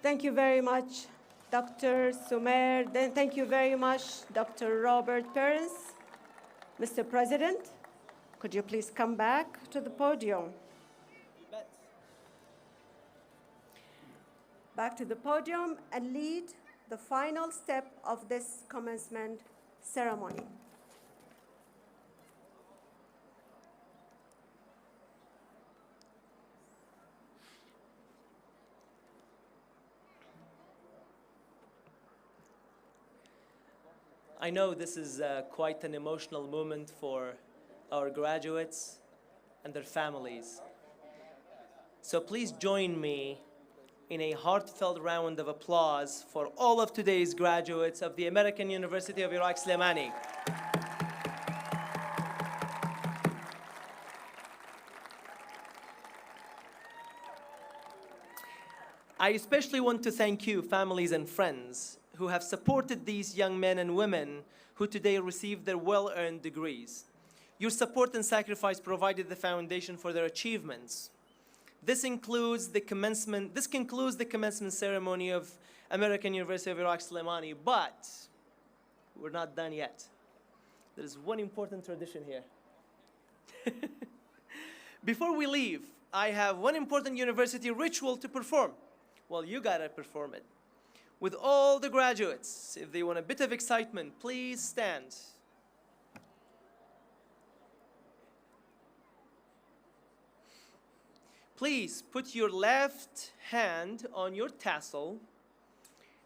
Thank you very much, Dr. Sumer. Then thank you very much, Dr. Robert Perez. Mr. President, could you please come back to the podium? Back to the podium and lead the final step of this commencement ceremony. I know this is quite an emotional moment for our graduates and their families. So please join me in a heartfelt round of applause for all of today's graduates of the American University of Iraq Slimani. I especially want to thank you, families and friends, who have supported these young men and women who today received their well-earned degrees. Your support and sacrifice provided the foundation for their achievements. This concludes the commencement ceremony of American University of Iraq Slimani, but we're not done yet. There is one important tradition here. Before we leave, I have one important university ritual to perform. Well, you gotta perform it. With all the graduates, if they want a bit of excitement, please stand. Please put your left hand on your tassel.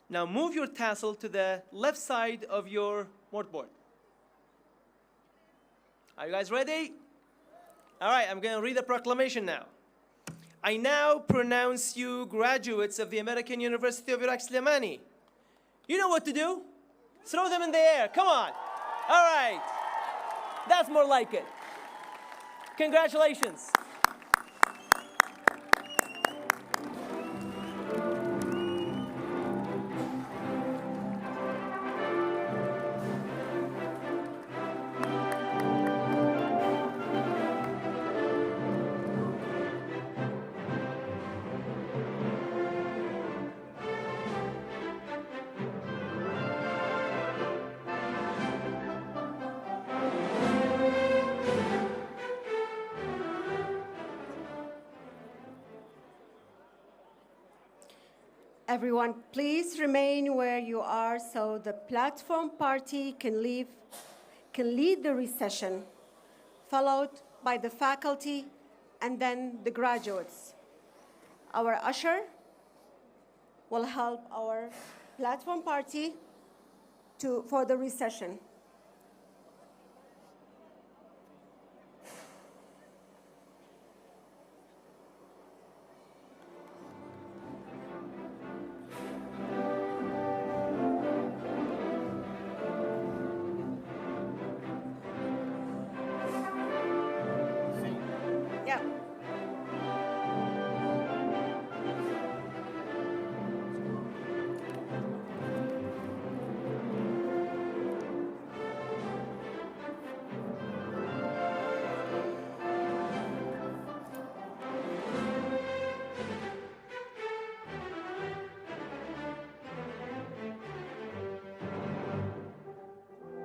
Now move your tassel to the left side of your mortarboard. Are you guys ready? All right, I'm going to read the proclamation now. I now pronounce you graduates of the American University of Iraq Slimani. You know what to do. Throw them in the air. Come on. All right. That's more like it. Congratulations. Everyone, please remain where you are so the platform party can lead the recession, followed by the faculty and then the graduates. Our usher will help our platform party for the recession.